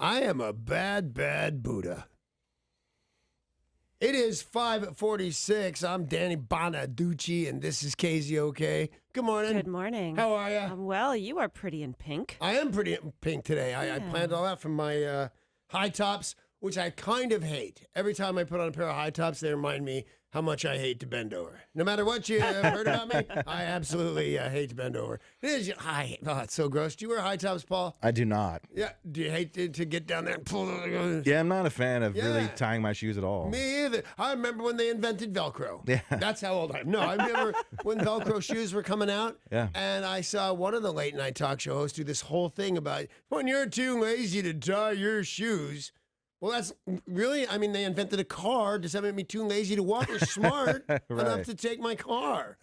I am a bad, bad Buddha. It is 5:46. I'm Danny Bonaduce, and this is KZOK. Good morning. Good morning. How are you? Well, you are pretty in pink. I am pretty in pink today. I planned all that from my high tops, which I kind of hate. Every time I put on a pair of high tops, they remind me how much I hate to bend over. No matter what you have heard about me, I absolutely hate to bend over. It is, it's so gross. Do you wear high tops, Paul? I do not. Yeah. Do you hate to get down there and pull? Yeah, I'm not a fan of really tying my shoes at all. Me either. I remember when they invented Velcro. Yeah. That's how old I am. No, I remember when Velcro shoes were coming out. Yeah. And I saw one of the late night talk show hosts do this whole thing about when you're too lazy to tie your shoes. Well, that's really, I mean, they invented a car. Does that make me too lazy to walk or smart enough to take my car?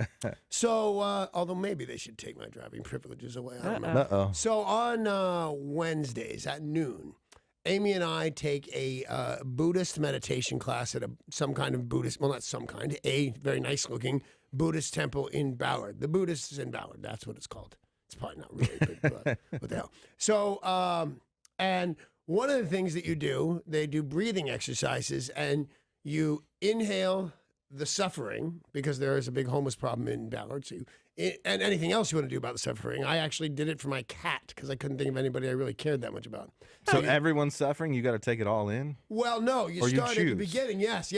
So, although maybe they should take my driving privileges away. I don't know. Uh-oh. So on Wednesdays at noon, Amy and I take a Buddhist meditation class at some kind of Buddhist, well, not some kind, a very nice looking Buddhist temple in Ballard. The Buddhist is in Ballard. That's what it's called. It's probably not really big, but what the hell. So, and one of the things that you do, they do breathing exercises, and you inhale the suffering, because there is a big homeless problem in Ballard, so and anything else you want to do about the suffering. I actually did it for my cat, because I couldn't think of anybody I really cared that much about. So everyone's suffering? You got to take it all in? Well, no, you start at the beginning. Yes.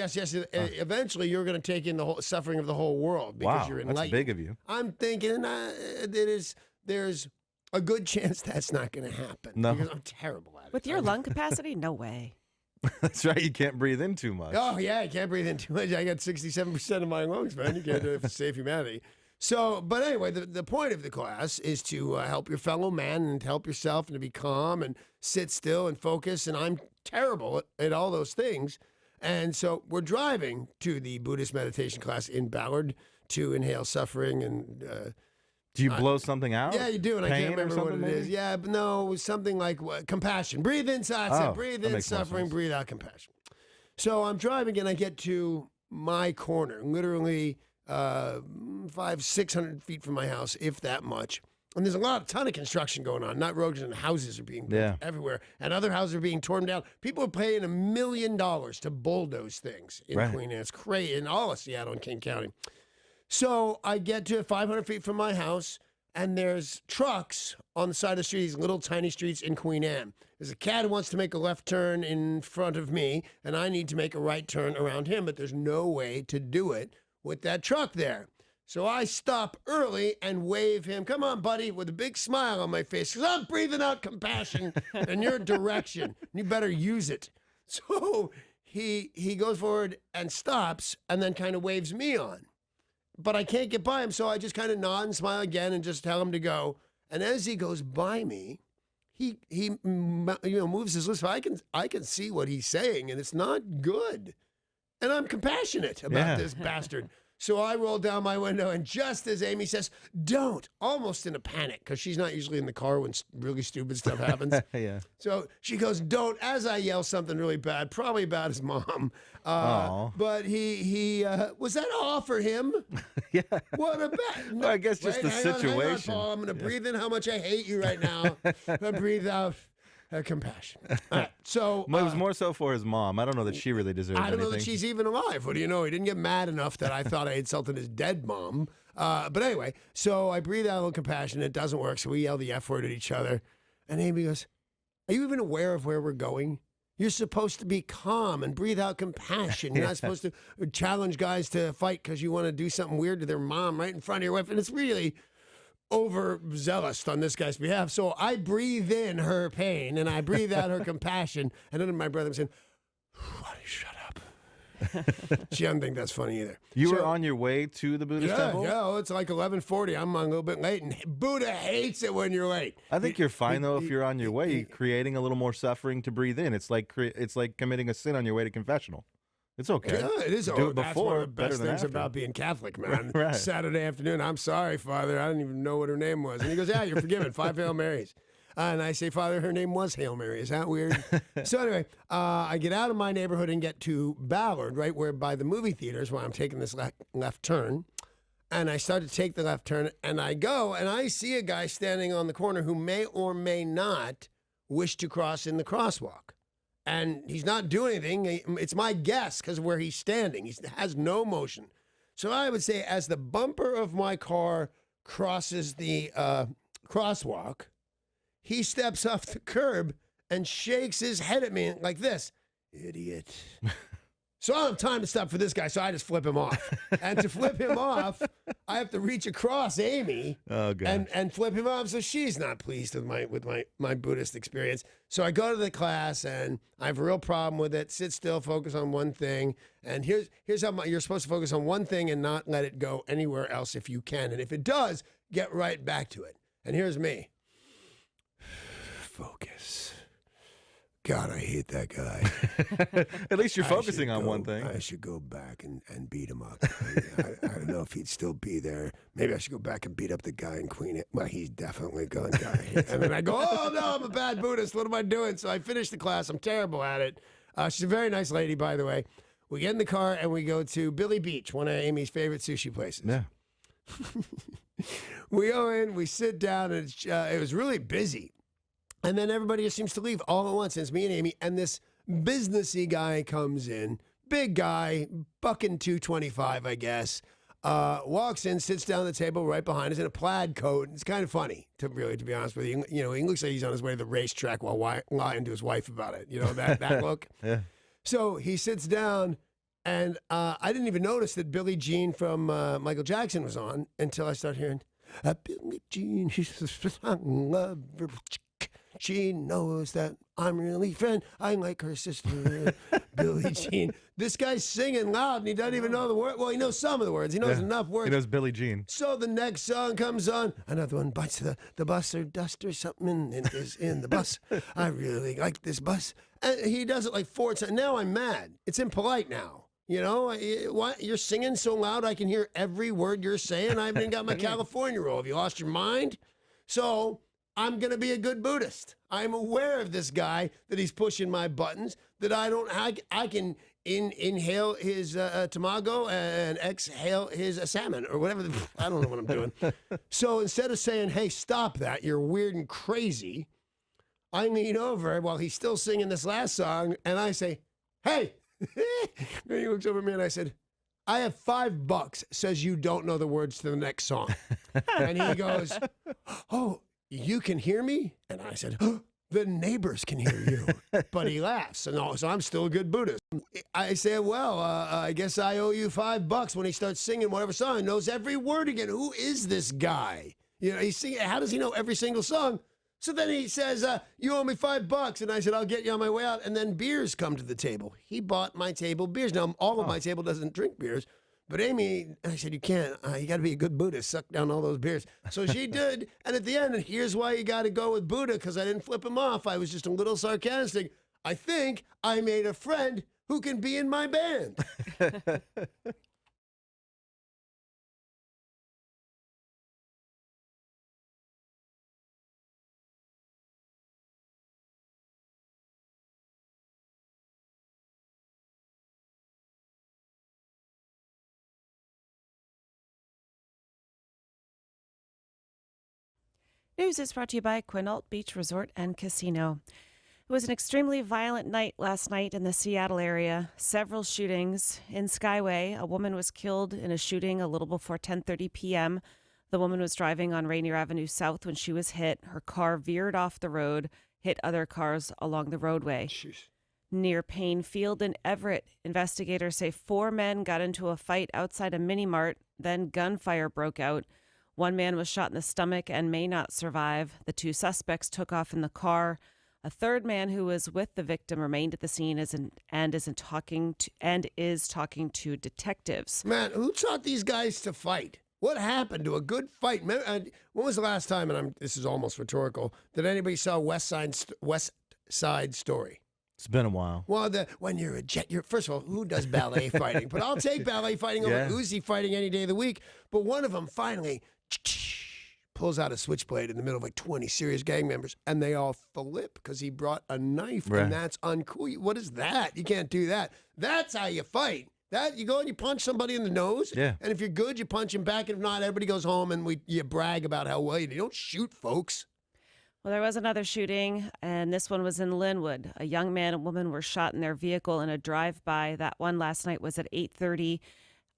Eventually, you're going to take in the whole suffering of the whole world, because you're enlightened. That's big of you. I'm thinking there's a good chance that's not going to happen. No. Because I'm terrible at it. With your lung capacity? No way. That's right. You can't breathe in too much. Oh, yeah, I can't breathe in too much. I got 67% of my lungs, man. You can't do it for save humanity. So, but anyway, the point of the class is to help your fellow man and to help yourself and to be calm and sit still and focus. And I'm terrible at all those things. And so we're driving to the Buddhist meditation class in Ballard to inhale suffering and do you blow something out? Yeah, you do, and I can't remember what it is. Maybe? Yeah, but no, it was something like compassion. Breathe inside, breathe in suffering, breathe out compassion. So I'm driving, and I get to my corner, literally 500-600 feet from my house, if that much. And there's a ton of construction going on. Not roads, and houses are being built everywhere, and other houses are being torn down. People are paying $1 million to bulldoze things in Queen Anne. It's crazy in all of Seattle and King County. So I get to 500 feet from my house, and there's trucks on the side of the street, these little tiny streets in Queen Anne. There's a cat who wants to make a left turn in front of me, and I need to make a right turn around him, but there's no way to do it with that truck there. So I stop early and wave him, come on, buddy, with a big smile on my face, because I'm breathing out compassion in your direction. You better use it. So he goes forward and stops, and then kind of waves me on. But I can't get by him, so I just kind of nod and smile again and just tell him to go. And as he goes by me, he moves his lips. I can see what he's saying, and it's not good. And I'm compassionate about this bastard. So I roll down my window, and just as Amy says, don't, almost in a panic, because she's not usually in the car when really stupid stuff happens. So she goes, don't, as I yell something really bad, probably about his mom. But he was that all for him? What a bad. Well, I guess just the situation. Hang on, Paul. I'm going to breathe in how much I hate you right now. And breathe out compassion. All right, so it was more so for his mom. I don't know that she really deserves anything. I don't know that she's even alive. What do you know? He didn't get mad enough that I thought I insulted his dead mom. But anyway, so I breathe out a little compassion. It doesn't work, so we yell the F word at each other. And Amy goes, are you even aware of where we're going? You're supposed to be calm and breathe out compassion. You're not supposed to challenge guys to fight because you want to do something weird to their mom right in front of your wife. And it's really overzealous on this guy's behalf. So I breathe in her pain and I breathe out her compassion. And then my brother was saying, why don't you shut up? She doesn't think that's funny either. You were on your way to the Buddhist temple? Yeah, it's like 11:40. I'm a little bit late, and Buddha hates it when you're late. I think you're fine, though, if you're on your way, creating a little more suffering to breathe in. It's like committing a sin on your way to confessional. It's okay. Yeah, it is. Do it that's before, one of the best things about being Catholic, man. Right. Saturday afternoon, I'm sorry, Father, I didn't even know what her name was. And he goes, yeah, you're forgiven. 5 Hail Marys. And I say, Father, her name was Hail Mary. Is that weird? So anyway, I get out of my neighborhood and get to Ballard, right where by the movie theaters where I'm taking this left turn. And I start to take the left turn, and I go, and I see a guy standing on the corner who may or may not wish to cross in the crosswalk. And he's not doing anything. It's my guess because of where he's standing. He has no motion. So I would say as the bumper of my car crosses the crosswalk, he steps off the curb and shakes his head at me like this. Idiot. So I don't have time to stop for this guy, so I just flip him off. And to flip him off, I have to reach across Amy and flip him off. So she's not pleased with my Buddhist experience. So I go to the class and I have a real problem with it. Sit still, focus on one thing. And here's how you're supposed to focus on one thing and not let it go anywhere else if you can. And if it does, get right back to it. And here's me. Focus. God, I hate that guy. At least you're focusing on one thing. I should go back and beat him up. I don't know if he'd still be there. Maybe I should go back and beat up the guy in Queen. Well, he's definitely gone. And then I go, oh, no, I'm a bad Buddhist. What am I doing? So I finish the class. I'm terrible at it. She's a very nice lady, by the way. We get in the car and we go to Billy Beach, one of Amy's favorite sushi places. Yeah. We go in, we sit down, and it was really busy. And then everybody just seems to leave all at once. And it's me and Amy. And this businessy guy comes in, big guy, bucking 225, I guess. Walks in, sits down at the table right behind us in a plaid coat. It's kind of funny, to be honest with you. You know, he looks like he's on his way to the racetrack while lying to his wife about it. You know, that look. Yeah. So he sits down, and I didn't even notice that Billie Jean from Michael Jackson was on until I start hearing, Billie Jean, she's a love. She knows that I'm really friend. I like her sister, Billie Jean. This guy's singing loud, and he doesn't even know the word. Well, he knows some of the words. He knows enough words. He knows Billie Jean. So the next song comes on. Another one bites the bus or dust or something is in the bus. I really like this bus. And he does it like 4 times. Now I'm mad. It's impolite now. You know, what? You're singing so loud I can hear every word you're saying. I haven't even got my California roll. Have you lost your mind? So I'm going to be a good Buddhist. I'm aware of this guy, that he's pushing my buttons, that I can inhale his tamago and exhale his salmon or whatever. I don't know what I'm doing. So instead of saying, hey, stop that, you're weird and crazy, I lean over while he's still singing this last song and I say, hey. And he looks over at me and I said, I have $5, says you don't know the words to the next song. And he goes, oh, you can hear me? And I said, oh, the neighbors can hear you. But he laughs. And so I'm still a good Buddhist. I say, well, I guess I owe you $5 when he starts singing whatever song. He knows every word again. Who is this guy? You know, he's singing. How does he know every single song? So then he says, you owe me $5. And I said, I'll get you on my way out. And then beers come to the table. He bought my table beers. Now, all of my table doesn't drink beers. But Amy, I said, you can't. You got to be a good Buddhist. Suck down all those beers. So she did. And at the end, here's why you got to go with Buddha, because I didn't flip him off. I was just a little sarcastic. I think I made a friend who can be in my band. News is brought to you by Quinault Beach Resort and Casino. It was an extremely violent night last night in the Seattle area. Several shootings. In Skyway, a woman was killed in a shooting a little before 10:30 p.m. The woman was driving on Rainier Avenue South when she was hit. Her car veered off the road, hit other cars along the roadway. Jeez. Near Payne Field in Everett, investigators say 4 men got into a fight outside a mini-mart, then gunfire broke out. 1 man was shot in the stomach and may not survive. The 2 suspects took off in the car. A 3rd man who was with the victim remained at the scene and is talking to detectives. Man, who taught these guys to fight? What happened to a good fight? When was the last time, and this is almost rhetorical, that anybody saw West Side Story? It's been a while. Well, when you're a jet, first of all, who does ballet fighting? But I'll take ballet fighting over Uzi fighting any day of the week. But one of them finally pulls out a switchblade in the middle of like 20 serious gang members, and they all flip because he brought a knife, and that's uncool. What is that? You can't do that. That's how you fight. That you go and you punch somebody in the nose, and if you're good, you punch him back, and if not, everybody goes home and you brag about how well you do. You don't shoot folks. Well, there was another shooting, and this one was in Linwood. A young man and woman were shot in their vehicle in a drive-by. That one last night was at 8:30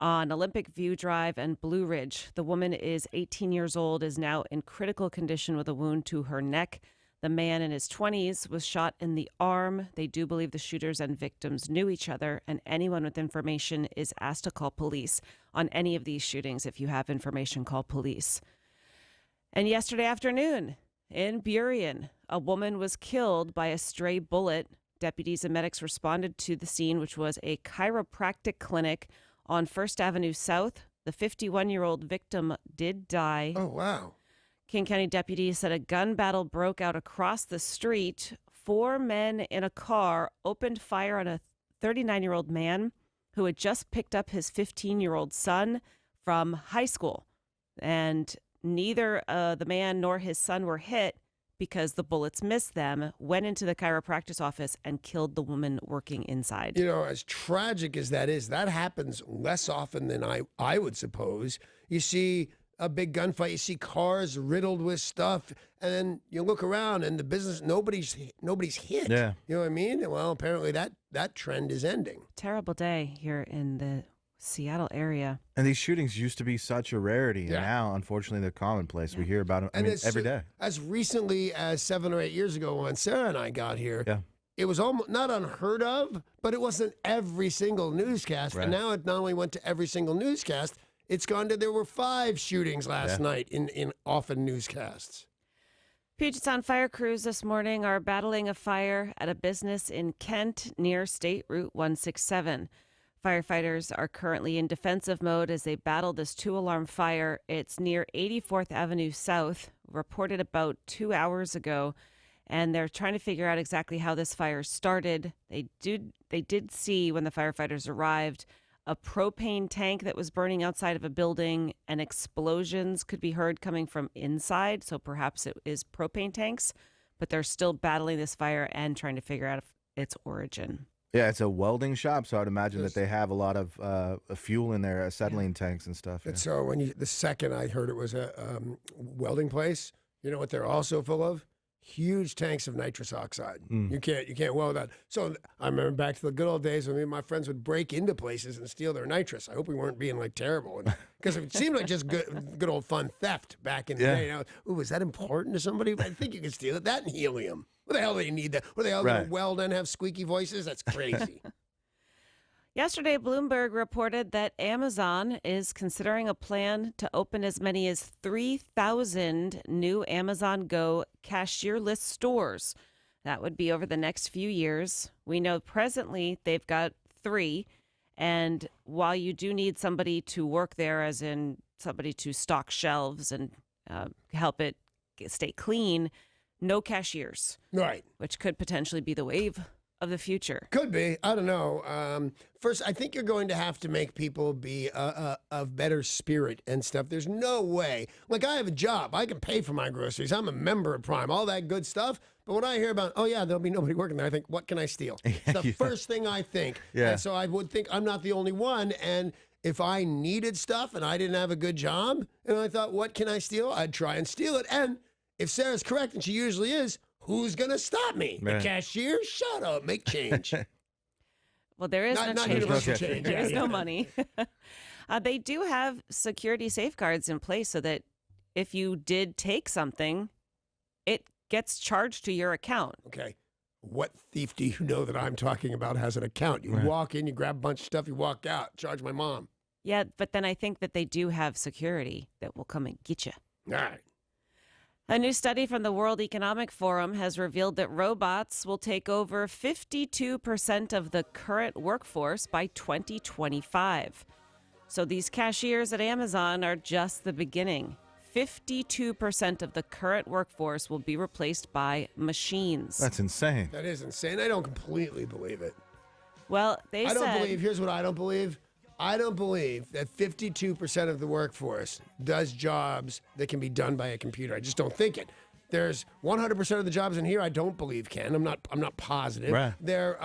on Olympic View Drive and Blue Ridge. The woman is 18 years old, is now in critical condition with a wound to her neck. The man in his 20s was shot in the arm. They do believe the shooters and victims knew each other, and anyone with information is asked to call police on any of these shootings. If you have information, call police. And yesterday afternoon, in Burien, a woman was killed by a stray bullet. Deputies and medics responded to the scene, which was a chiropractic clinic on First Avenue South. The 51-year-old victim did die. Oh, wow. King County deputies said a gun battle broke out across the street. 4 men in a car opened fire on a 39-year-old man who had just picked up his 15-year-old son from high school. And neither the man nor his son were hit because the bullets missed them, went into the chiropractor's office and killed the woman working inside. You know, as tragic as that is, that happens less often than I would suppose. You see a big gunfight, you see cars riddled with stuff, and then you look around and the business, nobody's hit. Yeah. You know what I mean? Well, apparently that trend is ending. Terrible day here in the Seattle area. And these shootings used to be such a rarity, and Yeah. now, unfortunately, they're commonplace. We hear about them every day. As recently as 7 or 8 years ago when Sarah and I got here, Yeah. it was almost not unheard of, but it wasn't every single newscast. Right. And now it not only went to every single newscast, it's gone to, there were 5 shootings last night in often newscasts. Puget Sound fire crews this morning are battling a fire at a business in Kent near State Route 167. Firefighters are currently in defensive mode as they battle this 2-alarm fire. It's near 84th Avenue South, reported about 2 hours ago, and they're trying to figure out exactly how this fire started. They did see when the firefighters arrived a propane tank that was burning outside of a building, and explosions could be heard coming from inside, so perhaps it is propane tanks, but they're still battling this fire and trying to figure out its origin. Yeah, it's a welding shop, so I'd imagine that they have a lot of fuel in there, acetylene tanks and stuff. Yeah. And so the second I heard it was a welding place, you know what they're also full of? Huge tanks of nitrous oxide. You can't weld that. So I remember back to the good old days when me and my friends would break into places and steal their nitrous. I hope we weren't being like terrible, because it seemed like just good old fun theft back in the day. Now, was that important to somebody? I think you could steal it. That and helium. What the hell do you need that? What the hell do they weld and have squeaky voices? That's crazy. Yesterday, Bloomberg reported that Amazon is considering a plan to open as many as 3,000 new Amazon Go cashierless stores. That would be over the next few years. We know presently they've got 3. And while you do need somebody to work there, as in somebody to stock shelves and help it stay clean, no cashiers. Right. Which could potentially be the wave of the future. Could be. I don't know. First, I think you're going to have to make people be of better spirit and stuff. There's no way. Like, I have a job. I can pay for my groceries. I'm a member of Prime. All that good stuff. But when I hear about, oh, yeah, there'll be nobody working there, I think, what can I steal? It's the first thing I think. Yeah. And so I would think I'm not the only one. And if I needed stuff and I didn't have a good job, and I thought, what can I steal? I'd try and steal it. And if Sarah's correct, and she usually is, who's going to stop me? Right. The cashier? Shut up. Make change. Well, there is no not change. universal change. There is Yeah. no money. They do have security safeguards in place so that if you did take something, it gets charged to your account. Okay. What thief do you know that I'm talking about has an account? You walk in, you grab a bunch of stuff, you walk out, charge my mom. Yeah, but then I think that they do have security that will come and get you. All right. A new study from the World Economic Forum has revealed that robots will take over 52% of the current workforce by 2025. So these cashiers at Amazon are just the beginning. 52% of the current workforce will be replaced by machines. That's insane. That is insane. I don't completely believe it. Well, they I said... don't believe, here's what I don't believe. I don't believe that 52% of the workforce does jobs that can be done by a computer. I just don't think it. There's 100% of the jobs in here I don't believe can. I'm not positive. Right. There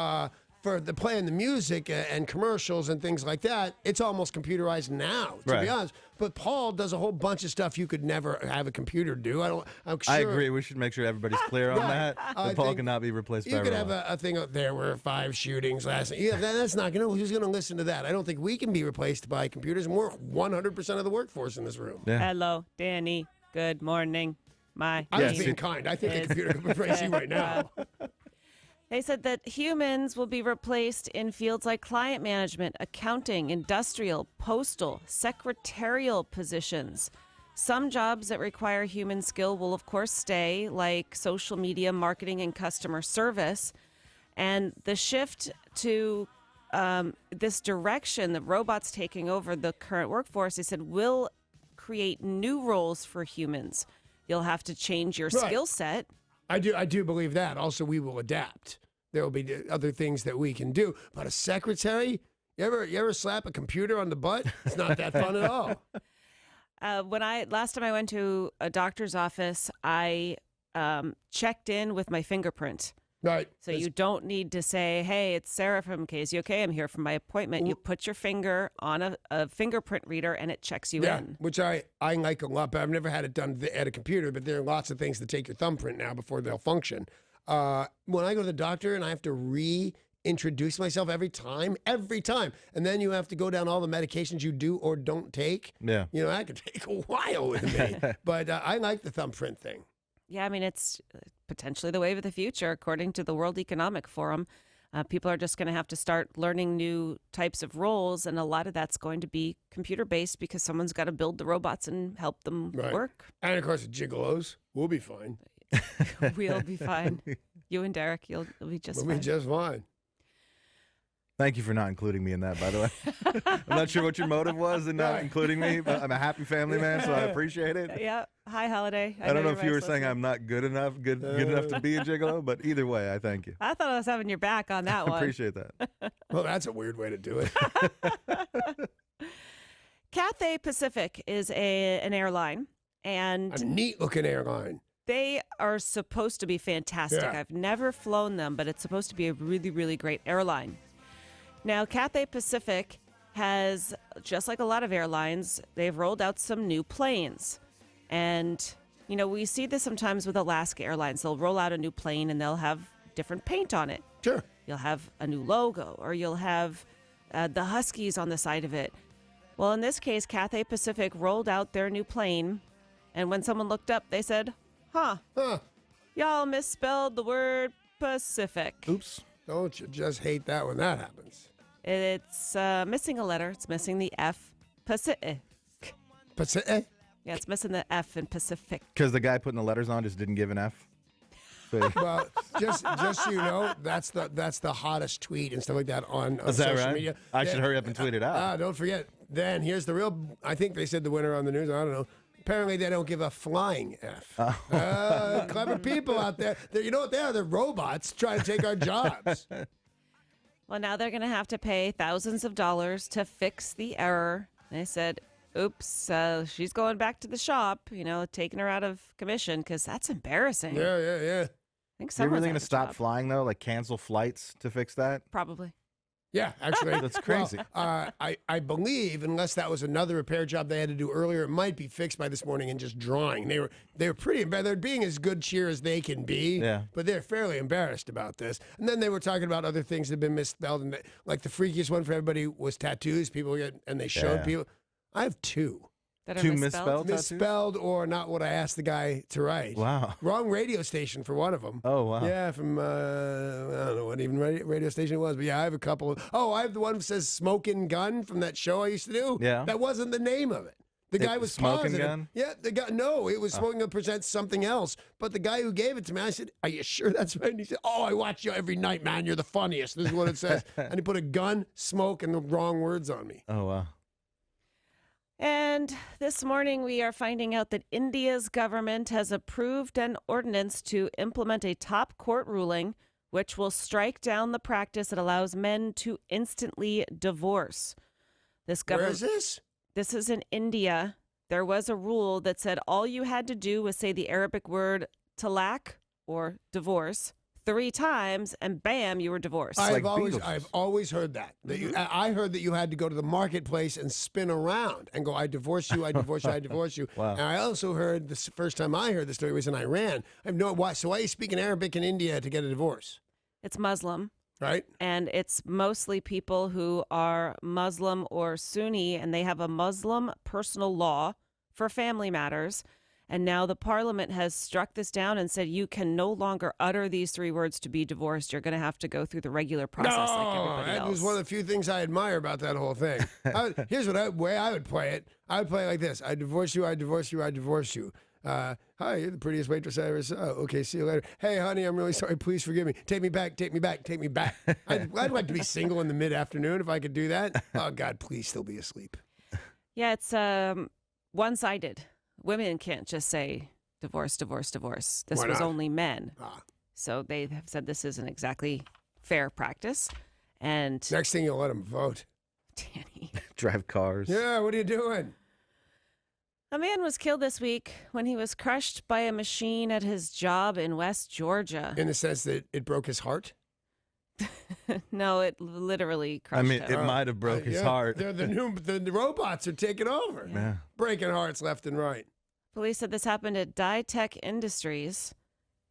for the playing the music and commercials and things like that, it's almost computerized now, to be honest. But Paul does a whole bunch of stuff you could never have a computer do. I'm sure. I agree. We should make sure everybody's clear on that. Paul cannot be replaced by You could a have robot. a thing out there where 5 shootings last night. Yeah, that's not going to, who's going to listen to that? I don't think we can be replaced by computers, and we're 100% of the workforce in this room. Yeah. Hello, Danny. Good morning. I was being kind. I think a computer could replace you right now. They said that humans will be replaced in fields like client management, accounting, industrial, postal, secretarial positions. Some jobs that require human skill will, of course, stay, like social media, marketing, and customer service. And the shift to this direction, the robots taking over the current workforce, they said, will create new roles for humans. You'll have to change your skill set. I do believe that. Also, we will adapt. There will be other things that we can do. But a secretary, you ever slap a computer on the butt? It's not that fun at all. Last time I went to a doctor's office, I checked in with my fingerprint. Right. So you don't need to say, "Hey, it's Sarah from KZOK. I'm here for my appointment." You put your finger on a fingerprint reader, and it checks you in. Which I like a lot, but I've never had it done at a computer. But there are lots of things that take your thumbprint now before they'll function. When I go to the doctor and I have to reintroduce myself every time, and then you have to go down all the medications you do or don't take. Yeah. You know, that could take a while with me. But I like the thumbprint thing. Yeah, I mean, it's potentially the wave of the future, according to the World Economic Forum. People are just going to have to start learning new types of roles, and a lot of that's going to be computer-based because someone's got to build the robots and help them work. And, of course, gigolos. We'll be fine. We'll be fine. You and Derek, you'll be just fine. We'll be just fine. Thank you for not including me in that, by the way. I'm not sure what your motive was in not including me, but I'm a happy family man, so I appreciate it. Yeah. Hi, Holiday. I don't know if you were saying I'm not good enough to be a gigolo, but either way, I thank you. I thought I was having your back on that one. I appreciate that. Well, that's a weird way to do it. Cathay Pacific is an airline, and a neat-looking airline. They are supposed to be fantastic. Yeah. I've never flown them, but it's supposed to be a really, really great airline. Now, Cathay Pacific has, just like a lot of airlines, they've rolled out some new planes. And, you know, we see this sometimes with Alaska Airlines. They'll roll out a new plane and they'll have different paint on it. Sure. You'll have a new logo, or you'll have the Huskies on the side of it. Well, in this case, Cathay Pacific rolled out their new plane. And when someone looked up, they said, huh. Y'all misspelled the word Pacific. Oops. Don't you just hate that when that happens? It's missing a letter. It's missing the F. Pacific. Pacific? Yeah, it's missing the F in Pacific. Because the guy putting the letters on just didn't give an F. So, well, just so you know, that's the hottest tweet and stuff like that on social media. I should hurry up and tweet it out. Don't forget. Then here's the real. I think they said the winner on the news. I don't know. Apparently, they don't give a flying F. Clever people out there. You know what they are? They're robots trying to take our jobs. Well, now they're going to have to pay thousands of dollars to fix the error. They said, oops, she's going back to the shop, you know, taking her out of commission because that's embarrassing. Yeah. I think You're really going going to stop flying, though? Like cancel flights to fix that? Probably. Yeah, actually. That's crazy. Well, I believe, unless that was another repair job they had to do earlier, it might be fixed by this morning and just drawing. They were pretty embarrassed. They're being as good cheer as they can be, but they're fairly embarrassed about this. And then they were talking about other things that have been misspelled. And like the freakiest one for everybody was tattoos. People get, and they showed people. I have two. That are Two misspelled? Misspelled or not what I asked the guy to write. Wow. Wrong radio station for one of them. Oh, wow. Yeah, from, I don't know what even radio station it was, but yeah, I have a couple of, I have the one that says Smoking Gun from that show I used to do. Yeah. That wasn't the name of it. The guy was Smoking positive. Gun? Yeah, the guy, no, it was Smoking Gun presents something else. But the guy who gave it to me, I said, are you sure that's right? And he said, I watch you every night, man. You're the funniest. This is what it says. And he put a gun, smoke, and the wrong words on me. Oh, wow. And this morning, we are finding out that India's government has approved an ordinance to implement a top court ruling, which will strike down the practice that allows men to instantly divorce. Where is this? This is in India. There was a rule that said all you had to do was say the Arabic word talaq, or divorce, 3 times, and bam, you were divorced. like I've always heard that. I heard that you had to go to the marketplace and spin around and go, I divorce you, I divorce you, I divorce you. Wow. And I also heard, the first time I heard the story was in Iran. I have no why. So why are you speaking Arabic in India to get a divorce? It's Muslim. Right? And it's mostly people who are Muslim or Sunni, and they have a Muslim personal law for family matters. And now the parliament has struck this down and said you can no longer utter these 3 words to be divorced. You're going to have to go through the regular process like everybody else. That was one of the few things I admire about that whole thing. Here's way I would play it. I would play it like this. I divorce you, I divorce you, I divorce you. Hi, you're the prettiest waitress I ever saw. Okay, see you later. Hey, honey, I'm really sorry. Please forgive me. Take me back, take me back, take me back. I'd like to be single in the mid-afternoon if I could do that. Oh, God, please still be asleep. Yeah, it's one-sided. Women can't just say divorce, divorce, divorce. This Why was not? only men. So they have said this isn't exactly fair practice. And Next thing you'll let them vote. Danny. Drive cars. Yeah, what are you doing? A man was killed this week when he was crushed by a machine at his job in West Georgia. In the sense that it broke his heart? No, it literally crushed him. It might have broke his heart. The robots are taking over. Yeah. Breaking hearts left and right. Police said this happened at Tech Industries.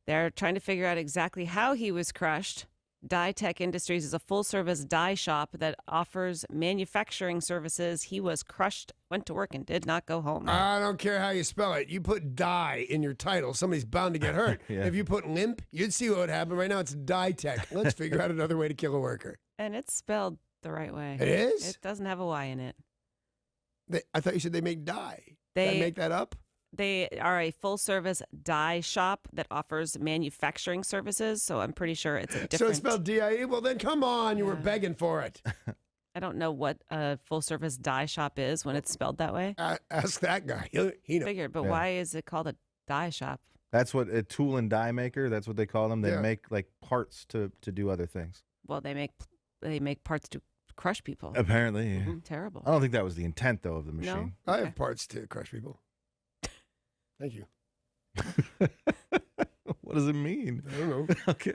They're trying to figure out exactly how he was crushed. Tech Industries is a full-service dye shop that offers manufacturing services. He was crushed, went to work, and did not go home. I don't care how you spell it. You put die in your title, somebody's bound to get hurt. Yeah. If you put limp, you'd see what would happen. Right now, it's Tech. Let's figure out another way to kill a worker. And it's spelled the right way. It is? It doesn't have a Y in it. I thought you said they make dye. They Did I make that up? They are a full-service dye shop that offers manufacturing services, so I'm pretty sure it's a different... So it's spelled D-I-E? Well, then come on. You were begging for it. I don't know what a full-service dye shop is when it's spelled that way. Ask that guy. He knows. Figured, but Yeah. why is it called a dye shop? That's what a tool and die maker. That's what they call them. They Yeah. make like parts to do other things. Well, they make parts to crush people. Apparently, yeah. Terrible. I don't think that was the intent though of the machine. I have parts to crush people. Thank you. What does it mean? I don't know. Okay.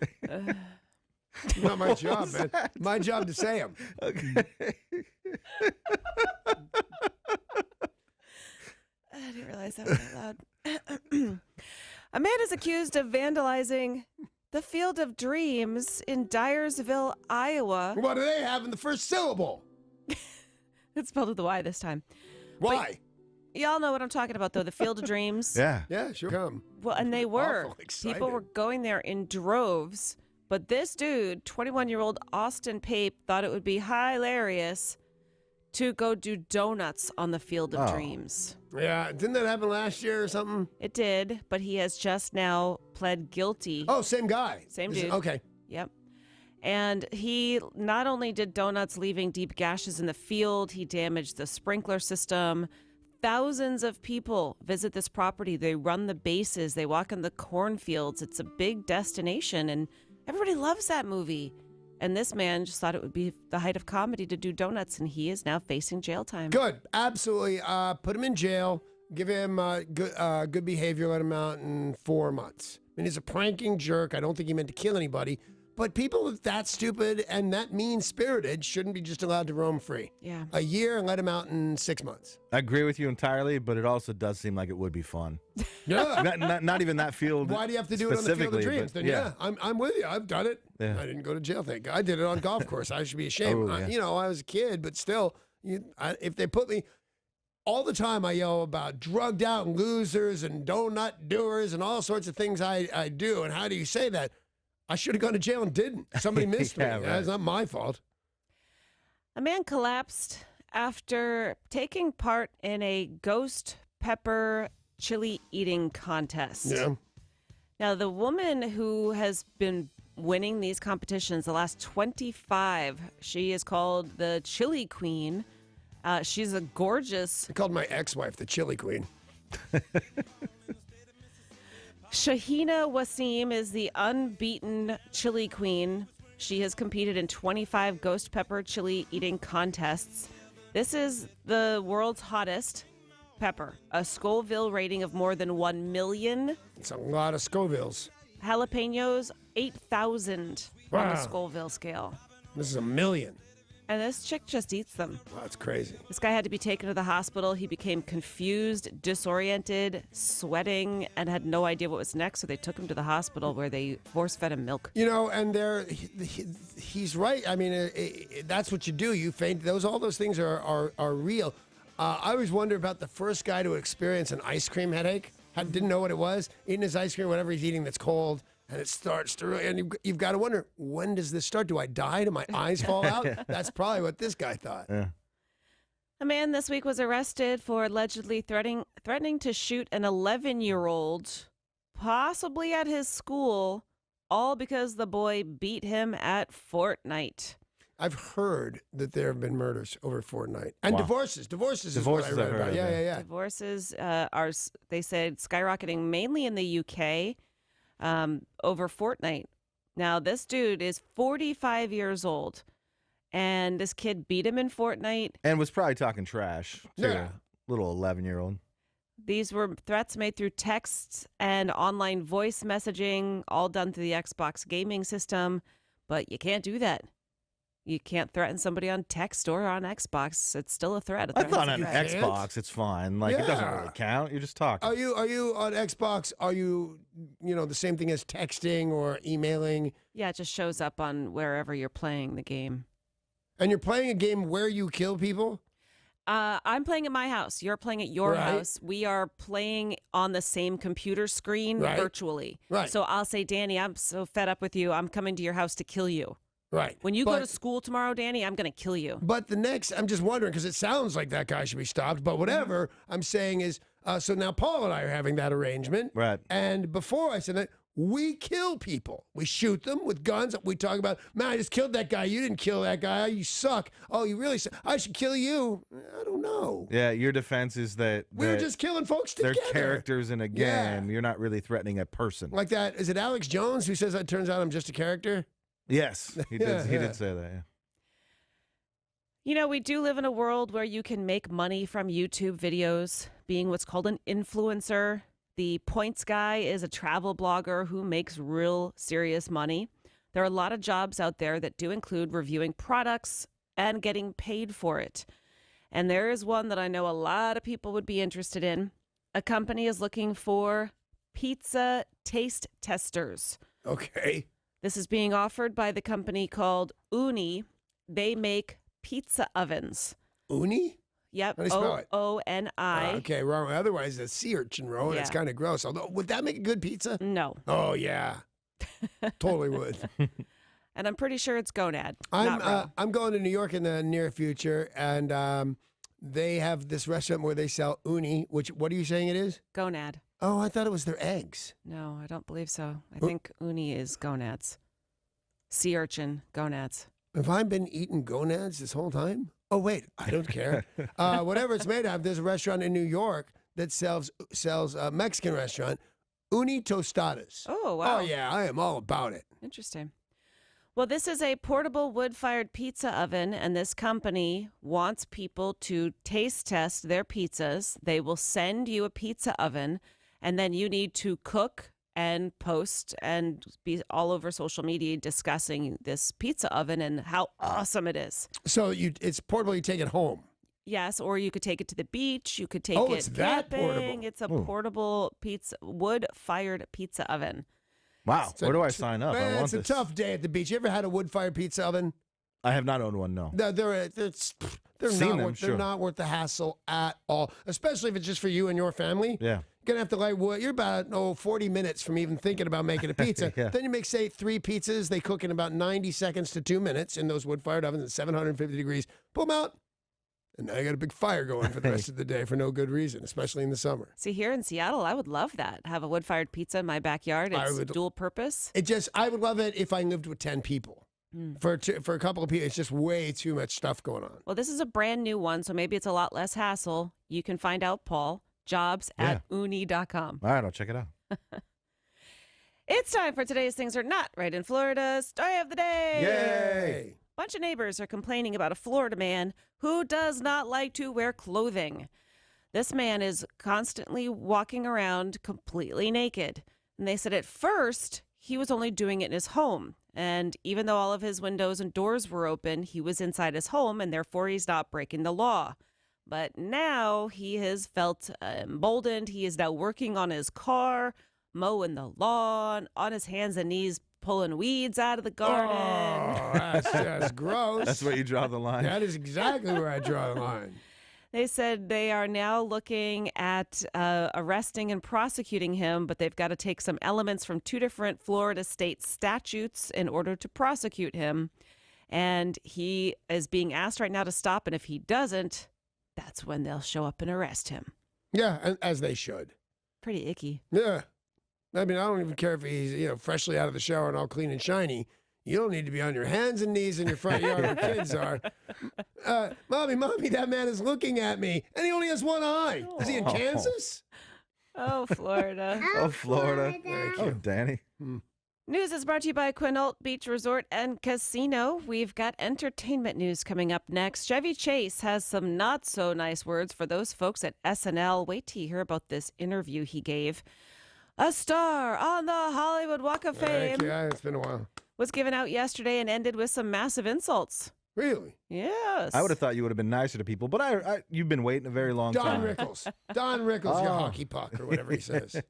Not my What job, was man. that? My job to say them. Okay. I didn't realize that was out loud. A man is accused of vandalizing the Field of Dreams in Dyersville, Iowa. What do they have in the first syllable? It's spelled with a Y this time. Why? Y'all know what I'm talking about, though. The Field of Dreams. Yeah. Yeah, sure. Come. Well, and they were. Awful excited. People were going there in droves. But this dude, 21-year-old Austin Pape, thought it would be hilarious to go do donuts on the Field of Oh. Dreams. Yeah, didn't that happen last year or something? It did, but he has just now pled guilty. Oh, same guy. Same This is- dude. Okay. Yep. And he not only did donuts leaving deep gashes in the field, he damaged the sprinkler system. Thousands of people visit this property. They run the bases. They walk in the cornfields. It's a big destination, and everybody loves that movie. And this man just thought it would be the height of comedy to do donuts, and he is now facing jail time. Good. Absolutely. Put him in jail. Give him good behavior. Let him out in 4 months. I mean, he's a pranking jerk. I don't think he meant to kill anybody. But people that stupid and that mean-spirited shouldn't be just allowed to roam free. Yeah. A year and let him out in 6 months. I agree with you entirely, but it also does seem like it would be fun. Yeah. not even that field. Why do you have to do it on the Field of specifically, Dreams? but Then yeah, I'm with you. I've done it. Yeah. I didn't go to jail. Thank God. I did it on golf course. I should be ashamed. Oh, yeah. I was a kid, but still, if they put me all the time, I yell about drugged out losers and donut doers and all sorts of things I do. And how do you say that? I should have gone to jail and didn't. Somebody missed Yeah, me. right. That's not my fault. A man collapsed after taking part in a ghost pepper chili eating contest. Yeah. Now, the woman who has been winning these competitions the last 25, she is called the Chili Queen. She's a gorgeous I called my ex-wife the Chili Queen. Shahina Wasim is the unbeaten chili queen. She has competed in 25 ghost pepper chili eating contests. This is the world's hottest pepper, a Scoville rating of more than 1 million. It's a lot of Scovilles. Jalapenos, 8,000 on the Wow. Scoville scale. This is a million. And this chick just eats them. Wow, that's crazy. This guy had to be taken to the hospital. He became confused, disoriented, sweating, and had no idea what was next. So they took him to the hospital where they force-fed him milk. You know, and he's right. I mean, that's what you do. You faint. All those things are real. I always wonder about the first guy to experience an ice cream headache. Didn't know what it was. Eating his ice cream, whatever he's eating that's cold, and it starts to, and you've got to wonder, when does this start? Do I die? Do my eyes fall out? That's probably what this guy thought. Yeah. A man this week was arrested for allegedly threatening to shoot an 11-year-old, possibly at his school, all because the boy beat him at Fortnite. I've heard that there have been murders over Fortnite. And Wow. divorces. Divorces is Divorces what I I've read heard about. of, Yeah. yeah. Divorces are, they said, skyrocketing mainly in the UK over Fortnite. Now, this dude is 45 years old, and this kid beat him in Fortnite. And was probably talking trash to Yeah. a little 11-year-old. These were threats made through texts and online voice messaging, all done through the Xbox gaming system. But you can't do that. You can't threaten somebody on text or on Xbox. It's still a threat. I thought on You can't? Xbox it's fine. Like, it doesn't Yeah. really count. You're just talking. Are you on Xbox? Are you the same thing as texting or emailing? Yeah, it just shows up on wherever you're playing the game. And you're playing a game where you kill people? I'm playing at my house. You're playing at your Right. house. We are playing on the same computer screen Right. virtually. Right. So I'll say, Danny, I'm so fed up with you. I'm coming to your house to kill you. Right. When you go to school tomorrow, Danny, I'm going to kill you. But the next, I'm just wondering, because it sounds like that guy should be stopped, but whatever I'm saying is, so now Paul and I are having that arrangement. Right. And before I said that, we kill people. We shoot them with guns. We talk about, man, I just killed that guy. You didn't kill that guy. You suck. Oh, you really suck. I should kill you. I don't know. Yeah, your defense is that We were just killing folks together. they're characters in a game. Yeah. You're not really threatening a person. Like that. Is it Alex Jones who says it turns out I'm just a character? Yes, he did. Yeah, He yeah. did say that. Yeah. You know, we do live in a world where you can make money from YouTube videos, being what's called an influencer. The Points guy is a travel blogger who makes real serious money. There are a lot of jobs out there that do include reviewing products and getting paid for it. And there is one that I know a lot of people would be interested in. A company is looking for pizza taste testers. Okay. This is being offered by the company called Uni. They make pizza ovens. Uni? Yep. How do you spell it? OONI. Okay, wrong. Otherwise, it's sea urchin roll. It's Yeah. kind of gross. Although, would that make a good pizza? No. Oh, yeah. Totally would. And I'm pretty sure it's gonad. not row. I'm going to New York in the near future, and they have this restaurant where they sell uni, which, what are you saying it is? Gonad. Oh, I thought it was their eggs. No, I don't believe so. I think uni is gonads. Sea urchin, gonads. Have I been eating gonads this whole time? Oh, wait, I don't care. Whatever it's made of, there's a restaurant in New York that sells a Mexican restaurant, Uni Tostadas. Oh, wow. Oh, yeah, I am all about it. Interesting. Well, this is a portable wood-fired pizza oven, and this company wants people to taste test their pizzas. They will send you a pizza oven, and then you need to cook and post and be all over social media discussing this pizza oven and how awesome it is. So it's portable, you take it home. Yes, or you could take it to the beach. You could take Oh, it it's that camping. portable. It's a portable wood-fired pizza oven. Wow. It's a Where do I t- sign up? I Man, want it's a this. tough day at the beach. You ever had a wood-fired pizza oven? I have not owned one. No. They're Seen not them, worth, sure. they're not worth the hassle at all, especially if it's just for you and your family. Yeah. You're going to have to light wood. You're about 40 minutes from even thinking about making a pizza. Yeah. Then you make, say, 3 pizzas. They cook in about 90 seconds to 2 minutes in those wood-fired ovens at 750 degrees. Pull them out. And now you got a big fire going for the rest of the day for no good reason, especially in the summer. See, here in Seattle, I would love that. Have a wood-fired pizza in my backyard. I It's would- dual purpose. I would love it if I lived with 10 people. For a couple of people, it's just way too much stuff going on. Well, this is a brand new one, so maybe it's a lot less hassle. You can find out, Paul, jobs at uni.com. All right, I'll check it out. It's time for today's Things Are Not Right in Florida story of the day. Yay! Bunch of neighbors are complaining about a Florida man who does not like to wear clothing. This man is constantly walking around completely naked. And they said at first he was only doing it in his home. And even though all of his windows and doors were open, he was inside his home, and therefore he's not breaking the law. But now he has felt emboldened. He is now working on his car, mowing the lawn, on his hands and knees, pulling weeds out of the garden. Oh, that's gross. That's where you draw the line. That is exactly where I draw the line. They said they are now looking at arresting and prosecuting him, but they've got to take some elements from 2 different Florida state statutes in order to prosecute him. And he is being asked right now to stop, and if he doesn't, that's when they'll show up and arrest him. Yeah, and as they should. Pretty icky. Yeah. I mean, I don't even care if he's, freshly out of the shower and all clean and shiny. You don't need to be on your hands and knees in your front yard where kids are. Mommy, that man is looking at me, and he only has one eye. Is he in Kansas? Oh, Florida. Oh, Florida. Oh, Danny. News is brought to you by Quinault Beach Resort and Casino. We've got entertainment news coming up next. Chevy Chase has some not so nice words for those folks at SNL. Wait till you hear about this interview he gave. A star on the Hollywood Walk of Fame Yeah, it's been a while. was given out yesterday and ended with some massive insults. Really? Yes. I would have thought you would have been nicer to people, but you've been waiting a very long Don time. Rickles. Don Rickles, your hockey puck, or whatever he says.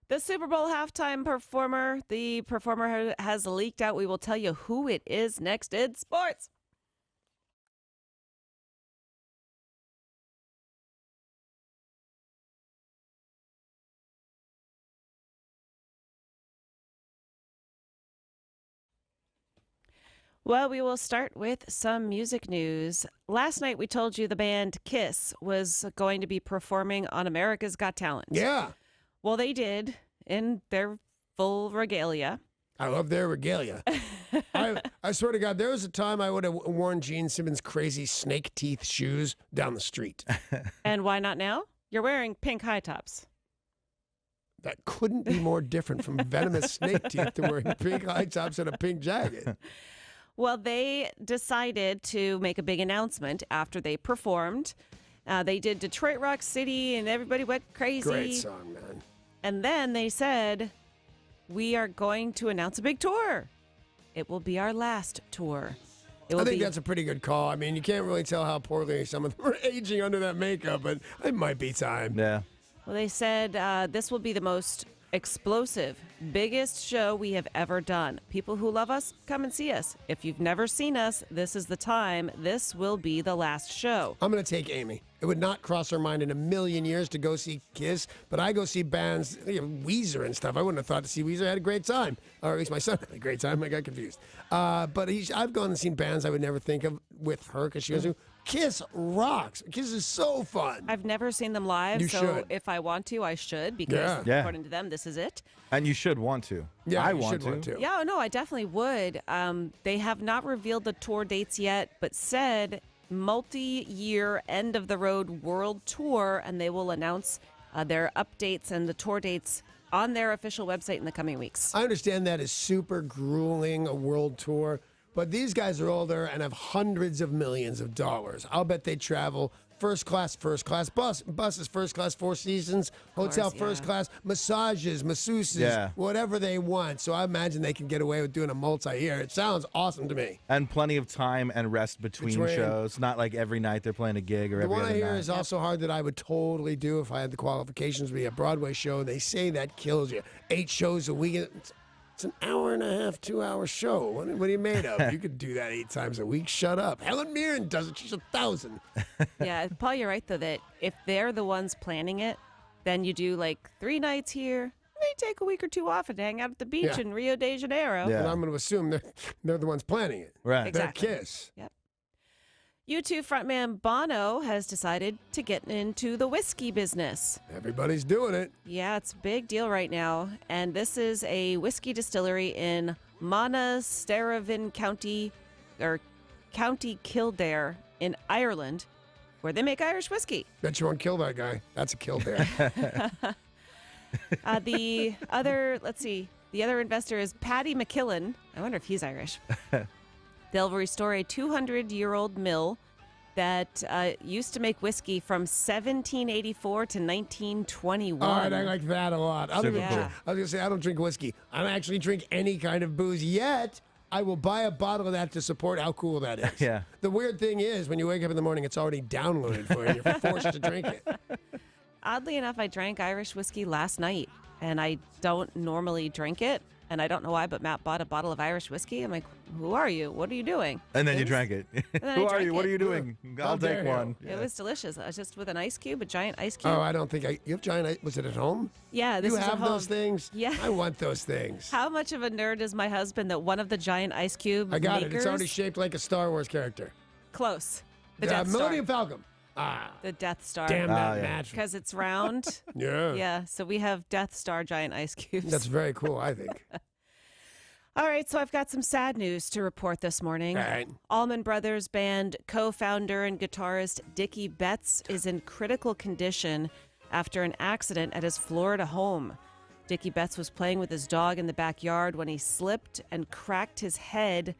The Super Bowl halftime performer. The performer has leaked out. We will tell you who it is next in sports. Well, we will start with some music news. Last night, we told you the band Kiss was going to be performing on America's Got Talent. Yeah. Well, they did in their full regalia. I love their regalia. I swear to God, there was a time I would have worn Gene Simmons' crazy snake teeth shoes down the street. And why not now? You're wearing pink high tops. That couldn't be more different from venomous snake teeth to wearing pink high tops and a pink jacket. Well, they decided to make a big announcement after they performed. They did Detroit Rock City, and everybody went crazy. Great song, man. And then they said, we are going to announce a big tour. It will be our last tour. I think that's a pretty good call. I mean, you can't really tell how poorly some of them are aging under that makeup, but it might be time. Yeah. Well, they said this will be the most explosive, biggest show we have ever done. People who love us, come and see us. If you've never seen us, this is the time. This will be the last show. I'm going to take Amy. It would not cross her mind in a million years to go see Kiss, but I go see bands, Weezer and stuff. I wouldn't have thought to see Weezer. I had a great time. Or at least my son had a great time. I got confused. But I've gone and seen bands I would never think of with her because she goes to Kiss rocks. Kiss is so fun. I've never seen them live, You so should. if I want to, I should, because Yeah. according to them, this is it. And you should want to. Yeah, I you want should to. Yeah, no, I definitely would. They have not revealed the tour dates yet, but said multi-year end-of-the-road world tour, and they will announce their updates and the tour dates on their official website in the coming weeks. I understand that is super grueling, a world tour, but these guys are older and have hundreds of millions of dollars. I'll bet they travel first class, buses, first class, Four Seasons, hotel, course, first yeah. class, massages, masseuses, Yeah. whatever they want. So I imagine they can get away with doing a multi-year. It sounds awesome to me. And plenty of time and rest between shows. Not like every night they're playing a gig or The every one other I hear night. is also hard that I would totally do if I had the qualifications to be a Broadway show. They say that kills you. 8 shows a week. It's an hour and a half, 2-hour show. What are you made of? You could do that 8 times a week. Shut up. Helen Mirren does it. She's 1,000. Yeah, Paul, you're right, though, that if they're the ones planning it, then you do like 3 nights here, they take a week or 2 off and hang out at the beach Yeah. in Rio de Janeiro. Yeah. And I'm going to assume they're the ones planning it. Right. Exactly. They're Kiss. Yep. U2 frontman Bono has decided to get into the whiskey business. Everybody's doing it. Yeah, it's a big deal right now. And this is a whiskey distillery in Monasterevin County, or County Kildare in Ireland, where they make Irish whiskey. Bet you won't kill that guy. That's a kill there. The other investor is Paddy McKillen. I wonder if he's Irish. They'll restore a 200-year-old mill that used to make whiskey from 1784 to 1921. All right, I like that a lot. I was Super cool. going to say, I don't drink whiskey. I don't actually drink any kind of booze yet. I will buy a bottle of that to support how cool that is. Yeah. The weird thing is, when you wake up in the morning, it's already downloaded for you. You're forced to drink it. Oddly enough, I drank Irish whiskey last night, and I don't normally drink it. And I don't know why, but Matt bought a bottle of Irish whiskey. I'm like, who are you? What are you doing? And then you drank it. Who are you? What are you doing? I'll dare take you. one. It was delicious. Just with an ice cube, a giant ice cube. Oh, I don't think you have giant. Was it at home? Yeah, this You is at have home. those things? Yeah. I want those things. How much of a nerd is my husband that one of the giant ice cube I got makers, it. It's already shaped like a Star Wars character. close. The Death Millennium Star. Falcon. Ah, The Death Star. damn that yeah. match. Because it's round. Yeah. Yeah, so we have Death Star giant ice cubes. That's very cool, I think. All right, so I've got some sad news to report this morning. All right. Allman Brothers Band co-founder and guitarist Dickie Betts is in critical condition after an accident at his Florida home. Dickie Betts was playing with his dog in the backyard when he slipped and cracked his head,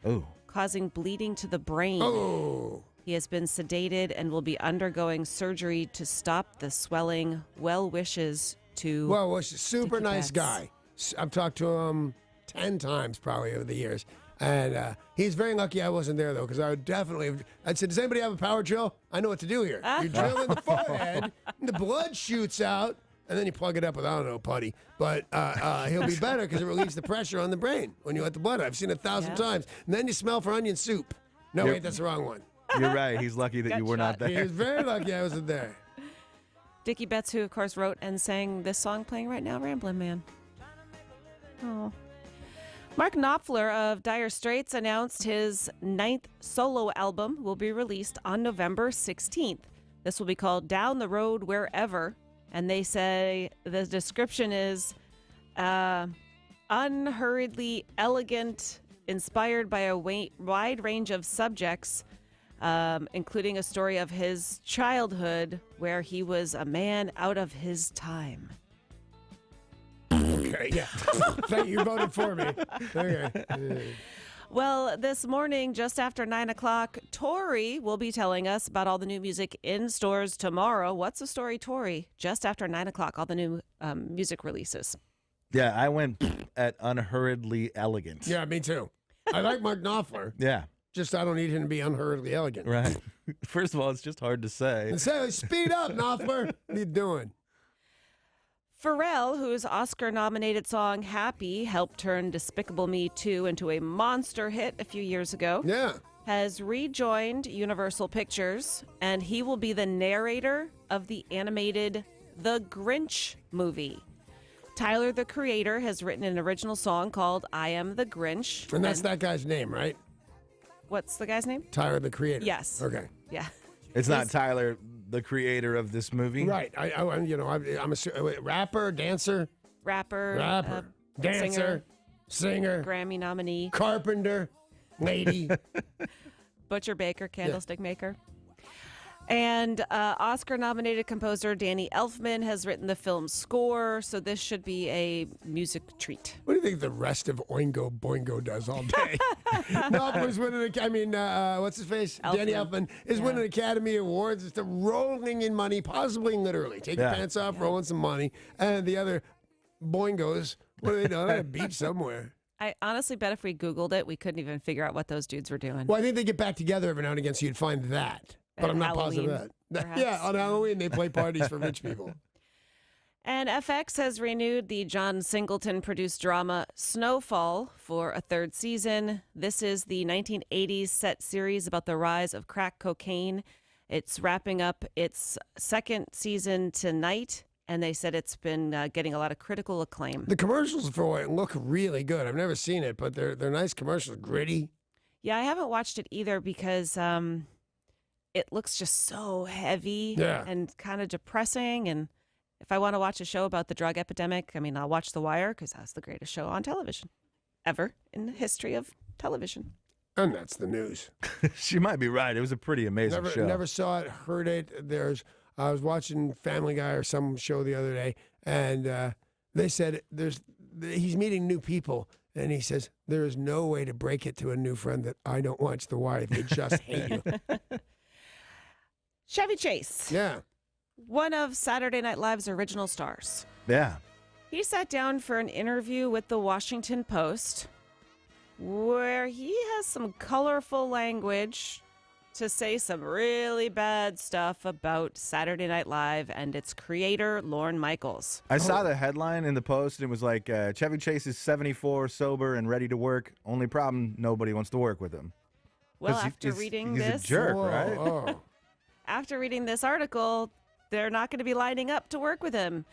causing bleeding to the brain. Oh. He has been sedated and will be undergoing surgery to stop the swelling. Well wishes to Well, was a super Dickie nice Betts. guy. I've talked to him 10 times probably over the years. And he's very lucky I wasn't there, though, because I would definitely I'd say, does anybody have a power drill? I know what to do here. You drill in the forehead, and the blood shoots out, and then you plug it up with, I don't know, putty. But he'll be better because it relieves the pressure on the brain when you let the blood out. I've seen it 1,000 times. And then you smell for onion soup. No, wait, that's the wrong one. You're right. He's lucky that Gut you were not shot. He there. was very lucky I wasn't there. Dickie Betts, who of course wrote and sang this song playing right now, Ramblin' Man. Oh. Mark Knopfler of Dire Straits announced his 9th solo album will be released on November 16th. This will be called Down the Road Wherever, and they say the description is unhurriedly elegant, inspired by a wide range of subjects, including a story of his childhood where he was a man out of his time. Okay, yeah. Thank you. You voted for me. Okay. Well, this morning, just after 9 o'clock, Tori will be telling us about all the new music in stores tomorrow. What's the story, Tori? Just after 9 o'clock, all the new music releases. Yeah, I went at unhurriedly elegant. Yeah, me too. I like Mark Knopfler. Yeah, Just I don't need him to be unhurriedly elegant. right. First of all, it's just hard to say. And say, speed up, Knopfler. What are you doing? Pharrell, whose Oscar-nominated song Happy helped turn Despicable Me 2 into a monster hit a few years ago, Yeah. has rejoined Universal Pictures, and he will be the narrator of the animated The Grinch movie. Tyler, the creator, has written an original song called I Am the Grinch. And that's that guy's name, right? What's the guy's name? Tyler, the creator. Yes. Okay. Yeah. It's not Tyler, the creator of this movie. Right. I'm a rapper, dancer, Rapper. dancer, singer, Grammy nominee. carpenter, lady. Butcher baker, candlestick maker. And Oscar-nominated composer Danny Elfman has written the film's score, so this should be a music treat. What do you think the rest of Oingo Boingo does all day? Knopfler's winning. What's his face? Danny Elfman is winning Academy Awards. It's rolling in money, possibly literally. Take your pants off, rolling some money. And the other Boingos, what are they doing? On a beach somewhere. I honestly bet if we Googled it, we couldn't even figure out what those dudes were doing. Well, I think they get back together every now and again, so you'd find that. But At I'm not Halloween, positive of that. perhaps. Yeah, on Halloween, they play parties for rich people. And FX has renewed the John Singleton-produced drama Snowfall for a third season. This is the 1980s set series about the rise of crack cocaine. It's wrapping up its second season tonight, and they said it's been getting a lot of critical acclaim. The commercials for it look really good. I've never seen it, but they're nice commercials, gritty. Yeah, I haven't watched it either because it looks just so heavy and kind of depressing. And if I want to watch a show about the drug epidemic, I mean, I'll watch The Wire because that's the greatest show on television ever in the history of television. And that's the news. She might be right. It was a pretty amazing show. Never saw it, heard it. I was watching Family Guy or some show the other day, and they said he's meeting new people. And he says, there is no way to break it to a new friend that I don't watch The Wire. They just hate you. Chevy Chase, Yeah. one of Saturday Night Live's original stars. Yeah. He sat down for an interview with the Washington Post where he has some colorful language to say some really bad stuff about Saturday Night Live and its creator, Lorne Michaels. I saw the headline in the Post, and it was like, Chevy Chase is 74, sober, and ready to work. Only problem, nobody wants to work with him. Well, 'Cause after reading he's this, a jerk, Whoa, right? oh. after reading this article, they're not going to be lining up to work with him.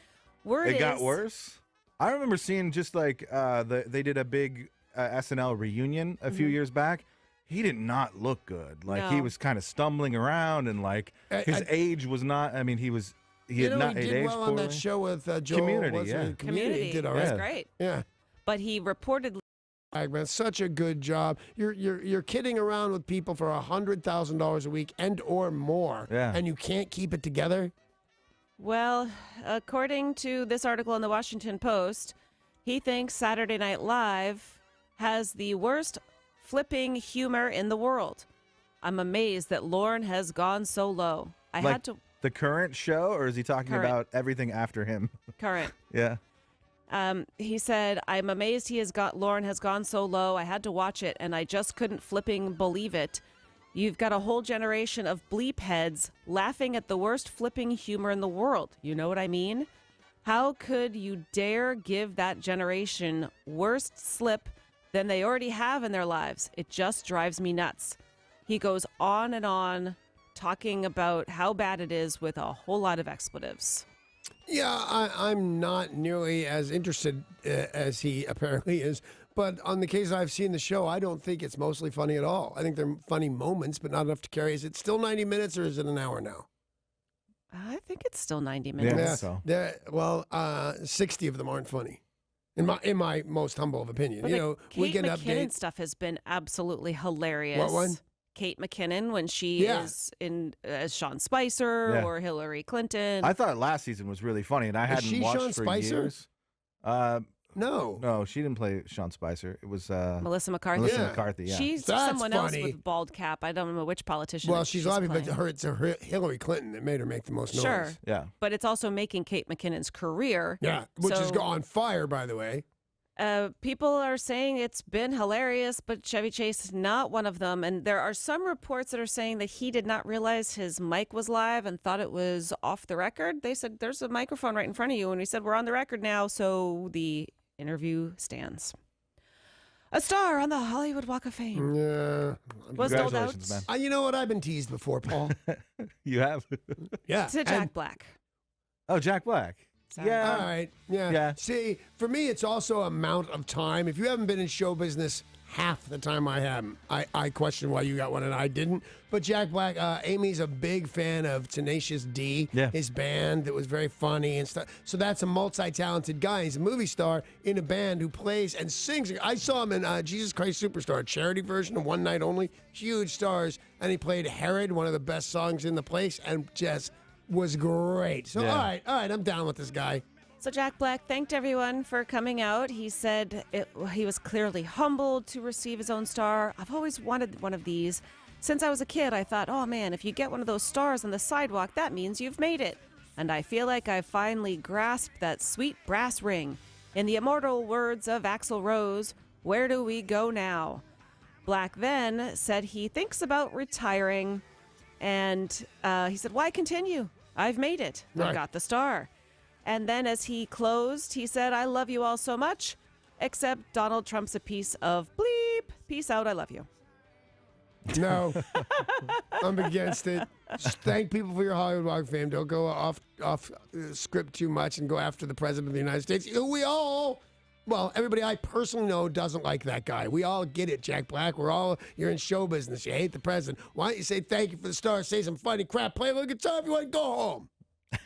It got worse. I remember seeing just like they did a big SNL reunion a few years back. He did not look good. Like he No. was kind of stumbling around, and like his age was not. I mean, he had not he did aged well on that poorly. show with Joel. Community, what's yeah. it? Community did all was right. great. Yeah. But he reportedly Man, such a good job. You're kidding around with people for $100,000 a week and or more, and you can't keep it together. Well, according to this article in the Washington Post, he thinks Saturday Night Live has the worst flipping humor in the world. I'm amazed that Lorne has gone so low. I Like had to the current show, or is he talking Current. about everything after him? current. Yeah. He said, "I'm amazed Lorne has gone so low. I had to watch it, and I just couldn't flipping believe it. You've got a whole generation of bleep heads laughing at the worst flipping humor in the world. You know what I mean? How could you dare give that generation worse slip than they already have in their lives? It just drives me nuts." He goes on and on talking about how bad it is with a whole lot of expletives. Yeah, I'm not nearly as interested as he apparently is. But on the case I've seen the show, I don't think it's mostly funny at all. I think they're funny moments, but not enough to carry. Is it still 90 minutes or is it an hour now? I think it's still 90 minutes. Yeah. So. 60 of them aren't funny. In my most humble of opinion. But you the know, Kate Weekend McKinnon Update. stuff has been absolutely hilarious. What one? Kate McKinnon when she is in as Sean Spicer Yeah. or Hillary Clinton. I thought last season was really funny, and I hadn't she watched Sean for Spicer? years. No. No, she didn't play Sean Spicer. It was Melissa McCarthy. Melissa Yeah. McCarthy. Yeah. She's That's someone else funny. with bald cap. I don't know which politician. Well, that she's laughing, but playing. it's Hillary Clinton that made her make the most noise. Sure. Yeah. But it's also making Kate McKinnon's career. Yeah, which is So- on fire, by the way. People are saying it's been hilarious, but Chevy Chase is not one of them. And there are some reports that are saying that he did not realize his mic was live and thought it was off the record. They said, "There's a microphone right in front of you." And he said, "We're on the record now." So the interview stands. A star on the Hollywood Walk of Fame Yeah. was doled out Congratulations, man. You know what? I've been teased before, Paul. You have? Yeah. to Jack Black. Oh, Jack Black. Sorry. Yeah. All right. Yeah. Yeah. See, for me, it's also amount of time. If you haven't been in show business half the time I have, I question why you got one and I didn't. But Jack Black, Amy's a big fan of Tenacious D, Yeah. his band that was very funny and stuff. So that's a multi-talented guy. He's a movie star in a band who plays and sings. I saw him in Jesus Christ Superstar, a charity version of One Night Only. Huge stars. And he played Herod, one of the best songs in the place, and just was great. So, Yeah. all right, I'm down with this guy. So Jack Black thanked everyone for coming out. He said he was clearly humbled to receive his own star. "I've always wanted one of these. Since I was a kid, I thought, oh man, if you get one of those stars on the sidewalk, that means you've made it. And I feel like I finally grasped that sweet brass ring. In the immortal words of Axl Rose, where do we go now?" Black then said he thinks about retiring. And he said, "Why continue? I've made it. I Right. got the star." And then as he closed, he said, "I love you all so much, except Donald Trump's a piece of bleep. Peace out. I love you." No, I'm against it. Just thank people for your Hollywood Walk of Fame. Don't go off script too much and go after the President of the United States. Everybody I personally know doesn't like that guy. We all get it, Jack Black. You're in show business. You hate the president. Why don't you say thank you for the star, say some funny crap, play a little guitar if you want to go home.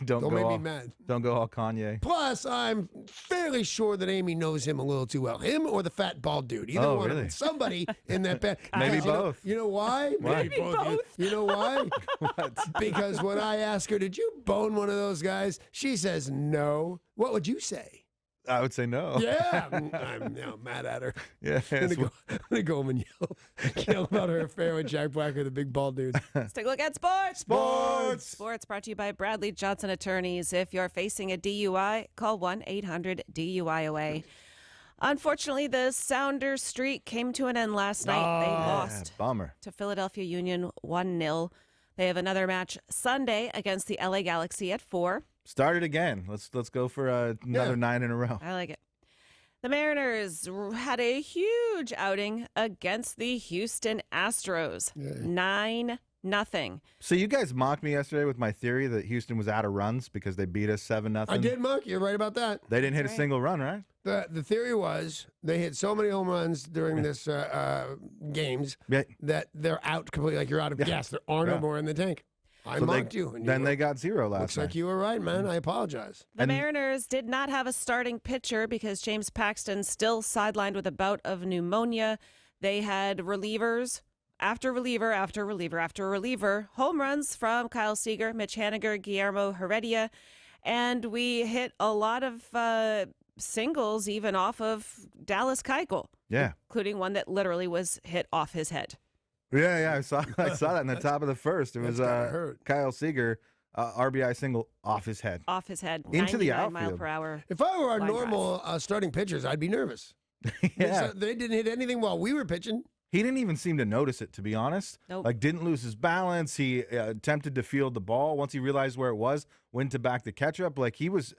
Don't Don't go make me all, mad. Don't go all Kanye. Plus, I'm fairly sure that Amy knows him a little too well. Him or the fat bald dude. Either one of really? them. Somebody in that band. Maybe Because you know- both. You know why? Why? Maybe both. You know why? Because when I ask her, "Did you bone one of those guys?" She says no. What would you say? I would say no. Yeah, I'm mad at her. Yeah. I'm gonna go home and yell about her affair with Jack Black with the big bald dude. Let's take a look at sports. Sports Brought to you by Bradley Johnson Attorneys. If you're facing a DUI, call 1-800-DUI-OA. Unfortunately, the Sounders streak came to an end last night. They lost bummer. to Philadelphia Union 1-0. They have another match Sunday against the LA Galaxy at 4. Start it again. Let's go for another 9 in a row. I like it. The Mariners had a huge outing against the Houston Astros. 9-0. So you guys mocked me yesterday with my theory that Houston was out of runs because they beat us 7-0. I did mock you. You're right about that. They didn't hit a single run, right? The theory was they hit so many home runs during this games that they're out completely. Like you're out of gas. There are no more in the tank. I mocked you. And then they got 0 last Looks night. like you were right, man. I apologize. The Mariners did not have a starting pitcher because James Paxton still sidelined with a bout of pneumonia. They had relievers after reliever after reliever after reliever. Home runs from Kyle Seager, Mitch Haniger, Guillermo Heredia. And we hit a lot of singles even off of Dallas Keuchel. Yeah. Including one that literally was hit off his head. Yeah, I saw that in the top of the first. It was Kyle Seager, RBI single off his head. Off his head. Into the 99 outfield. mile per hour. If I were our line normal starting pitchers, I'd be nervous. Yeah. They didn't hit anything while we were pitching. He didn't even seem to notice it, to be honest. Nope. Like, didn't lose his balance. He attempted to field the ball. Once he realized where it was, went to back the catch up. Like, he was,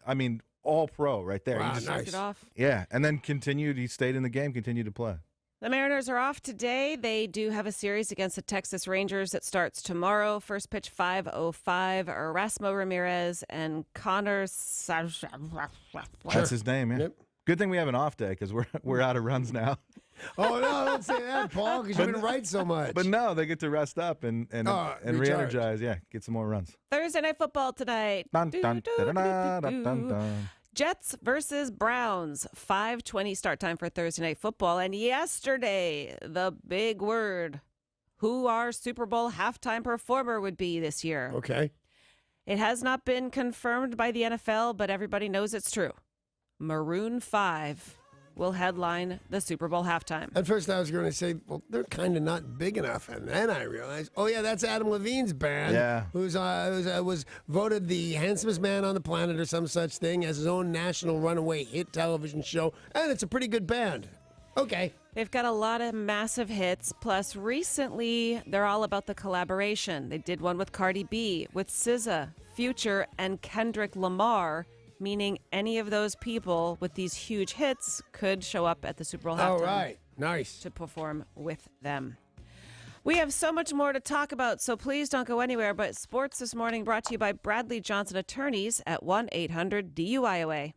all pro right there. Wow, He just, nice. It off. Yeah, and then continued. He stayed in the game, continued to play. The Mariners are off today. They do have a series against the Texas Rangers that starts tomorrow. First pitch 5:05. Erasmo Ramirez and Connor. That's his name, yeah. Yep. Good thing we have an off day because we're out of runs now. Oh, no, don't say that, Paul, because you've been right so much. But no, they get to rest up and recharge. re-energize. Yeah, get some more runs. Thursday Night Football tonight. Dun, dun, dun, dun, dun, dun, dun. Jets versus Browns. 5:20 start time for Thursday Night Football. And yesterday, the big word, who our Super Bowl halftime performer would be this year. Okay. It has not been confirmed by the NFL, but everybody knows it's true. Maroon 5 will headline the Super Bowl halftime. At first, I was going to say, well, they're kind of not big enough. And then I realized, oh, yeah, that's Adam Levine's band. Yeah. Who's was voted the handsomest man on the planet or some such thing, as his own national runaway hit television show. And it's a pretty good band. Okay. They've got a lot of massive hits. Plus, recently, they're all about the collaboration. They did one with Cardi B, with SZA, Future, and Kendrick Lamar, meaning any of those people with these huge hits could show up at the Super Bowl halftime. All right. Nice. To perform with them. We have so much more to talk about, so please don't go anywhere. But sports this morning brought to you by Bradley Johnson Attorneys at 1-800-DUI-OA.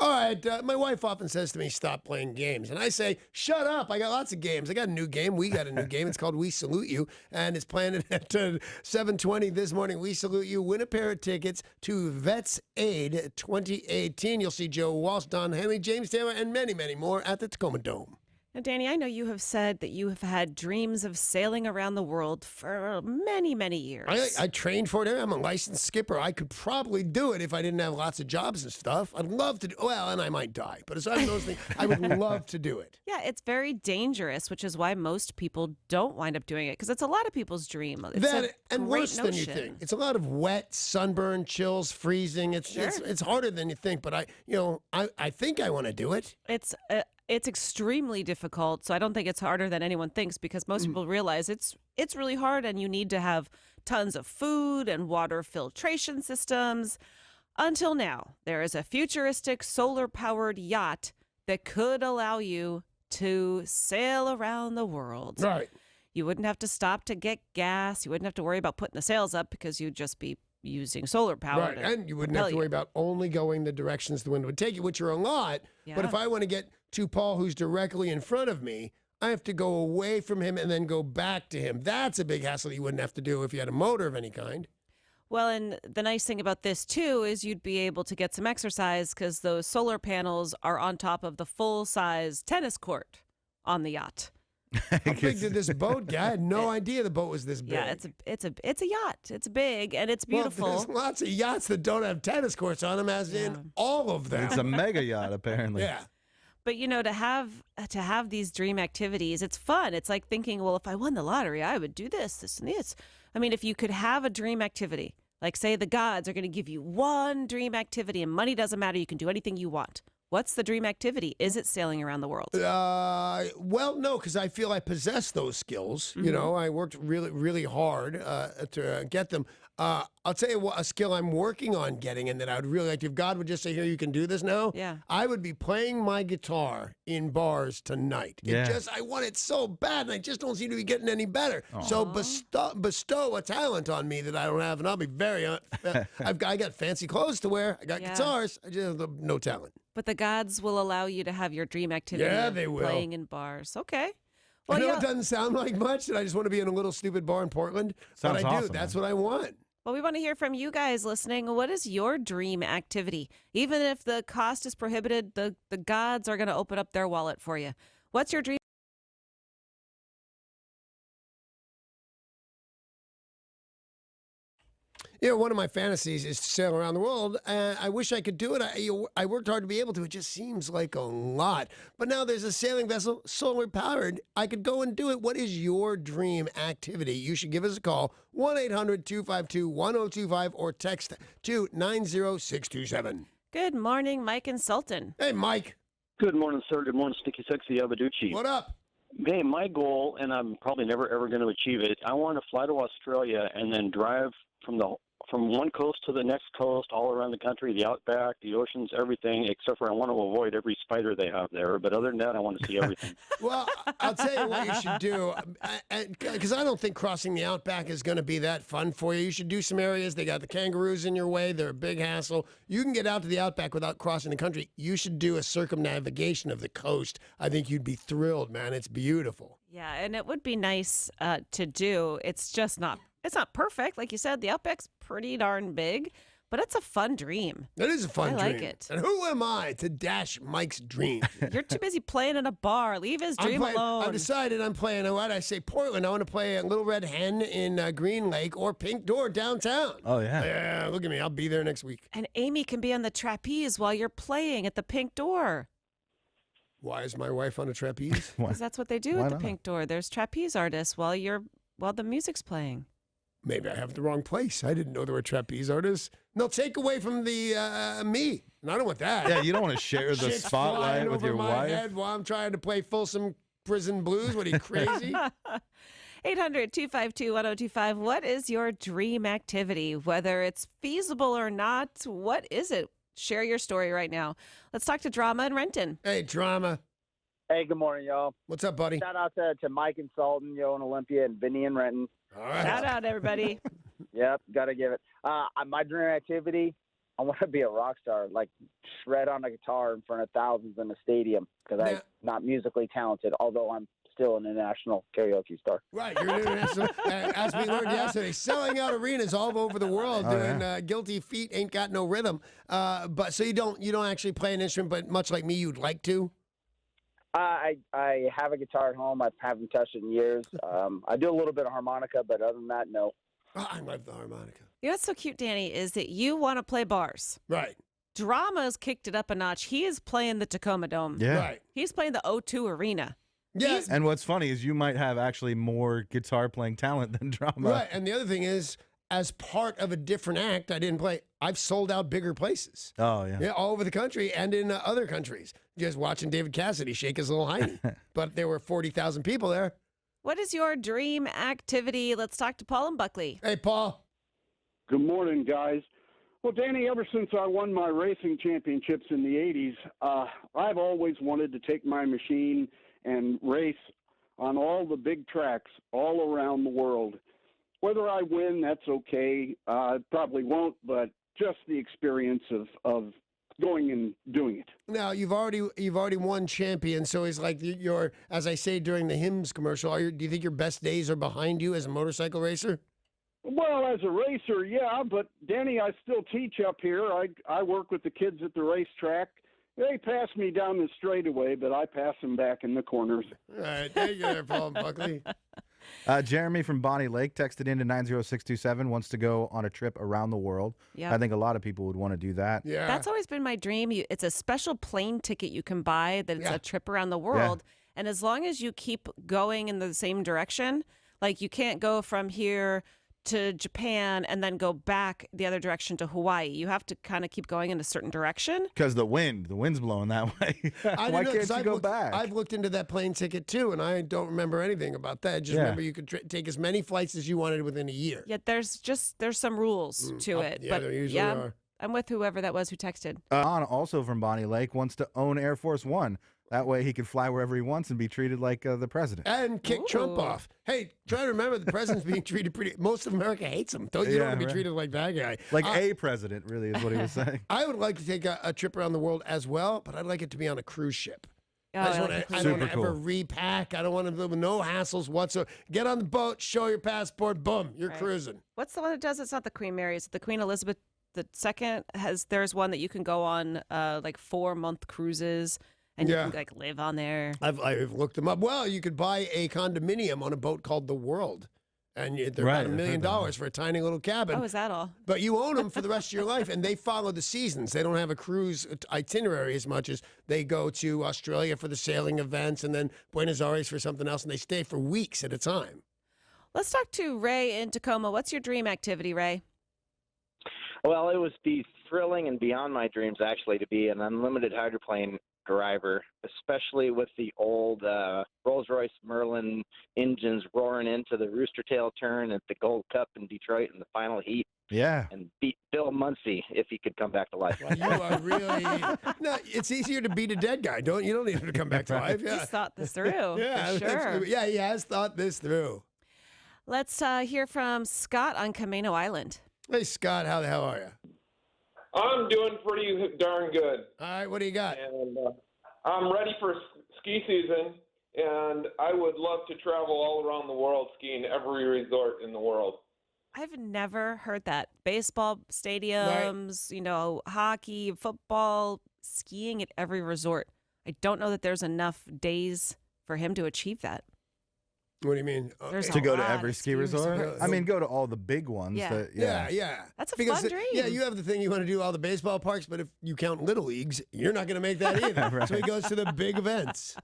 All right, my wife often says to me, stop playing games. And I say, shut up. I got lots of games. I got a new game. We got a new game. It's called We Salute You. And it's planned at 7:20 this morning. We Salute You. Win a pair of tickets to Vets Aid 2018. You'll see Joe Walsh, Don Henley, James Taylor, and many, many more at the Tacoma Dome. Now, Danny, I know you have said that you have had dreams of sailing around the world for many, many years. I trained for it. I'm a licensed skipper. I could probably do it if I didn't have lots of jobs and stuff. I'd love to do well, and I might die. But aside from those things, I would love to do it. Yeah, it's very dangerous, which is why most people don't wind up doing it, because it's a lot of people's dream. It's and worse than you think. It's a lot of wet, sunburn, chills, freezing. It's harder than you think. But I think I want to do it. It's extremely difficult, so I don't think it's harder than anyone thinks, because most people realize it's really hard, and you need to have tons of food and water filtration systems. Until now, there is a futuristic solar-powered yacht that could allow you to sail around the world. Right. You wouldn't have to stop to get gas. You wouldn't have to worry about putting the sails up, because you'd just be using solar power. Right, and you wouldn't have to worry about only going the directions the wind would take you, which are a lot. Yeah. But if I want to get to Paul, who's directly in front of me, I have to go away from him and then go back to him. That's a big hassle you wouldn't have to do if you had a motor of any kind. Well, and the nice thing about this, too, is you'd be able to get some exercise, because those solar panels are on top of the full-size tennis court on the yacht. How big did this boat get? I had no idea the boat was this big. Yeah, it's a yacht. It's big and it's beautiful. Well, there's lots of yachts that don't have tennis courts on them, as in all of them. It's a mega yacht, apparently. Yeah. But to have these dream activities, it's fun. It's like thinking, well, if I won the lottery, I would do this, this, and this. I mean, if you could have a dream activity, like say the gods are going to give you one dream activity and money doesn't matter, you can do anything you want. What's the dream activity? Is it sailing around the world? Well, no, because I feel I possess those skills. You know, I worked really, really hard to get them. I'll tell you what, a skill I'm working on getting, and that I would really like to, if God would just say, here, you can do this now. Yeah. I would be playing my guitar in bars tonight. Yeah. I want it so bad, and I just don't seem to be getting any better. Aww. So bestow a talent on me that I don't have, and I'll be very, I got fancy clothes to wear. I got guitars. I just have no talent. But the gods will allow you to have your dream activity. Yeah, of they will. Playing in bars. Okay. Well, I know it doesn't sound like much, and I just want to be in a little stupid bar in Portland. Sounds but I do. awesome, That's man. what I want. Well, we want to hear from you guys listening. What is your dream activity? Even if the cost is prohibited, the gods are going to open up their wallet for you. What's your dream? You know, one of my fantasies is to sail around the world, and I wish I could do it. I worked hard to be able to. It just seems like a lot. But now there's a sailing vessel, solar powered. I could go and do it. What is your dream activity? You should give us a call, 1-800-252-1025, or text to 90627. Good morning, Mike and Sultan. Hey, Mike. Good morning, sir. Good morning, Sticky Sexy Abaducci. What up? Hey, my goal, and I'm probably never ever going to achieve it, I want to fly to Australia and then drive from one coast to the next coast, all around the country, the outback, the oceans, everything, except for I want to avoid every spider they have there. But other than that, I want to see everything. Well, I'll tell you what you should do, because I don't think crossing the outback is going to be that fun for you. You should do some areas. They got the kangaroos in your way. They're a big hassle. You can get out to the outback without crossing the country. You should do a circumnavigation of the coast. I think you'd be thrilled, man. It's beautiful. Yeah, and it would be nice to do. It's just not. It's not perfect, like you said. The outback's pretty darn big, but it's a fun dream. It is a fun dream. I like it. And who am I to dash Mike's dream? You're too busy playing in a bar. Leave his dream alone. I've decided I'm playing, what I say, Portland. I want to play a Little Red Hen in Green Lake or Pink Door downtown. Oh, yeah. Yeah, look at me. I'll be there next week. And Amy can be on the trapeze while you're playing at the Pink Door. Why is my wife on a trapeze? Because that's what they do at the Pink Door. There's trapeze artists while the music's playing. Maybe I have the wrong place. I didn't know there were trapeze artists. No, take away from the me. And I don't want that. Yeah, you don't want to share the Shit's spotlight flying with over your my wife. head while I'm trying to play Folsom Prison Blues. What are you, crazy? 800-252-1025. What is your dream activity? Whether it's feasible or not, what is it? Share your story right now. Let's talk to Drama and Renton. Hey, Drama. Hey, good morning, y'all. What's up, buddy? Shout out to Mike and Sultan, Yo and Olympia, and Vinny and Renton. All right. Shout out, everybody. Yep, got to give it. My dream activity, I want to be a rock star, like shred on a guitar in front of thousands in a stadium, because I'm not musically talented, although I'm still an international karaoke star. Right, you're an international, as we learned yesterday, selling out arenas all over the world, doing Guilty Feet, Ain't Got No Rhythm. But so you don't actually play an instrument, but much like me, you'd like to? I have a guitar at home. I haven't touched it in years. I do a little bit of harmonica, but other than that, no. Oh, I love the harmonica. You know what's so cute, Danny, is that you want to play bars. Right. Drama's kicked it up a notch. He is playing the Tacoma Dome. Yeah. Right. He's playing the O2 Arena. Yeah. And what's funny is you might have actually more guitar playing talent than Drama. Right. And the other thing is, as part of a different act, I didn't play. I've sold out bigger places. Oh, yeah. Yeah, all over the country and in other countries. Just watching David Cassidy shake his little hiney. But there were 40,000 people there. What is your dream activity? Let's talk to Paul and Buckley. Hey, Paul. Good morning, guys. Well, Danny, ever since I won my racing championships in the 80s, I've always wanted to take my machine and race on all the big tracks all around the world. Whether I win, that's okay. I probably won't, but just the experience of going and doing it. Now you've already won champion, so it's like your, as I say during the hymns commercial. Do you think your best days are behind you as a motorcycle racer? Well, as a racer, yeah, but Danny, I still teach up here. I work with the kids at the racetrack, They pass me down the straightaway, but I pass them back in the corners. All right, there you go, there, Paul and Buckley. Jeremy from Bonnie Lake texted into 90627, wants to go on a trip around the world. Yeah. I think a lot of people would want to do that. Yeah, That's always been my dream. It's a special plane ticket you can buy that it's Yeah. a trip around the world. And as long as you keep going in the same direction, like you can't go from here to Japan and then go back the other direction to Hawaii. You have to kind of keep going in a certain direction. Because the wind's blowing that way. I Why don't know, can't 'cause you go back? I've looked into that plane ticket too, and I don't remember anything about that. I just remember you could take as many flights as you wanted within a year. Yet there's some rules to it. Yeah, but there usually yeah, are. I'm with whoever that was who texted. Don, also from Bonnie Lake, wants to own Air Force One. That way he could fly wherever he wants and be treated like the president. And kick Trump Ooh. off. Hey, try to remember the president's being treated pretty. Most of America hates him. You don't Yeah, want to be right. treated like that guy. Like a president, really, is what he was saying. I would like to take a trip around the world as well, but I'd like it to be on a cruise ship. Oh, I just I want like to. the I cruise don't Super ever cool. repack. I don't want to live with no hassles whatsoever. Get on the boat, show your passport, boom, you're Right. cruising. What's the one that does? It's not the Queen Mary. It's the Queen Elizabeth II there's one that you can go on like 4-month cruises and Yeah. you can like live on there. I've looked them up. Well, you could buy a condominium on a boat called the World, and they're Right, about $1 I've million heard that. for a tiny little cabin. Oh, is that all? But you own them for the rest of your life, and they follow the seasons. They don't have a cruise itinerary as much as they go to Australia for the sailing events and then Buenos Aires for something else, and they stay for weeks at a time. Let's talk to Ray in Tacoma. What's your dream activity, Ray? Well, it was be thrilling and beyond my dreams, actually, to be an unlimited hydroplane driver, especially with the old Rolls-Royce Merlin engines roaring into the Rooster Tail turn at the Gold Cup in Detroit in the final heat Yeah. and beat Bill Muncy if he could come back to life. Well, you are really no. It's easier to beat a dead guy. You don't need him to come back to life. He's Yeah, thought this through. yeah, for that's sure. good. Yeah. He has thought this through. Let's hear from Scott on Camino Island. Hey, Scott, how the hell are you? I'm doing pretty darn good, All right, what do you got? and I'm ready for ski season, and I would love to travel all around the world skiing every resort in the world. I've never heard that. Baseball stadiums, hockey, football, skiing at every resort. I don't know that there's enough days for him to achieve that. What do you mean? There's To a go to lot every of ski ski resort? resorts. I mean, go to all the big ones. Yeah. Yeah. That's a Because fun dream. Yeah, you have the thing you want to do all the baseball parks, but if you count little leagues, you're not going to make that either. Right. So he goes to the big events.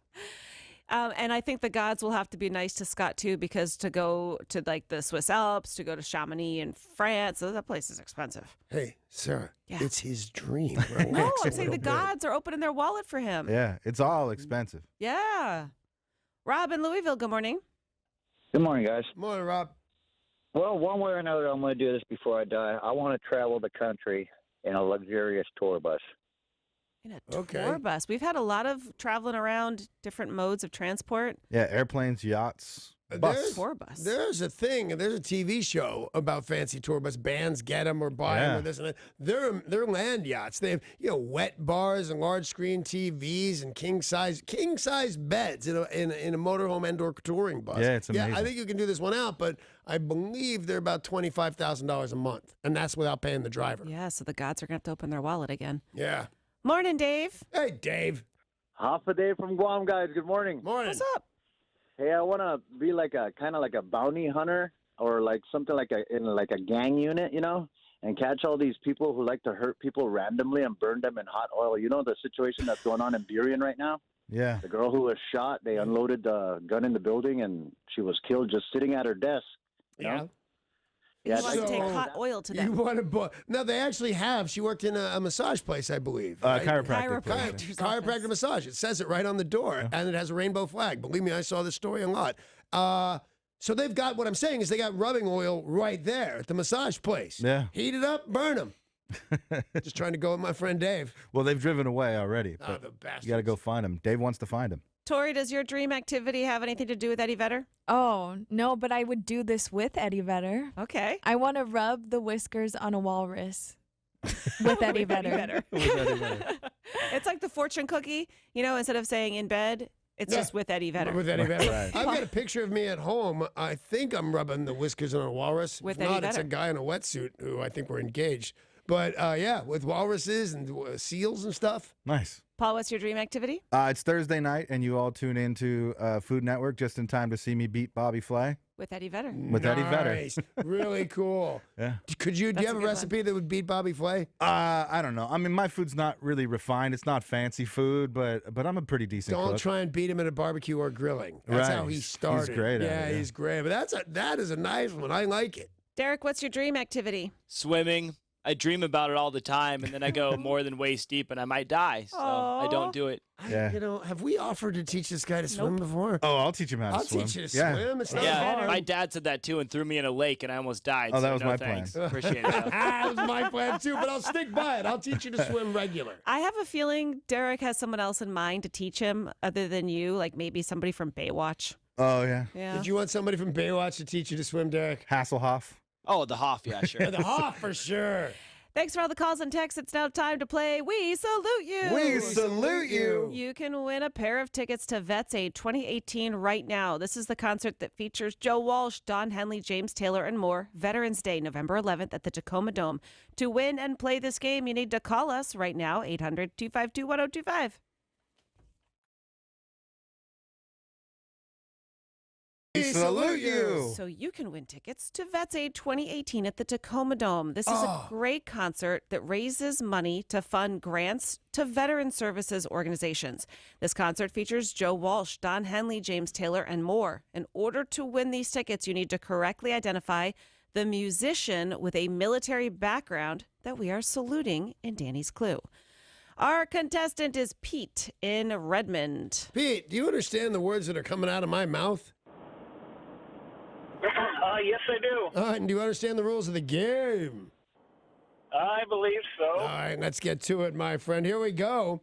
And I think the gods will have to be nice to Scott too, because to go to like the Swiss Alps, to go to Chamonix in France, that place is expensive. Hey, Sarah, Yeah. it's his dream. No, Relax a I'm saying the little bit. gods are opening their wallet for him. Yeah, it's all expensive. Yeah. Rob in Louisville, good morning. Good morning, guys. Morning, Rob. Well, one way or another, I'm going to do this before I die. I want to travel the country in a luxurious tour bus. In a Okay. tour bus. We've had a lot of traveling around different modes of transport. Yeah, airplanes, yachts, bus. Tour bus. There's a TV show about fancy tour bus. Bands get them or buy them Yeah. or this and that. They're land yachts. They have wet bars and large screen TVs and king size beds in a motorhome and/or touring bus. Yeah, it's Yeah, I amazing. think you can do this one out, but I believe they're about $25,000 a month, and that's without paying the driver. Yeah, so the gods are going to have to open their wallet again. Yeah. Morning, Dave. Hey, Dave. Half a day from Guam, guys. Good morning. Morning. What's up? Hey, I want to be kind of like a bounty hunter or like something like in a gang unit, and catch all these people who like to hurt people randomly and burn them in hot oil. You know the situation that's going on in Burien right now? Yeah. The girl who was shot, they unloaded the gun in the building and she was killed just sitting at her desk. you know? Yeah. You Yeah, want to take So- hot oil to You them. want to No, they actually have. She worked in a massage place, I believe. right? Chiropractic. place. Chiropractic. Chiropractic massage. It says it right on the door, and it has a rainbow flag. Believe me, I saw this story a lot. So they've got, what I'm saying is they got rubbing oil right there at the massage place. Yeah. Heat it up, burn them. Just trying to go with my friend Dave. Well, they've driven away already. Oh, But the bastards. you got to go find him. Dave wants to find him. Tori, does your dream activity have anything to do with Eddie Vedder? Oh, no, but I would do this with Eddie Vedder. Okay. I want to rub the whiskers on a walrus with Eddie Vedder. It's like the fortune cookie, instead of saying in bed, it's Yeah. just with Eddie Vedder. With Eddie Vedder. Right. I've got a picture of me at home. I think I'm rubbing the whiskers on a walrus. With If Eddie not, it's a Vedder. guy in a wetsuit who I think we're engaged. But yeah, with walruses and seals and stuff. Nice. Paul, what's your dream activity? It's Thursday night, and you all tune into Food Network just in time to see me beat Bobby Flay. With Eddie Vedder. With Eddie Vedder. Nice. Really cool. Yeah. Do you That's have a a good recipe that would beat Bobby Flay? I don't know. I mean, my food's not really refined. It's not fancy food, but I'm a pretty decent Don't cook. try and beat him at a barbecue or grilling. That's how he started. He's great at yeah, it, he's great. But that is a nice one. I like it. Derek, what's your dream activity? Swimming. I dream about it all the time, and then I go more than waist deep, and I might die, so I don't do it. Have we offered to teach this guy to swim before? Oh, I'll teach him how to swim. I'll teach you to swim. It's not hard. My dad said that too and threw me in a lake, and I almost died. Oh, that so was no my thanks. plan. Appreciate it. That was my plan too, but I'll stick by it. I'll teach you to swim regular. I have a feeling Derek has someone else in mind to teach him other than you, like maybe somebody from Baywatch. Oh, yeah. Yeah. Did you want somebody from Baywatch to teach you to swim, Derek? Hasselhoff. Oh, the Hoff, yeah, sure. The Hoff for sure. Thanks for all the calls and texts. It's now time to play We Salute You. We salute you. You can win a pair of tickets to Vets Aid 2018 right now. This is the concert that features Joe Walsh, Don Henley, James Taylor, and more. Veterans Day, November 11th at the Tacoma Dome. To win and play this game, you need to call us right now, 800-252-1025. We salute you. So you can win tickets to Vets Aid 2018 at the Tacoma Dome. This is a great concert that raises money to fund grants to veteran services organizations. This concert features Joe Walsh, Don Henley, James Taylor, and more. In order to win these tickets, you need to correctly identify the musician with a military background that we are saluting in Danny's Clue. Our contestant is Pete in Redmond. Pete, do you understand the words that are coming out of my mouth? Yes, I do. All right, and do you understand the rules of the game? I believe so. All right, let's get to it, my friend. Here we go.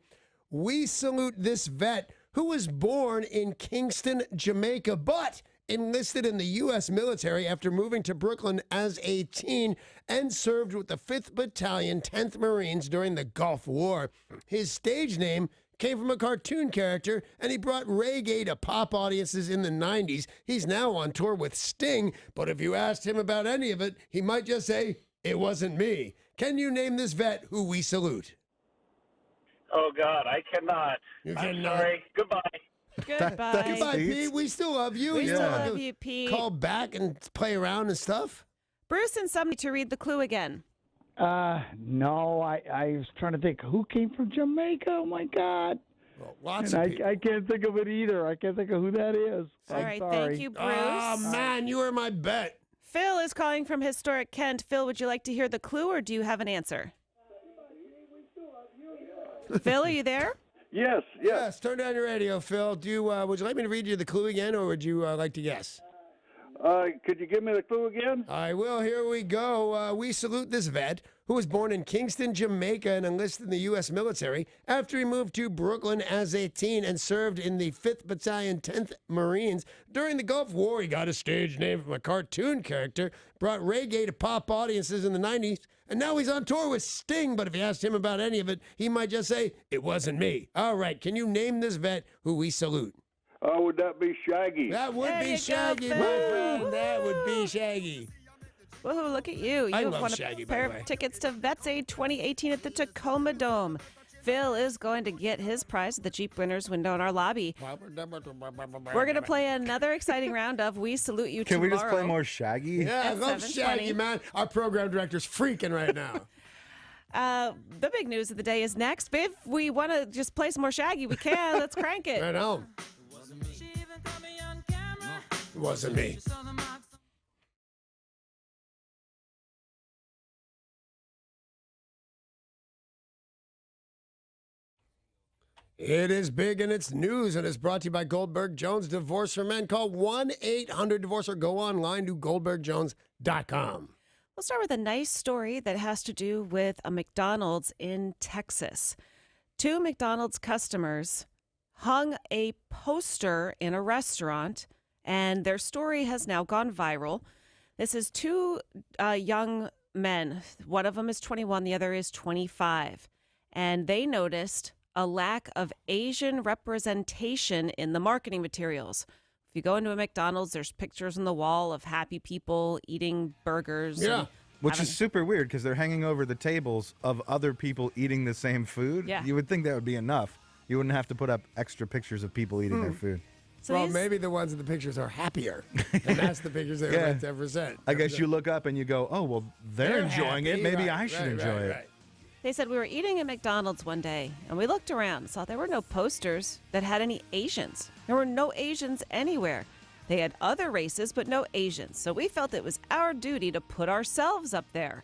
We salute this vet who was born in Kingston, Jamaica, but enlisted in the U.S. military after moving to Brooklyn as a teen and served with the 5th Battalion, 10th Marines during the Gulf War. His stage name came from a cartoon character, and he brought reggae to pop audiences in the 90s. He's now on tour with Sting, but if you asked him about any of it, he might just say, "It wasn't me." Can you name this vet who we salute? Oh, God, I cannot. You I'm cannot. sorry. Goodbye. Goodbye. Goodbye, Pete. We still love you. We You still have love to you, Pete. Call back and play around and stuff. Bruce and somebody to read the clue again. No, I was trying to think who came from Jamaica. Oh my God! Well, lots And of people. I can't think of it either. I can't think of who that is. All I'm right, sorry. thank you, Bruce. Oh, man, you were my bet. Phil is calling from historic Kent. Phil, would you like to hear the clue or do you have an answer? Phil, are you there? Yes. Turn down your radio, Phil. Would you like me to read you the clue again, or would you like to guess? Could you give me the clue again? I will. Here we go. We salute this vet who was born in Kingston, Jamaica, and enlisted in the U.S. military after he moved to Brooklyn as a teen and served in the 5th Battalion, 10th Marines. During the Gulf War, he got a stage name from a cartoon character, brought reggae to pop audiences in the 90s, and now he's on tour with Sting. But if you asked him about any of it, he might just say, "It wasn't me." All right, can you name this vet who we salute? Would that be Shaggy? That would There be you go, Shaggy, my Phil. friend. That would be Shaggy. Woohoo, look at you. You I have love won a Shaggy, by pair the way. of tickets to Vets Aid 2018 at the Tacoma Dome. Phil is going to get his prize at the Jeep Winners window in our lobby. We're going to play another exciting round of We Salute You Can tomorrow. we just play more Shaggy? Yeah, I At love 7:20. Shaggy, man. Our program director's freaking right now. The big news of the day is next. But if we want to just play some more Shaggy, we can. Let's crank it. Right on. It wasn't me. It is big and it's news, and it's brought to you by Goldberg Jones Divorce for Men. Call 1-800-DIVORCE or go online to goldbergjones.com. We'll start with a nice story that has to do with a McDonald's in Texas. 2 McDonald's customers hung a poster in a restaurant, and their story has now gone viral. This is 2 young men. One of them is 21, the other is 25. And they noticed a lack of Asian representation in the marketing materials. If you go into a McDonald's, there's pictures on the wall of happy people eating burgers. Yeah. And Which is super weird because they're hanging over the tables of other people eating the same food. Yeah. You would think that would be enough. You wouldn't have to put up extra pictures of people eating their food. So well, maybe the ones in the pictures are happier. And that's the pictures that are like 10%. I guess you look up and you go, oh, well, they're enjoying happy, it. Maybe right, I should right, enjoy right, it. right. They said we were eating at McDonald's one day, and we looked around and saw there were no posters that had any Asians. There were no Asians anywhere. They had other races, but no Asians. So we felt it was our duty to put ourselves up there.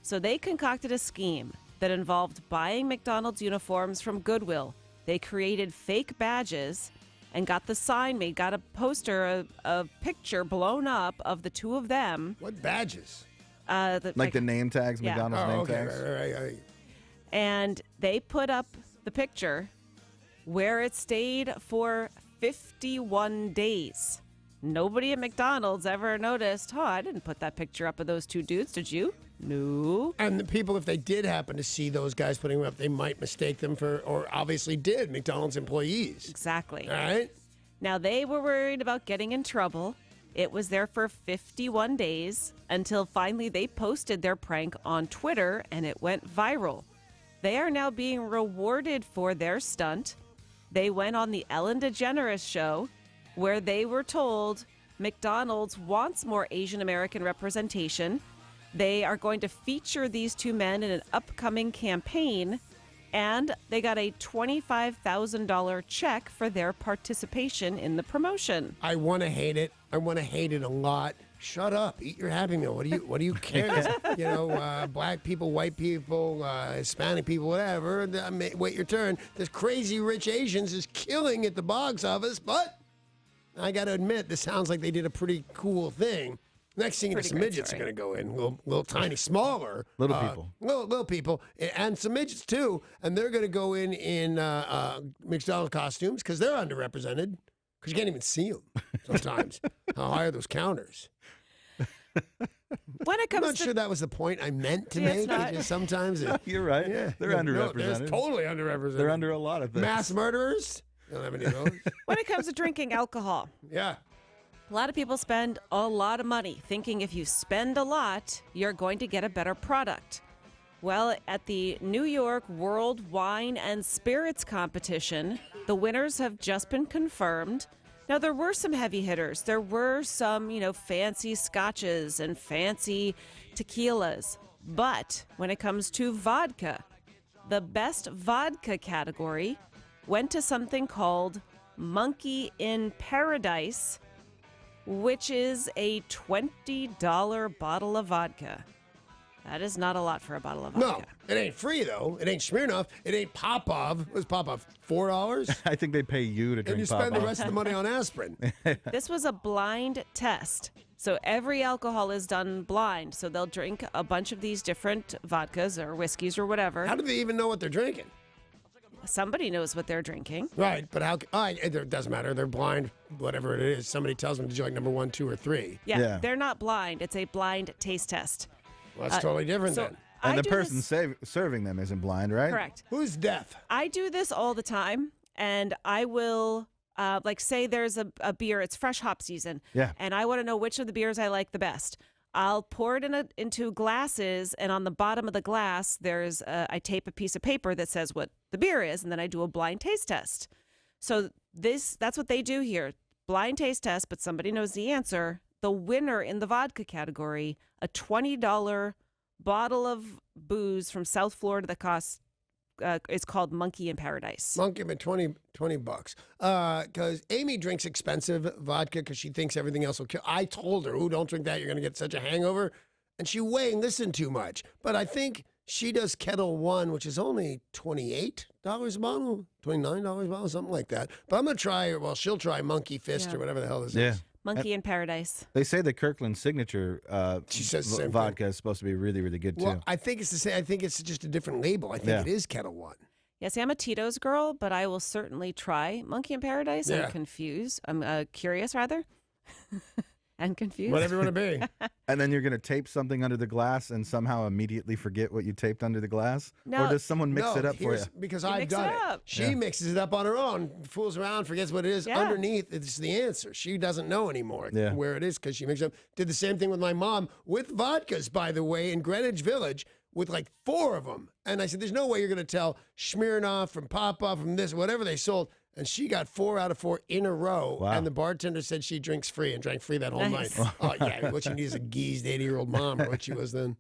So they concocted a scheme that involved buying McDonald's uniforms from Goodwill. They created fake badges and got the sign made, got a poster, a picture blown up of the two of them. What badges? Like the name tags, Yeah. McDonald's name tags? Right. And they put up the picture where it stayed for 51 days. Nobody at McDonald's ever noticed, I didn't put that picture up of those two dudes, did you? No. And the people, if they did happen to see those guys putting them up, they might mistake them for, or obviously did, McDonald's employees. Exactly. All right? Now, they were worried about getting in trouble. It was there for 51 days until finally they posted their prank on Twitter and it went viral. They are now being rewarded for their stunt. They went on the Ellen DeGeneres show where they were told McDonald's wants more Asian American representation. They are going to feature these two men in an upcoming campaign, and they got a $25,000 check for their participation in the promotion. I want to hate it. I want to hate it a lot. Shut up. Eat your Happy Meal. What do you care? Black people, white people, Hispanic people, whatever. Wait your turn. This Crazy Rich Asians is killing at the box office, but I got to admit, this sounds like they did a pretty cool thing. Next thing you know, some midgets are going to go in, little tiny, smaller. Little people. Little people, and some midgets too, and they're going to go in McDonald's costumes because they're underrepresented because you can't even see them sometimes. How high are those counters? When it comes I'm not sure that was the point I meant to make. Because sometimes you're right. Yeah, they're underrepresented. They're totally underrepresented. They're under a lot of things. Mass murderers. You don't have any of those. When it comes to drinking alcohol, Yeah. a lot of people spend a lot of money thinking if you spend a lot, you're going to get a better product. Well, at the New York World Wine and Spirits Competition, the winners have just been confirmed. Now, there were some heavy hitters. There were some, fancy scotches and fancy tequilas. But when it comes to vodka, the best vodka category went to something called Monkey in Paradise, which is a $20 bottle of vodka. That is not a lot for a bottle of vodka. No, it ain't free, though. It ain't Smirnoff. It ain't Popov. What's Popov? $4? I think they pay you to drink And you spend Popeye. the rest of the money on aspirin. This was a blind test. So every alcohol is done blind. So they'll drink a bunch of these different vodkas or whiskeys or whatever. How do they even know what they're drinking? Somebody knows what they're drinking. Right, but how? It doesn't matter. They're blind, whatever it is. Somebody tells them, did you like number 1, 2, or 3? Yeah, they're not blind. It's a blind taste test. Well, that's totally different then. And the do person this- serving them isn't blind, right? Correct. Who's deaf? I do this all the time, and I will, say there's a beer, it's fresh hop season, and I want to know which of the beers I like the best. I'll pour it into glasses, and on the bottom of the glass, I tape a piece of paper that says what the beer is, and then I do a blind taste test. So that's what they do here. Blind taste test, but somebody knows the answer. The winner in the vodka category, a $20 bottle of booze from South Florida that costs, it's called Monkey in Paradise. Monkey, but $20. Because Amy drinks expensive vodka because she thinks everything else will kill. I told her, don't drink that. You're going to get such a hangover. And she way listened too much. But I think she does Kettle One, which is only $28 a bottle, $29 a bottle, something like that. But I'm going to try, she'll try Monkey Fist or whatever the hell this is. Monkey in Paradise. They say the Kirkland signature she says the same vodka is supposed to be really, really good, Well, too. I think it's the same. I think it's just a different label. I think it is Kettle One. Yeah, see, I'm a Tito's girl, but I will certainly try Monkey in Paradise. Yeah. I'm confused. I'm curious, rather. and confused. Whatever you want to be. And then you're going to tape something under the glass and somehow immediately forget what you taped under the glass? No. Or does someone mix it up for you? Because You I've mix done it it. up. She mixes it up on her own, fools around, forgets what it is. Yeah. Underneath, it's the answer. She doesn't know anymore where it is because she mixed it up. Did the same thing with my mom with vodkas, by the way, in Greenwich Village with like 4 of them. And I said, there's no way you're going to tell Smirnoff from Popov from this, whatever they sold. And she got 4 out of 4 in a row. Wow. And the bartender said she drinks free and drank free that whole Nice. night. Oh, yeah. What she needs is a geezed 80-year-old mom or what she was then.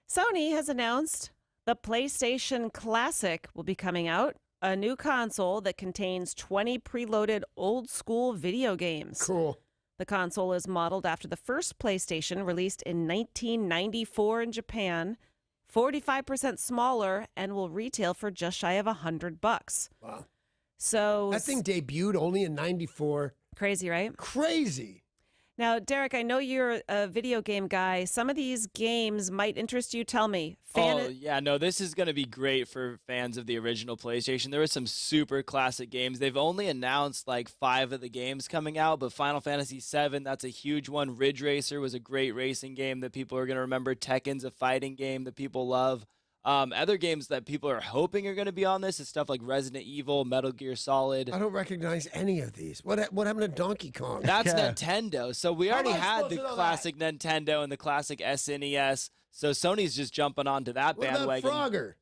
Sony has announced the PlayStation Classic will be coming out, a new console that contains 20 preloaded old-school video games. Cool. The console is modeled after the first PlayStation, released in 1994 in Japan, 45% smaller, and will retail for just shy of $100. Wow. So That thing debuted only in 94. crazy, right? Crazy. Now, Derek, I know you're a video game guy. Some of these games might interest you. Tell me. Yeah, no, this is going to be great for fans of the original PlayStation. There were some super classic games. They've only announced like 5 of the games coming out, but Final Fantasy VII, that's a huge one. Ridge Racer was a great racing game that people are going to remember. Tekken's a fighting game that people love. Other games that people are hoping are going to be on this is stuff like Resident Evil, Metal Gear Solid. I don't recognize any of these. What happened to Donkey Kong? That's Nintendo. So we already am I had supposed the to know classic Nintendo and the classic SNES. So Sony's just jumping onto that What about bandwagon. Frogger?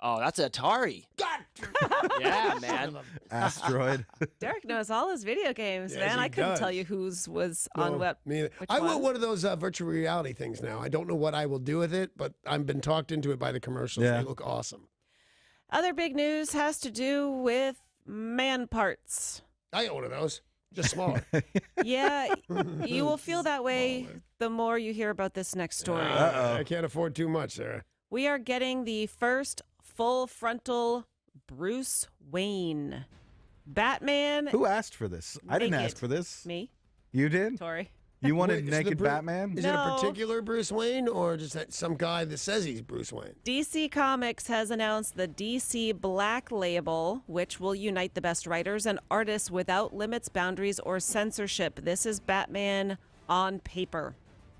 Oh, that's Atari. God. Yeah, man. Asteroid. Derek knows all his video games, Yes, man. he I couldn't does. tell you whose was No, on what. me either. which I want one. one of those virtual reality things now. I don't know what I will do with it, but I've been talked into it by the commercials. Yeah. They look awesome. Other big news has to do with man parts. I got one of those, just smaller. Yeah, you will feel that way the more you hear about this next story. I can't afford too much, Sarah. We are getting the first full frontal Bruce Wayne. Batman. Who asked for this? I didn't ask Naked. for this. Me, You did? Tori. You wanted Wait, is naked the Batman? Is it a No. particular Bruce Wayne or just some guy that says he's Bruce Wayne? DC Comics has announced the DC Black Label, which will unite the best writers and artists without limits, boundaries, or censorship. This is Batman on paper.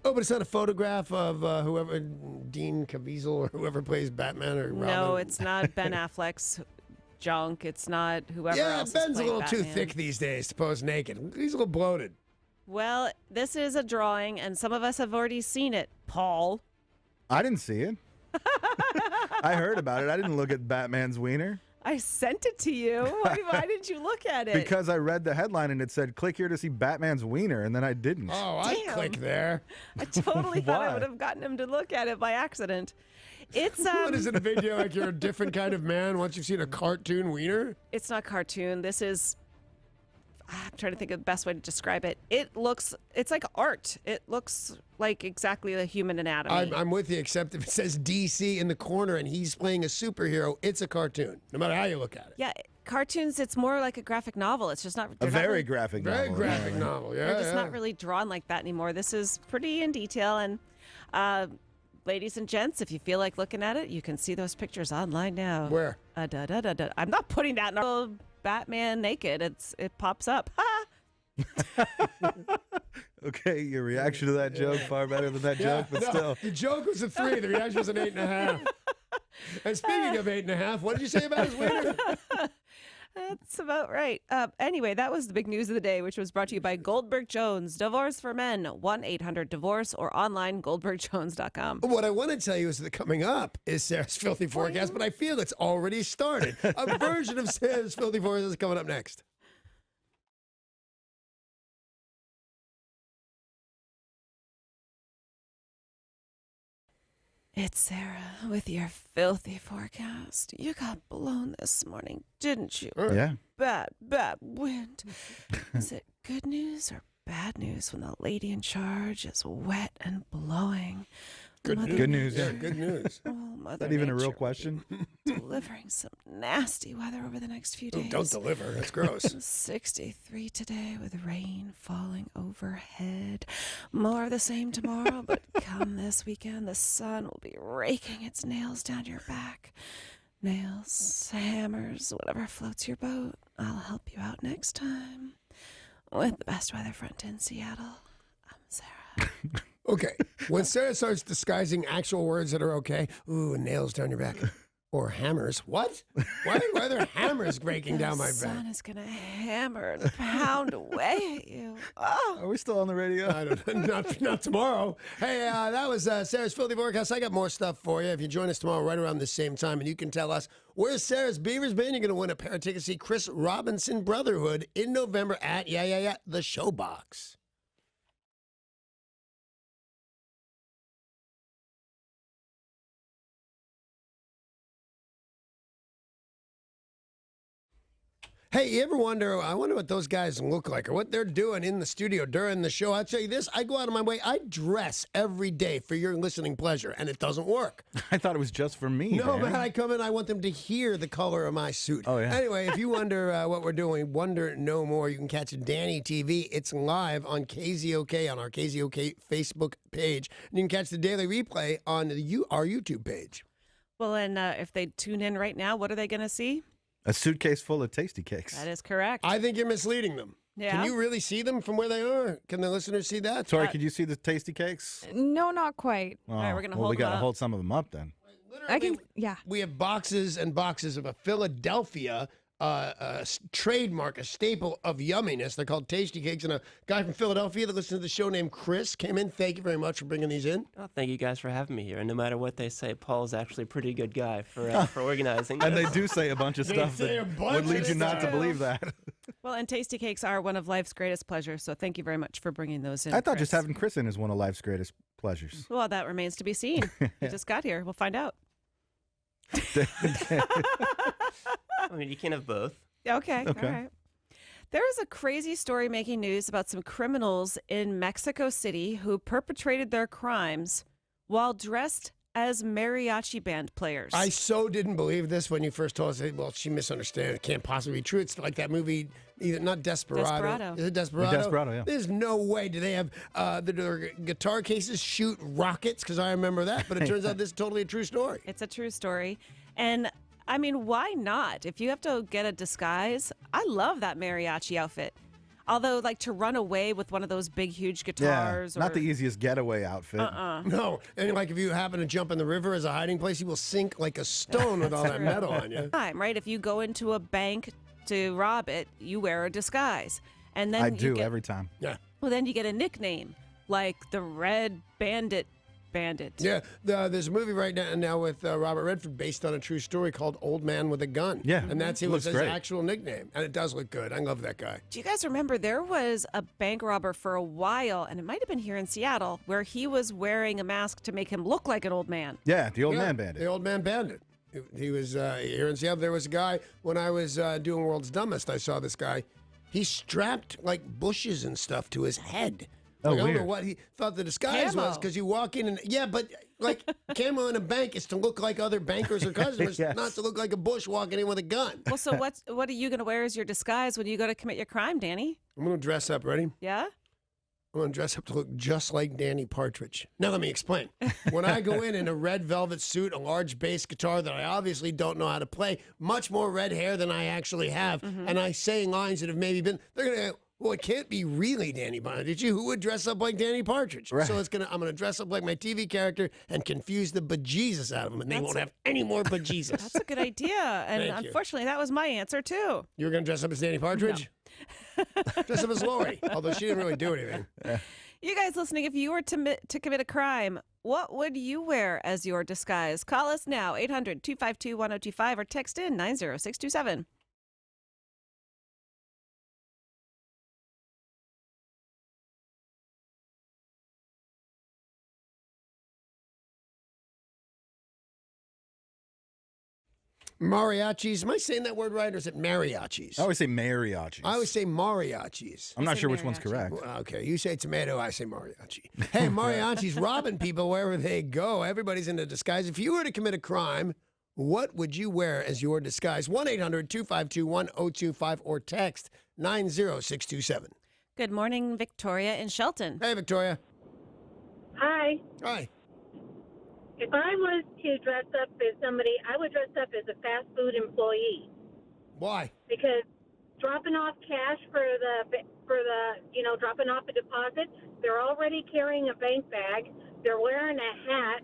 Oh, but it's not a photograph of whoever, Dean Caviezel or whoever plays Batman or Robin. No, it's not Ben Affleck's junk. It's not whoever Yeah, else is Ben's a playing little too Batman. thick these days to pose naked. He's a little bloated. Well, this is a drawing, and some of us have already seen it. Paul. I didn't see it. I heard about it. I didn't look at Batman's wiener I sent it to you. Why did you look at it? because I read the headline and it said, click here to see Batman's wiener, and then I didn't. Oh, I Damn. click there. I totally thought I Why? would have gotten him to look at it by accident. It's What is it, a video like you're a different kind of man once you've seen a cartoon wiener? It's not cartoon. This is. I'm trying to think of the best way to describe it. It's like art. It looks like exactly the human anatomy. I'm with you, except if it says DC in the corner and he's playing a superhero, it's a cartoon, no matter how you look at it. Yeah, cartoons. It's more like a graphic novel. It's just not. A they're not very really- graphic Very novel. graphic novel, yeah. They're just yeah. not really drawn like that anymore. This is pretty in detail. And ladies and gents, if you feel like looking at it, you can see those pictures online now. Where? I'm not putting that in a Batman naked. It pops up. Ha! Okay, your reaction to that joke far better than that joke, but no, still. the joke was a 3. The reaction was an 8.5. And speaking of 8.5, what did you say about his wiener? That's about right. Anyway, that was the big news of the day, which was brought to you by Goldberg Jones. Divorce for Men, 1-800-DIVORCE, or online, goldbergjones.com. What I want to tell you is that coming up is Sarah's Filthy Forecast, but I feel it's already started. A version of Sarah's Filthy Forecast is coming up next. It's Sarah with your filthy forecast. You got blown this morning, didn't you? Yeah. Bad wind. Is it good news or bad news when the lady in charge is wet and blowing? Good Mother news. Good news. Yeah, good news. Oh, Is Mother that even a real Nature question? delivering some nasty weather over the next few Oh, days. don't deliver. That's gross. 63 today with rain falling overhead. More of the same tomorrow, but come this weekend, the sun will be raking its nails down your back. Nails, hammers, whatever floats your boat. I'll help you out next time with the best weather front in Seattle. I'm Sarah. Okay. When Sarah starts disguising actual words that are okay, ooh, nails down your back. Or hammers. What? Why are there hammers breaking down my The sun back? is going to hammer and pound away at you. Oh. Are we still on the radio? I don't know. Not tomorrow. Hey, that was Sarah's Filthy Forecast. I got more stuff for you. If you join us tomorrow right around the same time, and you can tell us where Sarah's Beavers been, you're going to win a pair of tickets to see Chris Robinson Brotherhood in November at, the Showbox. Hey, you ever wonder, I wonder what those guys look like or what they're doing in the studio during the show? I'll tell you this, I go out of my way, I dress every day for your listening pleasure, and it doesn't work. I thought it was just for me. No, man. man, I come in, I want them to hear the color of my suit. Oh, yeah. Anyway, if you wonder what we're doing, wonder no more, you can catch Danny TV. It's live on KZOK, on our KZOK Facebook page. And you can catch the daily replay on our YouTube page. Well, and if they tune in right now, what are they going to see? A suitcase full of tasty cakes. That is correct. I think you're misleading them. Yeah. Can you really see them from where they are? Can the listeners see that? Tori, could you see the tasty cakes? No, not quite. Oh, All right, we're gonna well, hold we got them to up. hold some of them up then. I can, yeah. We have boxes and boxes of a Philadelphia trademark, a staple of yumminess. They're called Tasty Cakes. And a guy from Philadelphia that listens to the show named Chris came in. Thank you very much for bringing these in. Oh, thank you guys for having me here. And no matter what they say, Paul's actually a pretty good guy for organizing. And this. they do say a bunch of stuff that would lead you not to believe that. Well, and tasty cakes are one of life's greatest pleasures, so thank you very much for bringing those in. I thought Chris. just having Chris in is one of life's greatest pleasures. Well, that remains to be seen. He just got here. We'll find out. I mean, you can have both. Okay. All right. There is a crazy story making news about some criminals in Mexico City who perpetrated their crimes while dressed as mariachi band players. I so didn't believe this when you first told us. Well, she misunderstood. It can't possibly be true. It's like that movie, either not Desperado. Is it Desperado? Desperado, yeah. There's no way. Do they have their guitar cases shoot rockets? Because I remember that. But it turns out this is totally a true story. It's a true story. And I mean, why not? If you have to get a disguise, I love that mariachi outfit. Although, like, to run away with one of those big, huge guitars. Not the easiest getaway outfit. No. And like if you happen to jump in the river as a hiding place, you will sink like a stone with all that metal on you. Right? If you go into a bank to rob it, you wear a disguise. And then I you do get, every time. Yeah. Well, then you get a nickname, like the Red Bandit. Yeah, there's a movie right now with Robert Redford based on a true story called Old Man with a Gun. Yeah, and that's looks his great. actual nickname, and it does look good. I love that guy. Do you guys remember there was a bank robber for a while, and it might have been here in Seattle, where he was wearing a mask to make him look like an old man? Yeah, the old man bandit. The Old Man Bandit. He was here in Seattle. There was a guy, when I was doing World's Dumbest, I saw this guy. He strapped like bushes and stuff to his head. Oh, I don't know weird. what he thought the disguise was, because you walk in and, yeah, but like camo in a bank is to look like other bankers or customers, Yes. not to look like a bush walking in with a gun. Well, so what are you going to wear as your disguise when you go to commit your crime, Danny? I'm going to dress up, ready? Yeah? I'm going to dress up to look just like Danny Partridge. Now, let me explain. When I go in a red velvet suit, a large bass guitar that I obviously don't know how to play, much more red hair than I actually have, and I say lines that have maybe been, they're going to go, well, it can't be really Danny Bonaduce. Who would dress up like Danny Partridge? Right. So I'm gonna dress up like my TV character and confuse the bejesus out of them, and they won't have any more bejesus. That's a good idea. And Thank you. Unfortunately, that was my answer, too. You were gonna dress up as Danny Partridge? Dress up as Lori, although she didn't really do anything. You guys listening, if you were to commit a crime, what would you wear as your disguise? Call us now, 800-252-1025, or text in 90627. Mariachis. Am I saying that word right, or is it mariachis? I always say mariachis. I always say mariachis. I'm not sure which one's correct. Well, okay, you say tomato, I say mariachi. Hey, mariachis robbing people wherever they go. Everybody's in a disguise. If you were to commit a crime, what would you wear as your disguise? 1-800-252-1025 or text 90627. Good morning, Victoria in Shelton. Hey, Victoria. Hi. Hi. If I was to dress up as somebody, I would dress up as a fast food employee. Why? Because dropping off cash for the for the, dropping off a deposit. They're already carrying a bank bag. They're wearing a hat.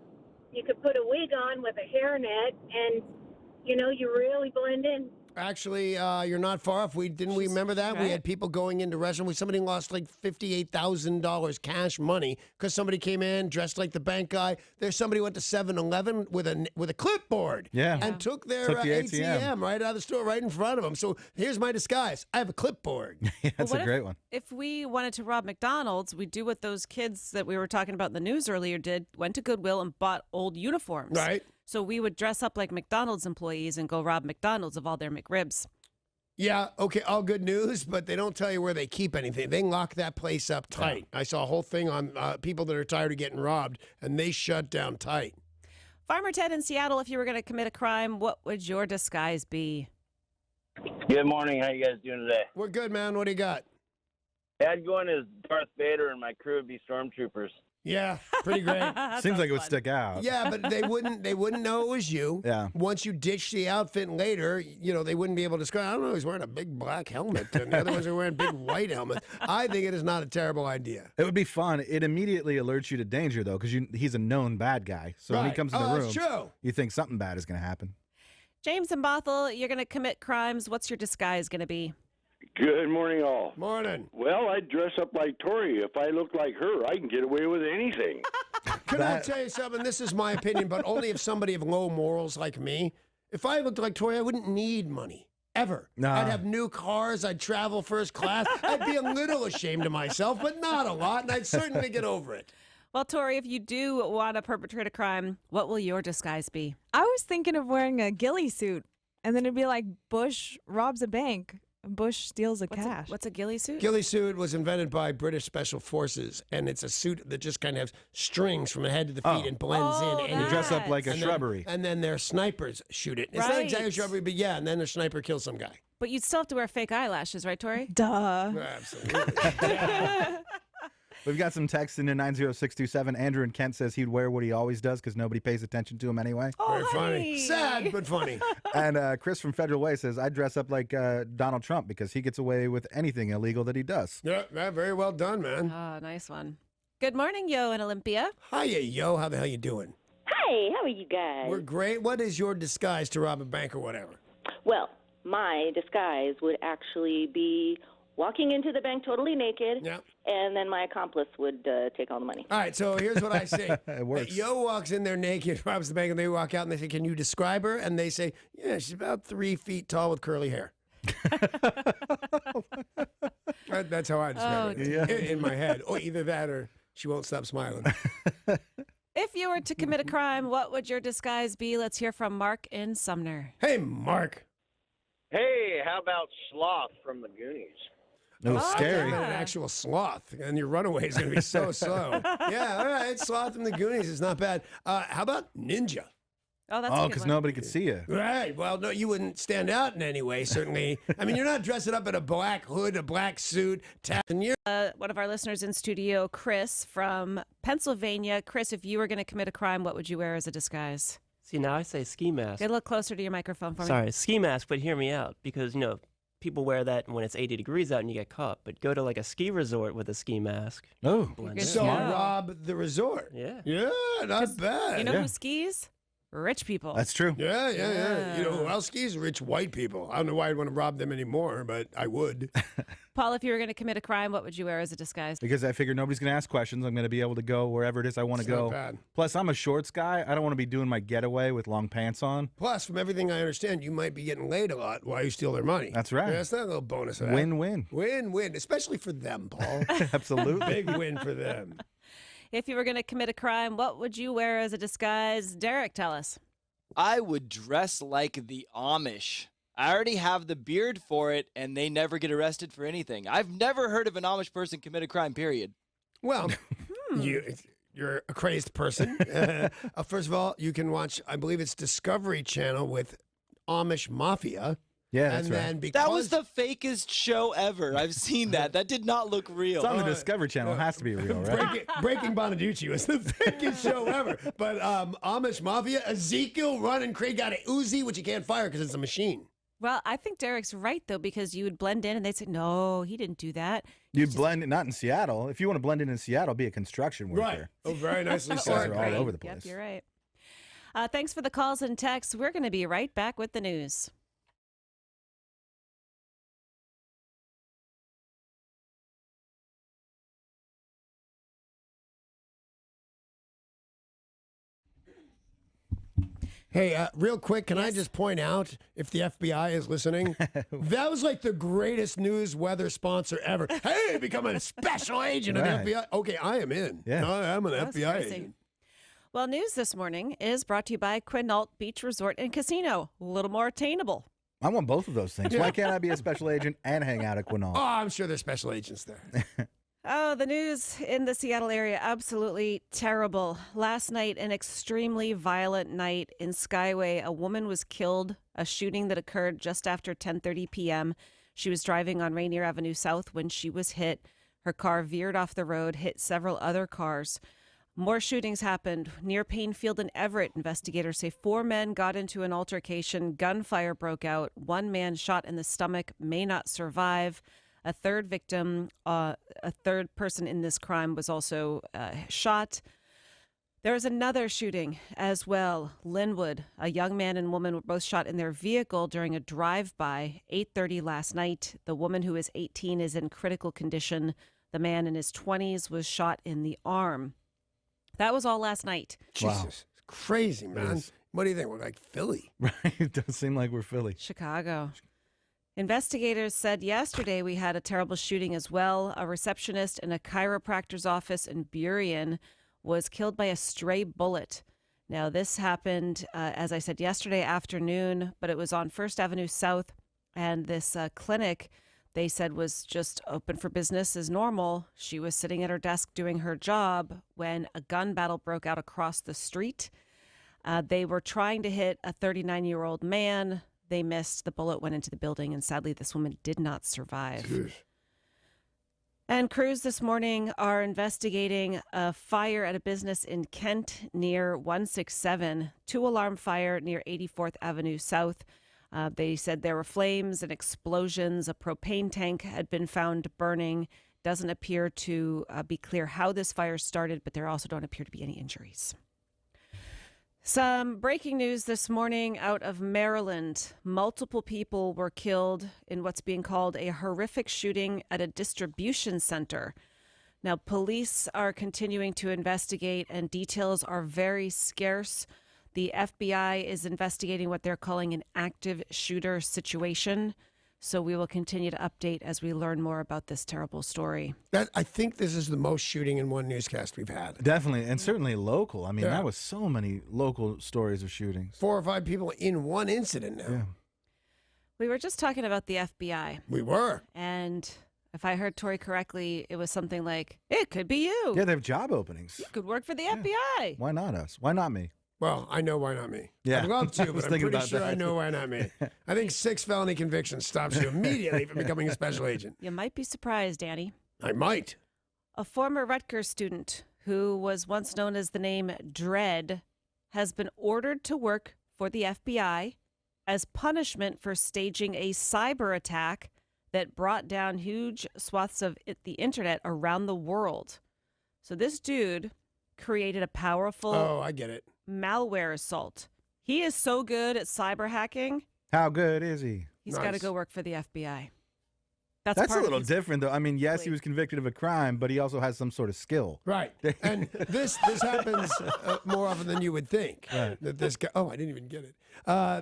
You could put a wig on with a hairnet, and, you really blend in. Actually, you're not far off. We remember that? right. We had people going into restaurants. Somebody lost like $58,000 cash money because somebody came in dressed like the bank guy. There's somebody went to 7-Eleven with a clipboard. Yeah. And took their Took the ATM right out of the store, right in front of them. So here's my disguise. I have a clipboard. Yeah, that's Well, a great one. If we wanted to rob McDonald's, we'd do what those kids that we were talking about in the news earlier did, went to Goodwill and bought old uniforms. Right. So we would dress up like McDonald's employees and go rob McDonald's of all their McRibs. Yeah, okay, all good news, but they don't tell you where they keep anything. They lock that place up tight. I saw a whole thing on people that are tired of getting robbed, and they shut down tight. Farmer Ted in Seattle, if you were going to commit a crime, what would your disguise be? Good morning. How you guys doing today? We're good, man. What do you got? I'd go in as Darth Vader, and my crew would be stormtroopers. Yeah, pretty great. Seems like it would stick out. Yeah, but they wouldn't know it was you. Yeah. Once you ditch the outfit later, they wouldn't be able to describe. I don't know, he's wearing a big black helmet, and the other ones are wearing big white helmets. I think it is not a terrible idea. It would be fun. It immediately alerts you to danger, though, because he's a known bad guy. So when he Right. comes in the room, That's true. you think something bad is going to happen. James and Bothell, you're going to commit crimes. What's your disguise going to be? Good morning, all. Morning. Well, I'd dress up like Tori. If I look like her, I can get away with anything. Can I tell you something? This is my opinion, but only if somebody of low morals like me. If I looked like Tori, I wouldn't need money. Ever. Nah. I'd have new cars. I'd travel first class. I'd be a little ashamed of myself, but not a lot, and I'd certainly get over it. Well, Tori, if you do want to perpetrate a crime, what will your disguise be? I was thinking of wearing a ghillie suit, and then it'd be like Bush robs a bank. Bush steals a cash. What's a ghillie suit? Ghillie suit was invented by British Special Forces, and it's a suit that just kind of has strings from the head to the feet and blends in. And You dress up like a and shrubbery. and then their snipers shoot it. It's not Right. exactly shrubbery, but yeah, and then the sniper kills some guy. But you'd still have to wear fake eyelashes, right, Tori? Duh. Absolutely. We've got some text into 90627. Andrew in Kent says he'd wear what he always does because nobody pays attention to him anyway. Very funny. Sad, but funny. And Chris from Federal Way says, I'd dress up like Donald Trump because he gets away with anything illegal that he does. Yeah, very well done, man. Oh, nice one. Good morning, Yo and Olympia. Hiya, yo. How the hell you doing? Hey, how are you guys? We're great. What is your disguise to rob a bank or whatever? Well, my disguise would actually be walking into the bank totally naked, and then my accomplice would take all the money. All right, so here's what I say. It works. Yo walks in there naked, robs the bank, and they walk out and they say, can you describe her? And they say, yeah, she's about 3 feet tall with curly hair. That's how I describe it in my head. Or either that or she won't stop smiling. If you were to commit a crime, what would your disguise be? Let's hear from Mark in Sumner. Hey, Mark. Hey, how about Sloth from the Goonies? No, scary. An actual sloth, and your runaway is going to be so slow. Yeah, all right, Sloth from the Goonies is not bad. How about Ninja? Oh, that's Oh, because nobody could see you. Right. Well, no, you wouldn't stand out in any way, certainly. I mean, you're not dressing up in a black hood, a black suit, and you're... One of our listeners in studio, Chris from Pennsylvania. Chris, if you were going to commit a crime, what would you wear as a disguise? See, now I say ski mask. Get a little closer to your microphone for me. Sorry, ski mask, but hear me out. Because, people wear that when it's 80 degrees out and you get caught. But go to like a ski resort with a ski mask. Oh. So rob the resort. Yeah. Yeah, not bad. You know who skis? Rich people. That's true. Yeah. You know who else skis? Rich white people. I don't know why I'd want to rob them anymore, but I would. Paul, if you were going to commit a crime, what would you wear as a disguise? Because I figure nobody's going to ask questions. I'm going to be able to go wherever it is I want to It's go. not bad. Plus, I'm a shorts guy. I don't want to be doing my getaway with long pants on. Plus, from everything I understand, you might be getting laid a lot while you steal their money. That's right. Yeah, that's not a little bonus of that. Win-win. Win-win, especially for them, Paul. Absolutely. Big win for them. If you were going to commit a crime, what would you wear as a disguise? Derek, tell us. I would dress like the Amish. I already have the beard for it, and they never get arrested for anything. I've never heard of an Amish person commit a crime, period. Well, you're a crazed person. First of all, you can watch, I believe it's Discovery Channel with Amish Mafia. Yeah, that's and right. then because That was the fakest show ever. I've seen that. That did not look real. It's on the Discovery Channel. It has to be real, right? Breaking Bonaduce was the fakest show ever. But Amish Mafia, Ezekiel running, Craig got an Uzi, which you can't fire because it's a machine. Well, I think Derek's right, though, because you would blend in and they'd say, no, he didn't do that. You'd blend in, not in Seattle. If you want to blend in Seattle, be a construction worker. Right. Oh, very nicely said. They're all over the place. Yep, you're right. Thanks for the calls and texts. We're going to be right back with the news. Hey, real quick, can I just point out, if the FBI is listening, that was like the greatest news weather sponsor ever. Hey, become a special agent of the FBI. Okay, I am in. Yeah. I'm an That was FBI crazy. agent. Well, news this morning is brought to you by Quinault Beach Resort and Casino. A little more attainable. I want both of those things. Why can't I be a special agent and hang out at Quinault? Oh, I'm sure there's special agents there. Oh, the news in the Seattle area, absolutely terrible. Last night, an extremely violent night in Skyway. A woman was killed, a shooting that occurred just after 10:30 p.m. She was driving on Rainier Avenue South when she was hit. Her car veered off the road, hit several other cars. More shootings happened near Painfield and Everett. Investigators say 4 men got into an altercation. Gunfire broke out. 1 man shot in the stomach, may not survive. A third victim, a third person in this crime was also shot. There was another shooting as well. Linwood, a young man and woman were both shot in their vehicle during a drive-by, 8:30 last night. The woman, who is 18, is in critical condition. The man in his 20s was shot in the arm. That was all last night. Jesus, crazy, man. What do you think? We're like Philly. Right. It does seem like we're Philly. Chicago. Investigators said yesterday we had a terrible shooting as well. A receptionist in a chiropractor's office in Burien was killed by a stray bullet. Now, this happened, as I said, yesterday afternoon, but it was on First Avenue South. And this clinic, they said, was just open for business as normal. She was sitting at her desk doing her job when a gun battle broke out across the street. They were trying to hit a 39-year-old man. They missed. The bullet went into the building, and sadly, this woman did not survive. Jeez. And crews this morning are investigating a fire at a business in Kent near 167, 2-alarm fire near 84th Avenue South. They said there were flames and explosions. A propane tank had been found burning. Doesn't appear to be clear how this fire started, but there also don't appear to be any injuries. Some breaking news this morning out of Maryland. Multiple people were killed in what's being called a horrific shooting at a distribution center. Now, police are continuing to investigate, and details are very scarce. The FBI is investigating what they're calling an active shooter situation. So we will continue to update as we learn more about this terrible story. I think this is the most shooting in one newscast we've had. Definitely, and certainly local. I mean, that was so many local stories of shootings. 4 or 5 people in one incident now. Yeah. We were just talking about the FBI. We were. And if I heard Tori correctly, it was something like, it could be you. Yeah, they have job openings. You could work for the FBI. Why not us? Why not me? Well, I know why not me. Yeah. I'd love to, I was but I'm thinking pretty about sure that. I know why not me. I think 6 felony convictions stops you immediately from becoming a special agent. You might be surprised, Danny. I might. A former Rutgers student who was once known as the name Dredd has been ordered to work for the FBI as punishment for staging a cyber attack that brought down huge swaths of the internet around the world. So this dude created a powerful I get it. malware assault. He is so good at cyber hacking. How good is he? He's got to go work for the FBI. That's a part of little his- different, though. I mean, yes, he was convicted of a crime, but he also has some sort of skill. Right. And this happens more often than you would think. Right. That this guy, I didn't even get it.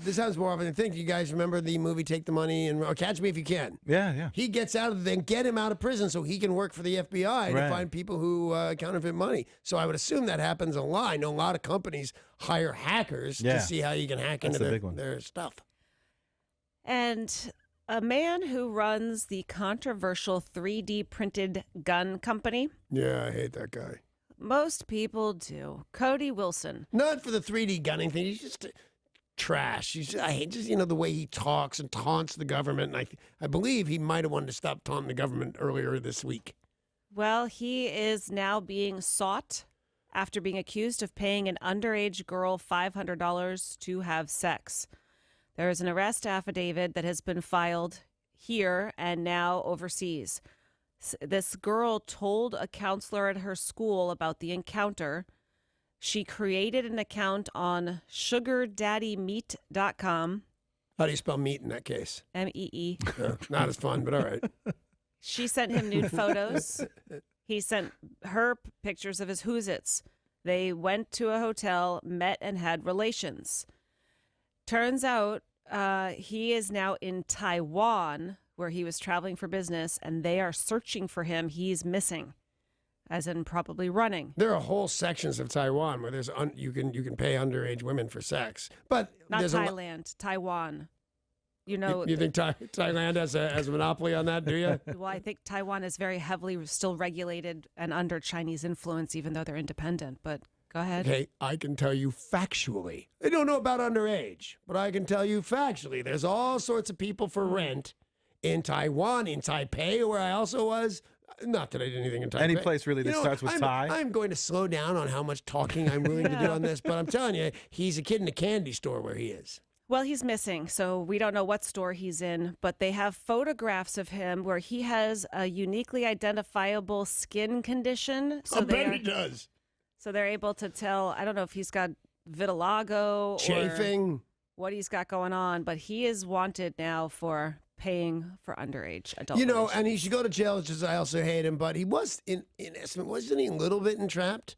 This happens more often than you think. You guys remember the movie Take the Money and Catch Me If You Can? Yeah. He gets out of there, get him out of prison so he can work for the FBI to Right. find people who counterfeit money. So I would assume that happens a lot. I know a lot of companies hire hackers Yeah. to see how you can hack That's into the big one. their stuff. And a man who runs the controversial 3D printed gun company. Yeah, I hate that guy. Most people do. Cody Wilson. Not for the 3D gunning thing. He's just trash. I hate just the way he talks and taunts the government. And I believe he might have wanted to stop taunting the government earlier this week. Well, he is now being sought after being accused of paying an underage girl $500 to have sex. There is an arrest affidavit that has been filed here and now overseas. This girl told a counselor at her school about the encounter. She created an account on sugardaddymeat.com. How do you spell meat in that case? M-E-E. Not as fun, but all right. She sent him nude photos. He sent her pictures of his Hoosits. They went to a hotel, met, and had relations. Turns out he is now in Taiwan, where he was traveling for business, and they are searching for him. He's missing, as in probably running. There are whole sections of Taiwan where there's you can pay underage women for sex, but Not there's Thailand, Taiwan. You know, you think Thailand has a monopoly on that? Do you? Well, I think Taiwan is very heavily still regulated and under Chinese influence, even though they're independent. But go ahead. Okay, I can tell you factually. I don't know about underage, but I can tell you factually. There's all sorts of people for rent in Taiwan, in Taipei, where I also was. Not that I did anything in Taipei. Any place really that starts with Thai. I'm going to slow down on how much talking I'm willing to do on this, but I'm telling you, he's a kid in a candy store where he is. Well, he's missing, so we don't know what store he's in, but they have photographs of him where he has a uniquely identifiable skin condition. So I bet he does. So they're able to tell, I don't know if he's got vitiligo Chafing. or what he's got going on, but he is wanted now for paying for underage adult. You know, and he should go to jail, just as I also hate him, but he was, in essence, wasn't he a little bit entrapped?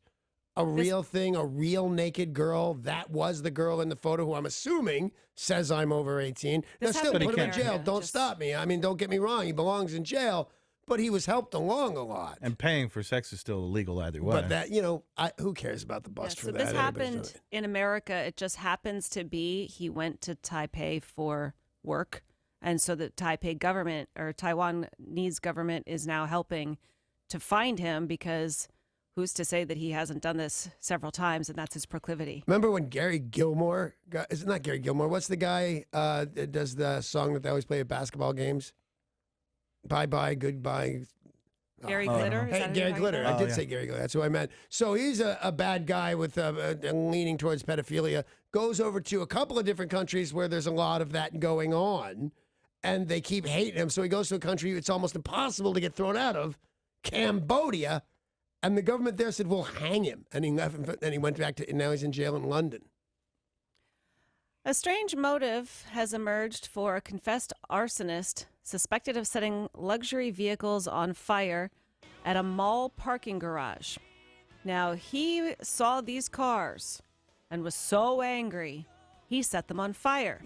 A real thing, a real naked girl. That was the girl in the photo who I'm assuming says I'm over 18. Now, still, put him in jail. Don't stop me. I mean, don't get me wrong. He belongs in jail, but he was helped along a lot. And paying for sex is still illegal either way. But that, you know, who cares about the bust for so that? this Anybody's happened doing it. in America. It just happens to be he went to Taipei for work. And so the Taipei government or Taiwanese government is now helping to find him because who's to say that he hasn't done this several times and that's his proclivity. Remember when Gary Gilmore, is it not Gary Gilmore? What's the guy that does the song that they always play at basketball games? Bye-bye, goodbye. Gary Glitter? Hey, Gary Glitter. I did say Gary Glitter. That's who I meant. So he's a bad guy with leaning towards pedophilia. Goes over to a couple of different countries where there's a lot of that going on, and they keep hating him. So he goes to a country it's almost impossible to get thrown out of, Cambodia, and the government there said, "We'll hang him." And he left, and he went back to. And now he's in jail in London. A strange motive has emerged for a confessed arsonist suspected of setting luxury vehicles on fire at a mall parking garage. Now, he saw these cars and was so angry, he set them on fire.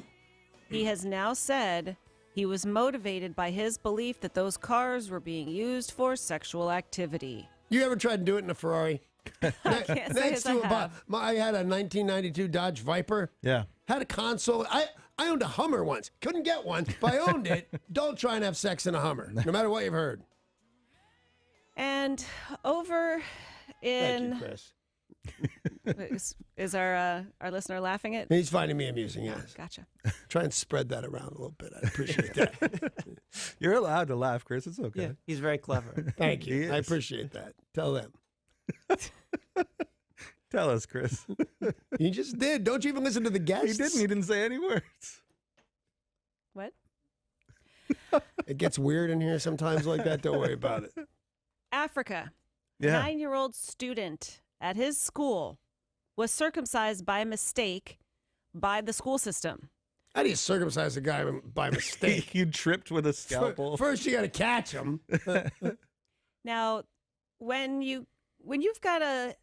He has now said he was motivated by his belief that those cars were being used for sexual activity. You ever tried to do it in a Ferrari? I can't say as I have. I had a 1992 Dodge Viper. Yeah. Had a console. I owned a Hummer once. Couldn't get one, but I owned it. Don't try and have sex in a Hummer, no matter what you've heard. And over in... Thank you, Chris. Is our listener laughing at? He's finding me amusing, yes. Gotcha. Try and spread that around a little bit. I appreciate that. You're allowed to laugh, Chris. It's okay. Yeah, he's very clever. Thank you. I appreciate that. Tell them. Tell us, Chris. You just did. Don't you even listen to the guests? He didn't. He didn't say any words. What? It gets weird in here sometimes like that. Don't worry about it. Africa. Yeah. 9-year-old student at his school was circumcised by mistake by the school system. How do you circumcise a guy by mistake? You tripped with a scalpel. First, you got to catch him. Now, when you've got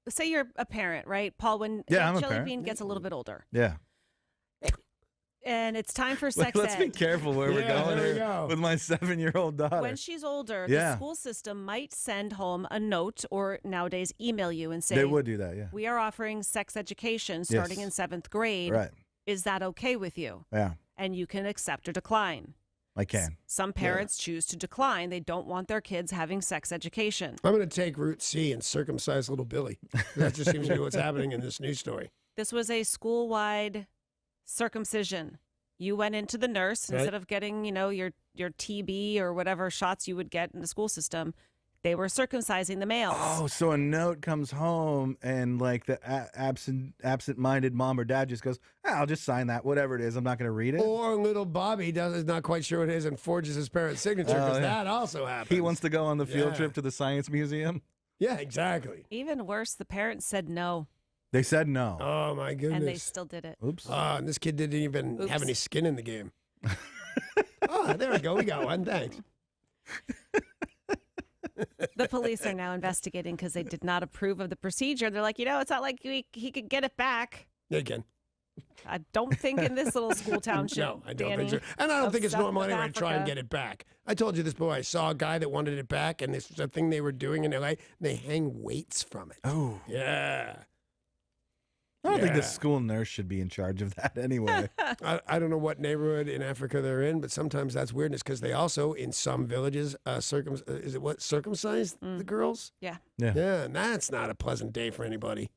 say you're a parent, right, Paul? When I'm a Jelly parent. Bean gets a little bit older, Yeah. and it's time for sex Let's be ed. careful where we're going there we here go. with my 7-year-old daughter. When she's older, Yeah. the school system might send home a note or nowadays email you and say, They would do that, yeah. we are offering sex education starting Yes. in 7th grade. Right. Is that okay with you? Yeah, And you can accept or decline. I can. Some parents choose to decline. They don't want their kids having sex education. I'm going to take Route C and circumcise little Billy. That just seems to be what's happening in this news story. This was a school-wide circumcision. You went into the nurse Right. instead of getting, your TB or whatever shots you would get in the school system. they were circumcising the males. Oh, so a note comes home and like the absent-minded mom or dad just goes, I'll just sign that, whatever it is. I'm not going to read it. Or little Bobby is not quite sure what it is and forges his parents' signature because that also happens. He wants to go on the field trip to the science museum. Yeah, exactly. Even worse, the parents said no. They said no. Oh, my goodness. And they still did it. Oops. And this kid didn't even have any skin in the game. Oh, there we go. We got one. Thanks. The police are now investigating because they did not approve of the procedure. They're like, it's not like he could get it back. They can. I don't think in this little school township. No, I don't Danny, think so. And I don't think it's South normal anyway to try and Africa. get it back. I told you this boy. I saw a guy that wanted it back, and this was a thing they were doing in LA. They hang weights from it. Oh. Yeah. I don't think the school nurse should be in charge of that anyway. I don't know what neighborhood in Africa they're in, but sometimes that's weirdness because they also, in some villages, circumcise the girls? Yeah. Yeah, and that's not a pleasant day for anybody.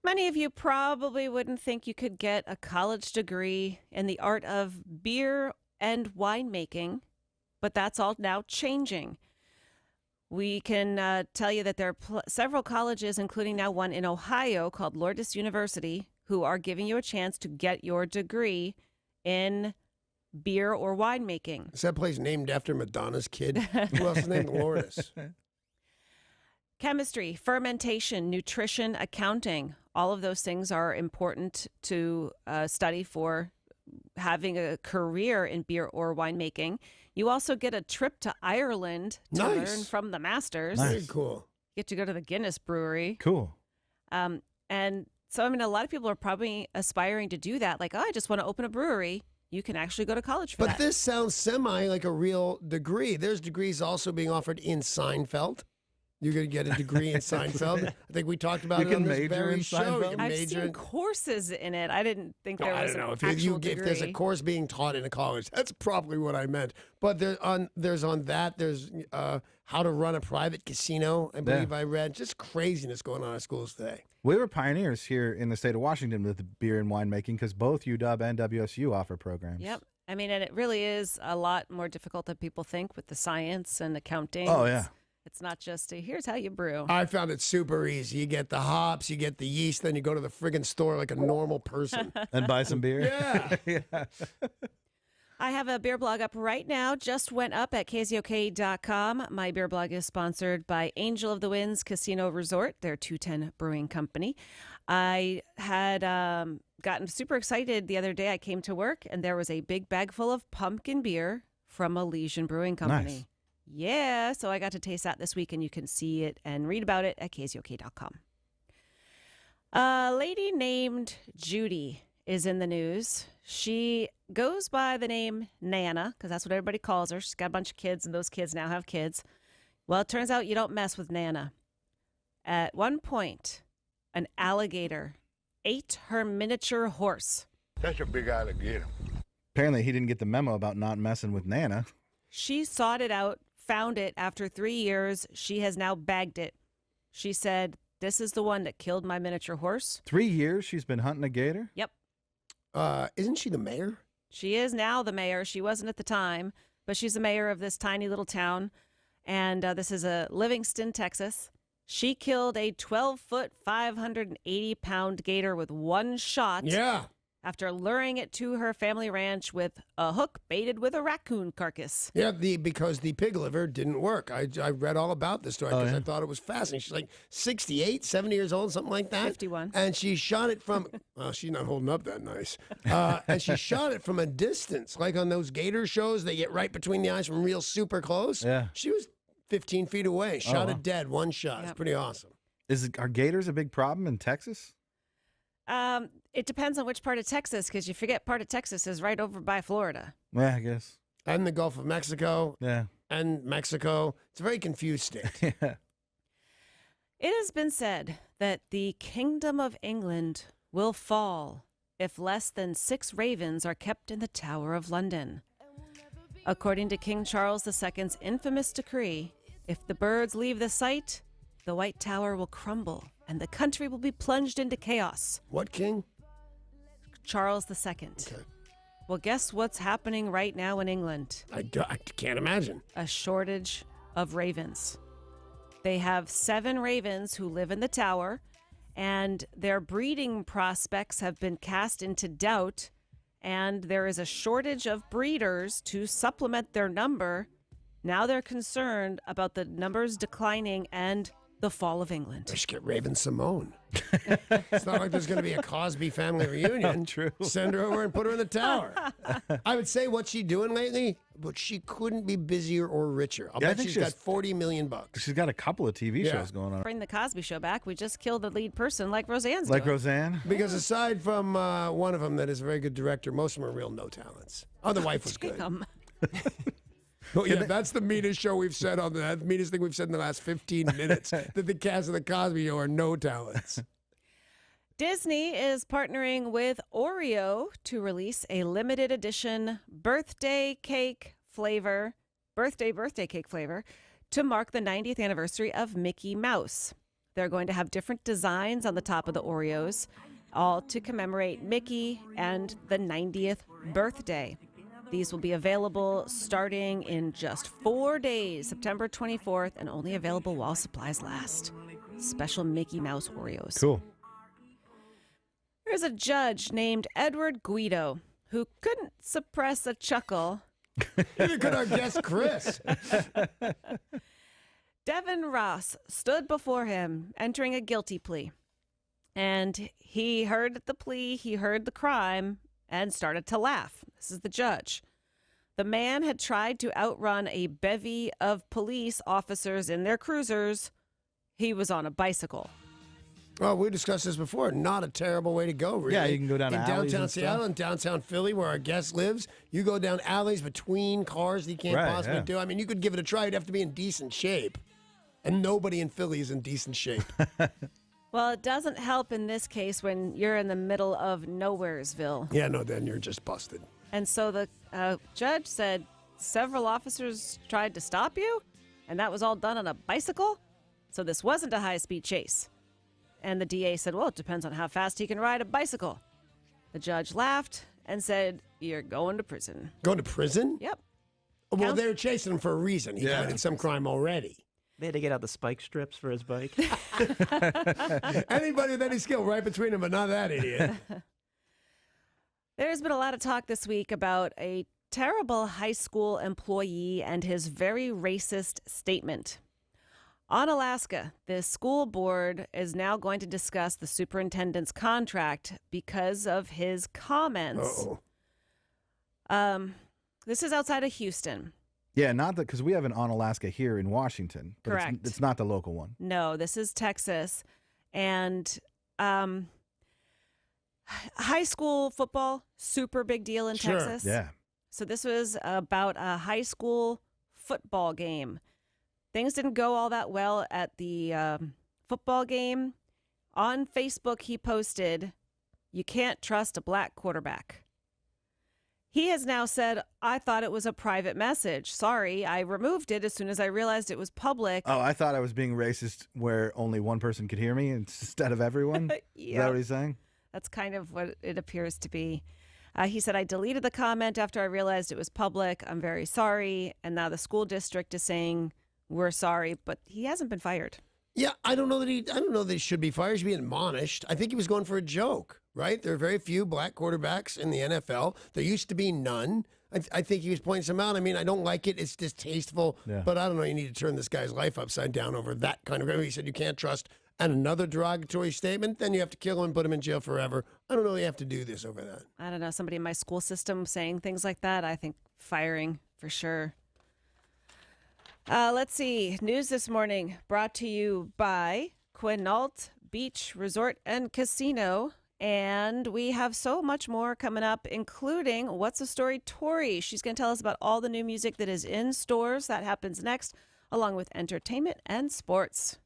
Many of you probably wouldn't think you could get a college degree in the art of beer and winemaking, but that's all now changing. We can tell you that there are several colleges, including now one in Ohio called Lourdes University, who are giving you a chance to get your degree in beer or winemaking. Is that place named after Madonna's kid? Who else is named Lourdes? Chemistry, fermentation, nutrition, accounting, all of those things are important to study for having a career in beer or winemaking. You also get a trip to Ireland to learn from the masters. Very cool. You get to go to the Guinness brewery. Cool. And so, a lot of people are probably aspiring to do that. Like, I just want to open a brewery. You can actually go to college for that. But this sounds semi like a real degree. There's degrees also being offered in Seinfeld. You're going to get a degree in Seinfeld. I think we talked about You it on can this major very in show. Seinfeld? You can I've major seen in courses in it. I didn't think there was I don't know. an If actual if there's a degree. course being taught in a college, that's probably what I meant. But there's how to run a private casino, I believe I read. Just craziness going on in schools today. We were pioneers here in the state of Washington with beer and winemaking because both UW and WSU offer programs. Yep. And it really is a lot more difficult than people think with the science and accounting. Oh, yeah. It's not just here's how you brew. I found it super easy. You get the hops, you get the yeast, then you go to the friggin' store like a normal person. And buy some beer? Yeah. I have a beer blog up right now. Just went up at KZOK.com. My beer blog is sponsored by Angel of the Winds Casino Resort, their 210 brewing company. I had gotten super excited the other day. I came to work, and there was a big bag full of pumpkin beer from Elysian Brewing Company. Nice. Yeah, so I got to taste that this week, and you can see it and read about it at KZOK.com. A lady named Judy is in the news. She goes by the name Nana, because that's what everybody calls her. She's got a bunch of kids, and those kids now have kids. Well, it turns out you don't mess with Nana. At one point, an alligator ate her miniature horse. That's a big alligator. Apparently, he didn't get the memo about not messing with Nana. She sought it out, found it after 3 years. She has now bagged it. She said, this is the one that killed my miniature horse. 3 years she's been hunting a gator? Yep. Isn't she the mayor? She is now the mayor. She wasn't at the time, but she's the mayor of this tiny little town. And this is Livingston, Texas. She killed a 12-foot, 580-pound gator with one shot. Yeah. After luring it to her family ranch with a hook baited with a raccoon carcass. Yeah, because the pig liver didn't work. I read all about this story because I thought it was fascinating. She's like 68, 70 years old, something like that. 51. And she shot it from, well, she's not holding up that nice. And she shot it from a distance, like on those gator shows, they get right between the eyes from real super close. Yeah. She was 15 feet away, shot it dead, one shot. It's pretty awesome. Are gators a big problem in Texas? It depends on which part of Texas, because you forget part of Texas is right over by Florida. Yeah, I guess. And the Gulf of Mexico. Yeah. And Mexico. It's a very confused state. Yeah. It has been said that the Kingdom of England will fall if less than 6 ravens are kept in the Tower of London. According to King Charles II's infamous decree, if the birds leave the site, the White Tower will crumble and the country will be plunged into chaos. What king? Charles II. Okay. Well, guess what's happening right now in England? I can't imagine. A shortage of ravens. They have 7 ravens who live in the tower, and their breeding prospects have been cast into doubt, and there is a shortage of breeders to supplement their number. Now they're concerned about the numbers declining and the fall of England. I should get Raven Simone. It's not like there's going to be a Cosby family reunion. True. Send her over and put her in the tower. I would say, what's she doing lately? But she couldn't be busier or richer. I'll bet she's got $40 million. She's got a couple of TV shows going on. Bring the Cosby Show back. We just killed the lead person like Roseanne's Like doing. Roseanne? Because aside from one of them that is a very good director, most of them are real no talents. Oh, the wife was good. Damn. Oh, yeah, that's the meanest show we've said on that. Meanest thing we've said in the last 15 minutes. That the cast of the Cosby Show are no talents. Disney is partnering with Oreo to release a limited edition birthday cake flavor to mark the 90th anniversary of Mickey Mouse. They're going to have different designs on the top of the Oreos, all to commemorate Mickey and the 90th birthday. These will be available starting in just 4 days, September 24th, and only available while supplies last. Special Mickey Mouse Oreos. Cool. There's a judge named Edward Guido who couldn't suppress a chuckle. Neither could our guest, Chris. Devin Ross stood before him, entering a guilty plea. And he heard the plea, he heard the crime, and started to laugh. This is the judge. The man had tried to outrun a bevy of police officers in their cruisers. He was on a bicycle. Well, we discussed this before. Not a terrible way to go, really. Yeah, you can go down in alleys downtown and Seattle stuff. and downtown Philly, where our guest lives. You go down alleys between cars that you can't Right, possibly yeah. do. I mean, you could give it a try. You'd have to be in decent shape. And nobody in Philly is in decent shape. Well, it doesn't help in this case when you're in the middle of Nowheresville. Yeah, no, then you're just busted. And so the judge said several officers tried to stop you, and that was all done on a bicycle. So this wasn't a high-speed chase. And the DA said, well, it depends on how fast he can ride a bicycle. The judge laughed and said, you're going to prison. Going to prison? Yep. Well, they were chasing him for a reason. He committed some crime already. They had to get out the spike strips for his bike. Anybody with any skill right between them, but not that idiot. There's been a lot of talk this week about a terrible high school employee and his very racist statement. On Alaska, the school board is now going to discuss the superintendent's contract because of his comments. This is outside of Houston. Yeah, not that, because we have an On Alaska here in Washington. But Correct. It's not the local one. No, this is Texas. And high school football, super big deal in Texas. Yeah. So this was about a high school football game. Things didn't go all that well at the football game. On Facebook, he posted, "You can't trust a black quarterback." He has now said, I thought it was a private message. Sorry, I removed it as soon as I realized it was public. Oh, I thought I was being racist where only one person could hear me instead of everyone. Is that what he's saying? That's kind of what it appears to be. He said, I deleted the comment after I realized it was public. I'm very sorry. And now the school district is saying, we're sorry, but he hasn't been fired. Yeah, I don't know that he should be fired. He should be admonished. I think he was going for a joke, right? There are very few black quarterbacks in the NFL. There used to be none. I think he was pointing some out. I mean, I don't like it. It's distasteful. Yeah. But I don't know. You need to turn this guy's life upside down over that kind of. He said you can't trust. And another derogatory statement, then you have to kill him and put him in jail forever. I don't know. You have to do this over that. I don't know. Somebody in my school system saying things like that, I think firing for sure. Let's see. News this morning brought to you by Quinault Beach Resort and Casino. And we have so much more coming up, including What's the Story Tori. She's going to tell us about all the new music that is in stores. That happens next, along with entertainment and sports.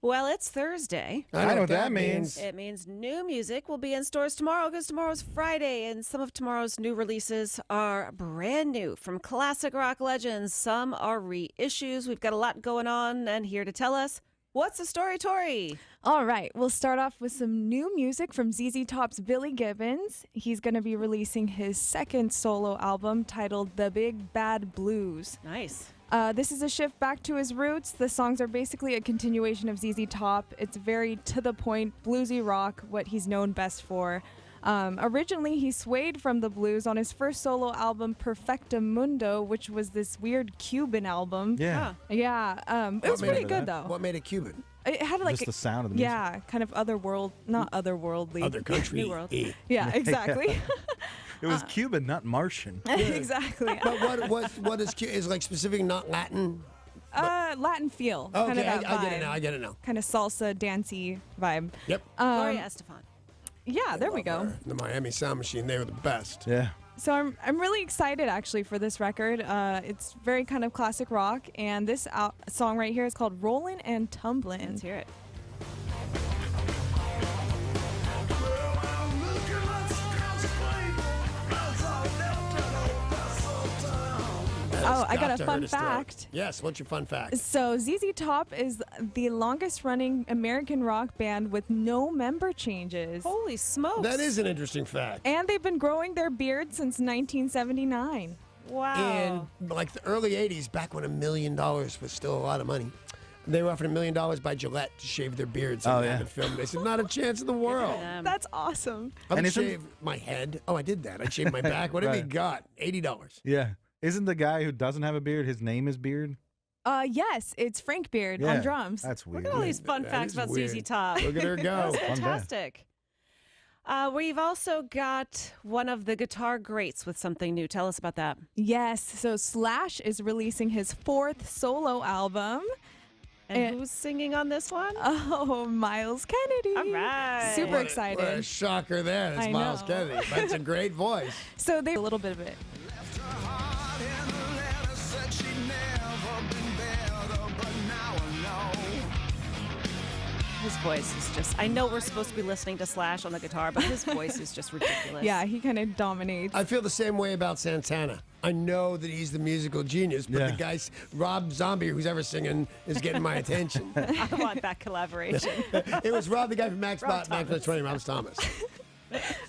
Well, it's Thursday. I know what that means. It means new music will be in stores tomorrow because tomorrow's Friday, and some of tomorrow's new releases are brand new from classic rock legends. Some are reissues. We've got a lot going on, and here to tell us what's the story, Tori? All right, we'll start off with some new music from ZZ Top's Billy Gibbons. He's going to be releasing his second solo album titled The Big Bad Blues. Nice. This is a shift back to his roots. The songs are basically a continuation of ZZ Top. It's very to-the-point, bluesy rock, what he's known best for. Originally, he swayed from the blues on his first solo album, Perfecta Mundo, which was this weird Cuban album. Yeah. Yeah. It was pretty good, though. What made it Cuban? It had like Just the sound of the music. Yeah, kind of not otherworldly. Other country. New world. Yeah, exactly. It was Cuban, not Martian. Exactly. But what is like specific, not Latin? Latin feel. Okay, kind of that I get vibe. it now. I get it now. Kind of salsa, dancey vibe. Yep. Gloria Estefan. Yeah, there we go. The Miami Sound Machine, they were the best. Yeah. So I'm really excited actually for this record. It's very kind of classic rock, and this song right here is called "Rollin' and Tumblin'." Let's hear it. I got a fun fact. Yes, what's your fun fact? So ZZ Top is the longest running American rock band with no member changes. Holy smokes. That is an interesting fact. And they've been growing their beard since 1979. Wow. In like the early 80s, back when $1 million was still a lot of money, they were offered $1 million by Gillette to shave their beards and have it filmed. They said, not a chance in the world. That's awesome. I would shave my head. Oh, I did that. I shaved my back. What have you got? $80. Yeah. Isn't the guy who doesn't have a beard, his name is Beard? Yes, it's Frank Beard on drums. That's weird. Look at all these fun facts about ZZ Top. Look at her go. That's fantastic. We've also got one of the guitar greats with something new. Tell us about that. Yes, so Slash is releasing his fourth solo album. And who's singing on this one? Oh, Miles Kennedy. All right. Super excited. What a shocker there. It's I Miles know. Kennedy. But it's a great voice. So they a little bit of it. His voice is just, I know we're supposed to be listening to Slash on the guitar, but his voice is just ridiculous. Yeah, he kind of dominates. I feel the same way about Santana. I know that he's the musical genius, but the guy, Rob Zombie, who's ever singing, is getting my attention. I want that collaboration. It was Rob, the guy from Max 20, Rob Thomas.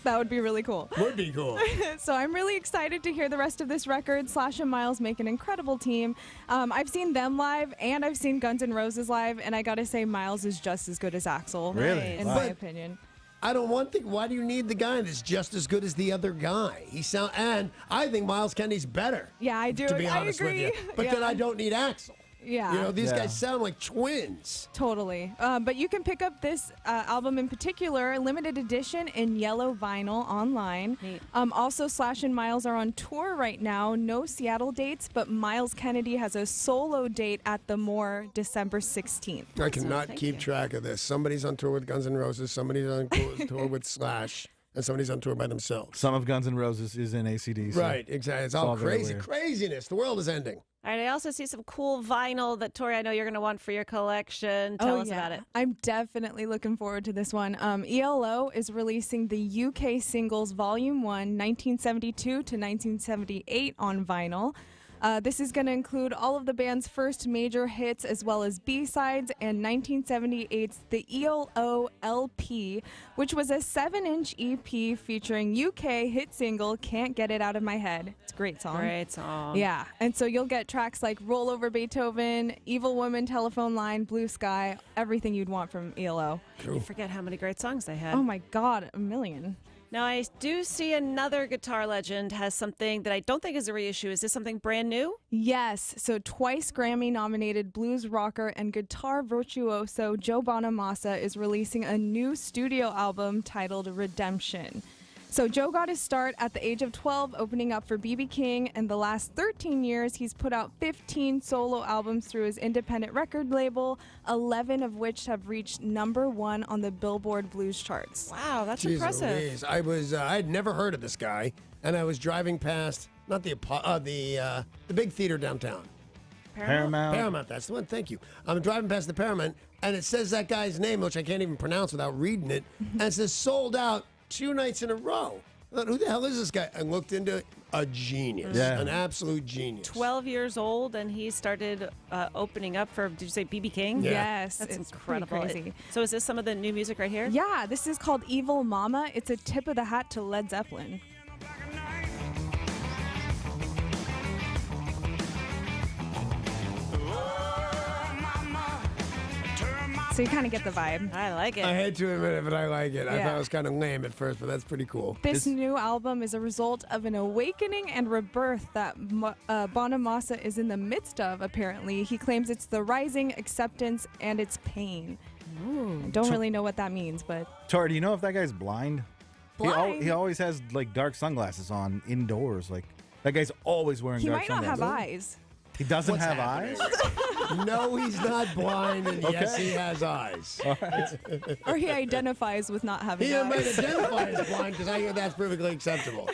That would be really cool. Would be cool. So I'm really excited to hear the rest of this record. Slash and Miles make an incredible team. I've seen them live, and I've seen Guns N' Roses live, and I gotta say Miles is just as good as Axl. Really? In my opinion. I don't want the. Why do you need the guy that's just as good as the other guy? And I think Miles Kennedy's better. Yeah, I do. To be I honest agree. with you, but then I don't need Axl. Yeah. You know, these guys sound like twins. Totally. But you can pick up this album in particular, limited edition in yellow vinyl online. Also, Slash and Miles are on tour right now. No Seattle dates, but Miles Kennedy has a solo date at the Moore December 16th. I cannot keep track of this. Somebody's on tour with Guns N' Roses, somebody's on tour with Slash, and somebody's on tour by themselves. Some of Guns N' Roses is in ACDC. Right, exactly. It's all very crazy. weird. Craziness. The world is ending. All right, I also see some cool vinyl that, Tori, I know you're going to want for your collection. Tell us about it. I'm definitely looking forward to this one. ELO is releasing the UK Singles Volume 1, 1972 to 1978 on vinyl. This is going to include all of the band's first major hits as well as B-sides and 1978's The ELO LP, which was a 7-inch EP featuring UK hit single Can't Get It Out of My Head. It's a great song. Great song. Yeah, and so you'll get tracks like Roll Over Beethoven, Evil Woman, Telephone Line, Blue Sky, everything you'd want from ELO. You forget how many great songs they had. Oh my God, a million. Now, I do see another guitar legend has something that I don't think is a reissue. Is this something brand new? Yes. So twice Grammy-nominated blues rocker and guitar virtuoso Joe Bonamassa is releasing a new studio album titled Redemption. So Joe got his start at the age of 12 opening up for B.B. King, and the last 13 years he's put out 15 solo albums through his independent record label, 11 of which have reached #1 on the Billboard Blues charts. Wow, that's Jeez impressive. Louise. I had never heard of this guy, and I was driving past not the big theater downtown, Paramount, that's the one. Thank you. I'm driving past the Paramount, and it says that guy's name, which I can't even pronounce without reading it, and it says sold out 2 nights in a row. I thought, who the hell is this guy? I looked into it. A genius. Yeah. An absolute genius. 12 years old, and he started opening up for, did you say B.B. King? Yeah. Yes, That's it's incredible. pretty crazy. So is this some of the new music right here? Yeah, this is called Evil Mama. It's a tip of the hat to Led Zeppelin. So you kind of get the vibe. I like it. I hate to admit it, but I like it. I Yeah. thought it was kind of lame at first, but that's pretty cool. This new album is a result of an awakening and rebirth that Bonamassa is in the midst of, apparently. He claims it's the rising acceptance and it's pain. I don't really know what that means, but... Tori, do you know if that guy's blind? Blind? He always has like dark sunglasses on indoors. Like that guy's always wearing He dark might not sunglasses. have eyes. He doesn't What's have happening? eyes? No, he's not blind, and yes, Okay. he has eyes. Or he identifies with not having He eyes. might identify as blind because I hear that's perfectly acceptable.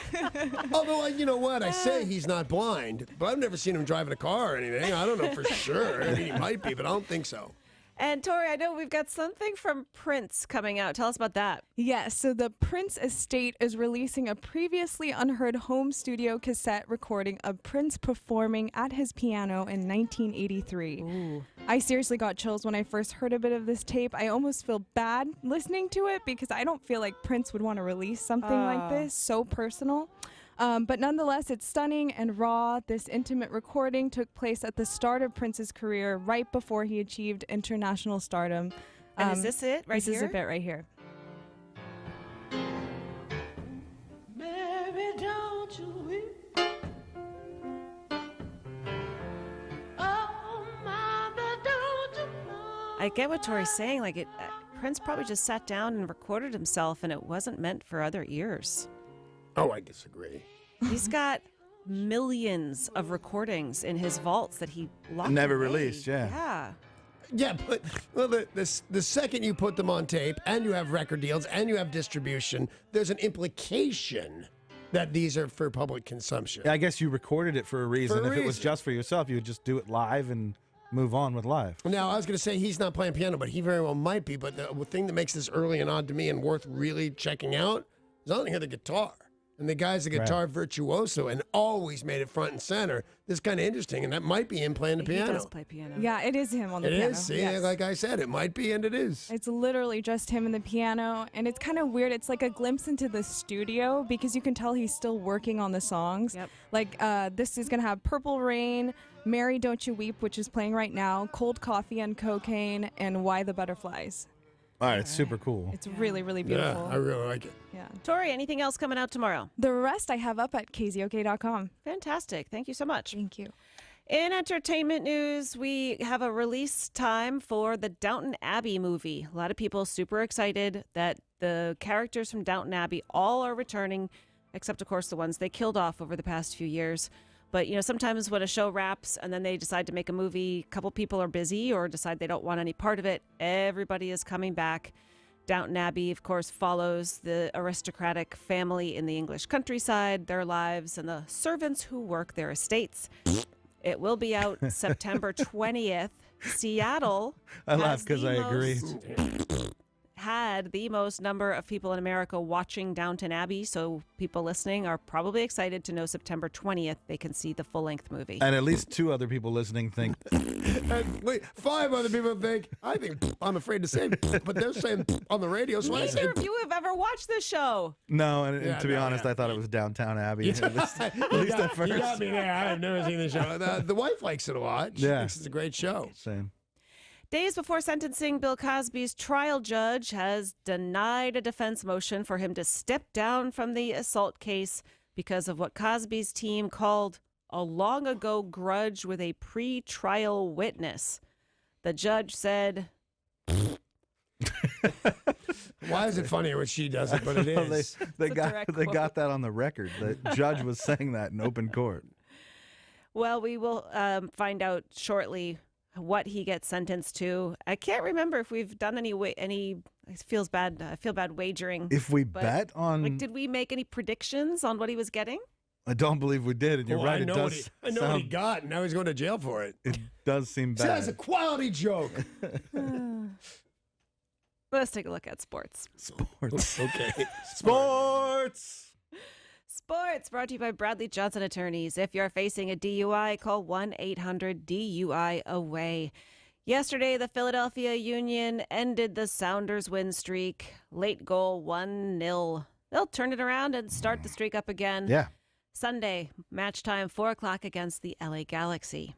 Although, you know what? I say he's not blind, but I've never seen him driving a car or anything. I don't know for sure. I mean, he might be, but I don't think so. And Tori, I know we've got something from Prince coming out. Tell us about that. Yes, so the Prince estate is releasing a previously unheard home studio cassette recording of Prince performing at his piano in 1983. Ooh. I seriously got chills when I first heard a bit of this tape. I almost feel bad listening to it because I don't feel like Prince would want to release something like this, so personal. But nonetheless, it's stunning and raw. This intimate recording took place at the start of Prince's career, right before he achieved international stardom. And is this it right This here? is a bit right here. Baby, don't you weep. Oh, mother, don't you know? I get what Tori's saying. Like, Prince probably just sat down and recorded himself, and it wasn't meant for other ears. Oh, I disagree. He's got millions of recordings in his vaults that he locked Never away. released, yeah. Yeah. Yeah, but well, the second you put them on tape and you have record deals and you have distribution, there's an implication that these are for public consumption. Yeah, I guess you recorded it for a reason. For a If it was reason. just for yourself, you would just do it live and move on with live. Now, I was going to say he's not playing piano, but he very well might be. But the thing that makes this early and odd to me and worth really checking out is I don't hear the guitar. And the guy's a guitar virtuoso and always made it front and center. This is kind of interesting, and that might be him playing the piano. He does play piano. Yeah, it is him on the It piano. is. See, Yes. like I said, it might be, and it is. It's literally just him and the piano, and it's kind of weird. It's like a glimpse into the studio because you can tell he's still working on the songs. Yep. Like this is gonna have Purple Rain, Mary Don't You Weep, which is playing right now, Cold Coffee and Cocaine, and Why the Butterflies. All right, it's super cool. It's really, really beautiful. Yeah, I really like it. Yeah. Tori, anything else coming out tomorrow? The rest I have up at KZOK.com. Fantastic. Thank you so much. Thank you. In entertainment news, we have a release time for the Downton Abbey movie. A lot of people super excited that the characters from Downton Abbey all are returning, except, of course, the ones they killed off over the past few years. But, you know, sometimes when a show wraps and then they decide to make a movie, a couple people are busy or decide they don't want any part of it. Everybody is coming back. Downton Abbey, of course, follows the aristocratic family in the English countryside, their lives, and the servants who work their estates. It will be out September 20th. Seattle I laugh has because the I agree. had the most number of people in America watching Downton Abbey, so people listening are probably excited to know September 20th they can see the full-length movie. And at least 2 other people listening think. And wait, 5 other people think, I think, I'm afraid to say, but they're saying on the radio, so I say. Neither of you have ever watched this show. No, and Yeah, to be no, honest, yeah. I thought it was Downtown Abbey. At least at first. You got me there. I have never seen the show. The wife likes it a lot. She Yeah. thinks it's a great show. Same. Days before sentencing, Bill Cosby's trial judge has denied a defense motion for him to step down from the assault case because of what Cosby's team called a long-ago grudge with a pre-trial witness. The judge said... Why is it funnier when she does it, but it Well, is? they It's a got direct they quote. got that on the record. The judge was saying that in open court. Well, we will find out shortly what he gets sentenced to. I can't remember if we've done any. It feels bad. I feel bad wagering. If we but, bet on, like, did we make any predictions on what he was getting? I don't believe we did, and you're right. I know, it I know what he got, and now he's going to jail for it. It does seem bad. That's a quality joke. Let's take a look at sports. Sports. Okay. Sports. Sports brought to you by Bradley Johnson Attorneys. If you're facing a DUI, call 1-800-DUI-AWAY. Yesterday, the Philadelphia Union ended the Sounders win streak. Late goal, 1-0. They'll turn it around and start the streak up again. Yeah. Sunday, match time, 4 o'clock against the LA Galaxy.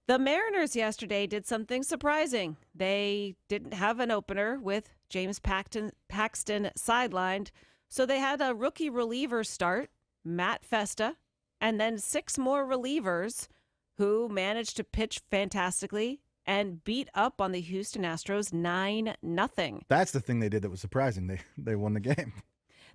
The Mariners yesterday did something surprising. They didn't have an opener with James Paxton sidelined, so they had a rookie reliever start, Matt Festa, and then 6 more relievers who managed to pitch fantastically and beat up on the Houston Astros 9-0. That's the thing they did that was surprising. They won the game.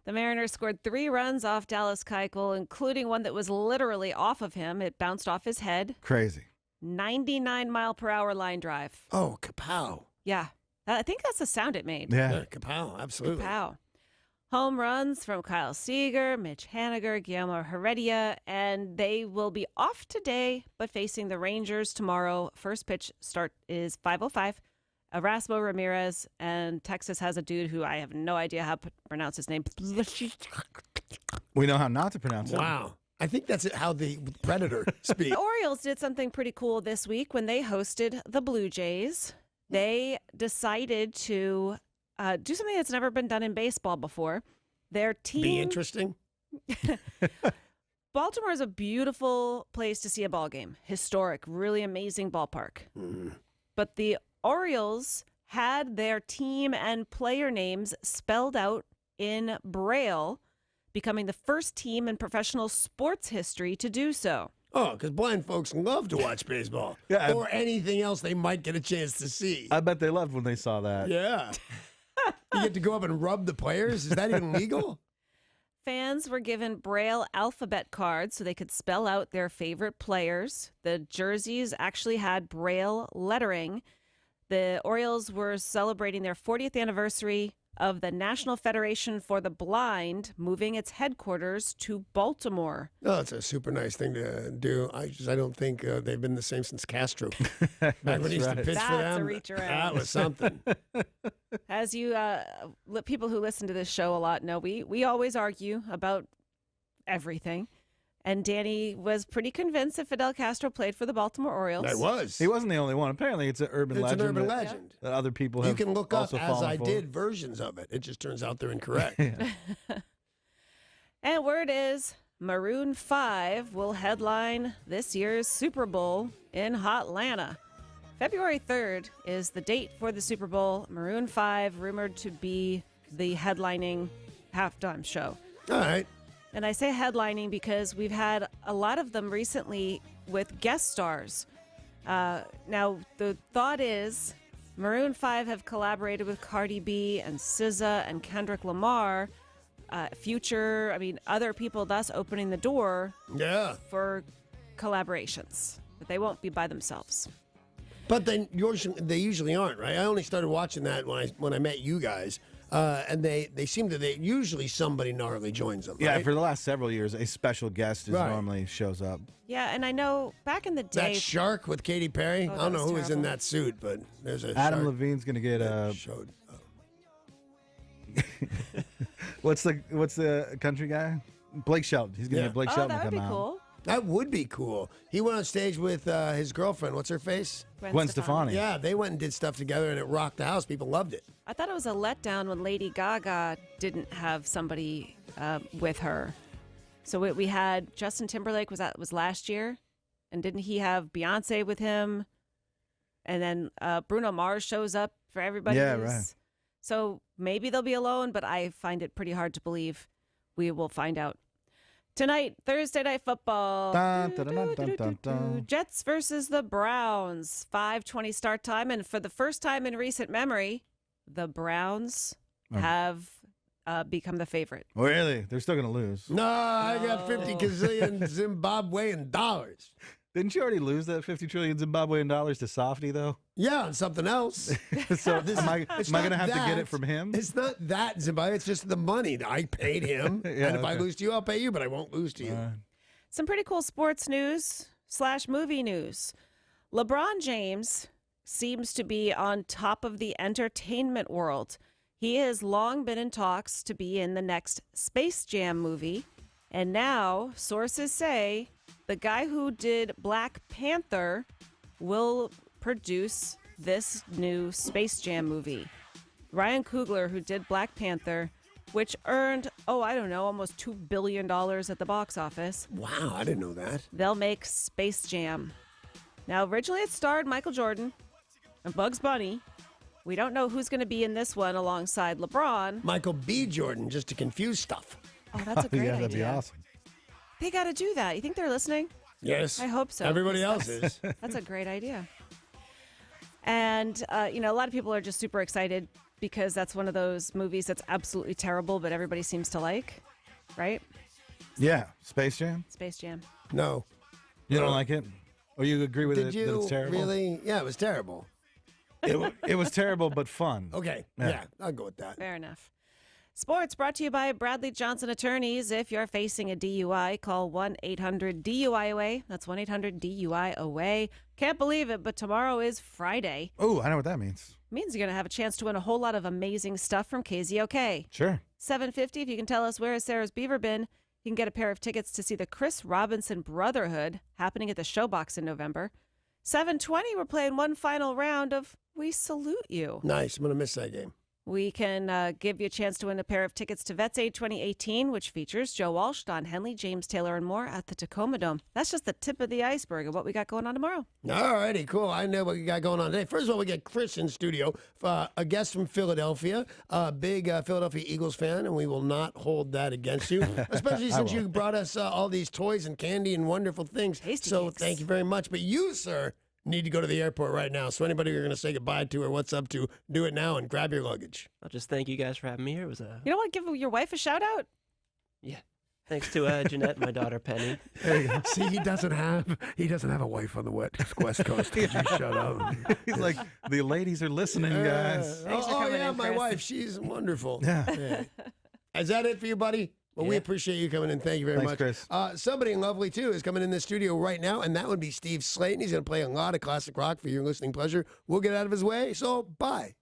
The Mariners scored 3 runs off Dallas Keuchel, including one that was literally off of him. It bounced off his head. Crazy. 99-mile-per-hour line drive. Oh, kapow. Yeah. I think that's the sound it made. Yeah. Kapow, absolutely. Kapow. Home runs from Kyle Seager, Mitch Haniger, Guillermo Heredia, and they will be off today, but facing the Rangers tomorrow. First pitch start is 5:05. Erasmo Ramirez, and Texas has a dude who I have no idea how to pronounce his name. We know how not to pronounce it. Wow. I think that's how the Predator speaks. The Orioles did something pretty cool this week when they hosted the Blue Jays. They decided to do something that's never been done in baseball before. Their team... Be interesting. Baltimore is a beautiful place to see a ball game. Historic, really amazing ballpark. But the Orioles had their team and player names spelled out in Braille, becoming the first team in professional sports history to do so. Oh, because blind folks love to watch baseball. Yeah, or anything else they might get a chance to see. I bet they loved when they saw that. Yeah. You get to go up and rub the players? Is that even legal? Fans were given Braille alphabet cards so they could spell out their favorite players. The jerseys actually had Braille lettering. The Orioles were celebrating their 40th anniversary of the National Federation for the Blind, moving its headquarters to Baltimore. Oh, it's a super nice thing to do. I don't think they've been the same since Castro. Back when he used to pitch for That's them. a reach around. That was something. As you people who listen to this show a lot know, we always argue about everything. And Danny was pretty convinced that Fidel Castro played for the Baltimore Orioles. I was. He wasn't the only one. Apparently, it's an urban legend. It's an urban that- legend. That other people have You can look up, also as fallen I for. did, versions of it. It just turns out they're incorrect. And word is Maroon 5 will headline this year's Super Bowl in Hotlanta. February 3rd is the date for the Super Bowl. Maroon 5 rumored to be the headlining halftime show. All right. And I say headlining because we've had a lot of them recently with guest stars. Now, the thought is Maroon 5 have collaborated with Cardi B and SZA and Kendrick Lamar. Future, other people thus opening the door for collaborations. But they won't be by themselves. But then they usually aren't, right? I only started watching that when I met you guys. And they seem to, usually somebody gnarly joins them. Yeah, right? for the last several years, a special guest normally shows up. Yeah, and I know back in the day... That shark with Katy Perry? Oh, I don't know that was who was in terrible. that suit, but there's a Adam shark. Levine's going to get a... Showed. What's the country guy? Blake Shelton. He's going to get Blake Shelton to come out. That would be cool. He went on stage with his girlfriend. What's her face? Gwen Stefani. Yeah, they went and did stuff together, and it rocked the house. People loved it. I thought it was a letdown when Lady Gaga didn't have somebody with her. So we had Justin Timberlake was last year, and didn't he have Beyonce with him? And then Bruno Mars shows up for everybody. Yeah, right. So maybe they'll be alone, but I find it pretty hard to believe. We will find out. Tonight, Thursday Night Football. Dun, dun, dun, dun, dun, dun. Jets versus the Browns. 5:20 start time. And for the first time in recent memory, the Browns have become the favorite. Really? They're still going to lose. No, I got 50 gazillion Zimbabwean dollars. Didn't you already lose that 50 trillion Zimbabwean dollars to Softy, though? Yeah, and something else. So am I going to have to get it from him? It's not that Zimbabwe. It's just the money. I paid him. Yeah, and if I okay. lose to you, I'll pay you, but I won't lose to you. Some pretty cool sports news / movie news. LeBron James seems to be on top of the entertainment world. He has long been in talks to be in the next Space Jam movie. And now sources say the guy who did Black Panther will produce this new Space Jam movie. Ryan Coogler, who did Black Panther, which earned, almost $2 billion at the box office. Wow, I didn't know that. They'll make Space Jam. Now, originally it starred Michael Jordan and Bugs Bunny. We don't know who's going to be in this one alongside LeBron. Michael B. Jordan, just to confuse stuff. Oh, that's a great idea. That'd be awesome. They got to do that. You think they're listening? Yes. I hope so. Everybody else is. That's a great idea. And, a lot of people are just super excited because that's one of those movies that's absolutely terrible, but everybody seems to like, right? Yeah. Space Jam? Space Jam. No. You don't like it? Or you agree with Did it you that it's terrible? really? Yeah, it was terrible. It was terrible, but fun. Okay. Yeah, I'll go with that. Fair enough. Sports brought to you by Bradley Johnson Attorneys. If you're facing a DUI, call 1-800-DUI-AWAY. That's 1-800-DUI-AWAY. Can't believe it, but tomorrow is Friday. Oh, I know what that means. Means you're going to have a chance to win a whole lot of amazing stuff from KZOK. Sure. $7.50 if you can tell us where is Sarah's Beaver been. You can get a pair of tickets to see the Chris Robinson Brotherhood happening at the Showbox in November. $7.20 we're playing one final round of We Salute You. Nice. I'm going to miss that game. We can give you a chance to win a pair of tickets to Vets Aid 2018, which features Joe Walsh, Don Henley, James Taylor, and more at the Tacoma Dome. That's just the tip of the iceberg of what we got going on tomorrow. All righty, cool. I know what we got going on today. First of all, we get Chris in studio, a guest from Philadelphia, a big Philadelphia Eagles fan, and we will not hold that against you, especially since you brought us all these toys and candy and wonderful things. Tasty so cakes. thank you very much. But you, sir, need to go to the airport right now. So anybody you're going to say goodbye to or what's up to, do it now and grab your luggage. I'll just thank you guys for having me here. It was a You know what? Give your wife a shout out. yeah. Thanks to Jeanette, my daughter Penny. See, he doesn't have a wife on the West Coast. Could you shut up? He's like, the ladies are listening, guys. Yeah, my wife. She's wonderful. Yeah. Is that it for you, buddy? Well, we appreciate you coming in. Thank you very Thanks, much. Chris. Somebody lovely, too, is coming in the studio right now, and that would be Steve Slayton. He's going to play a lot of classic rock for your listening pleasure. We'll get out of his way, so bye.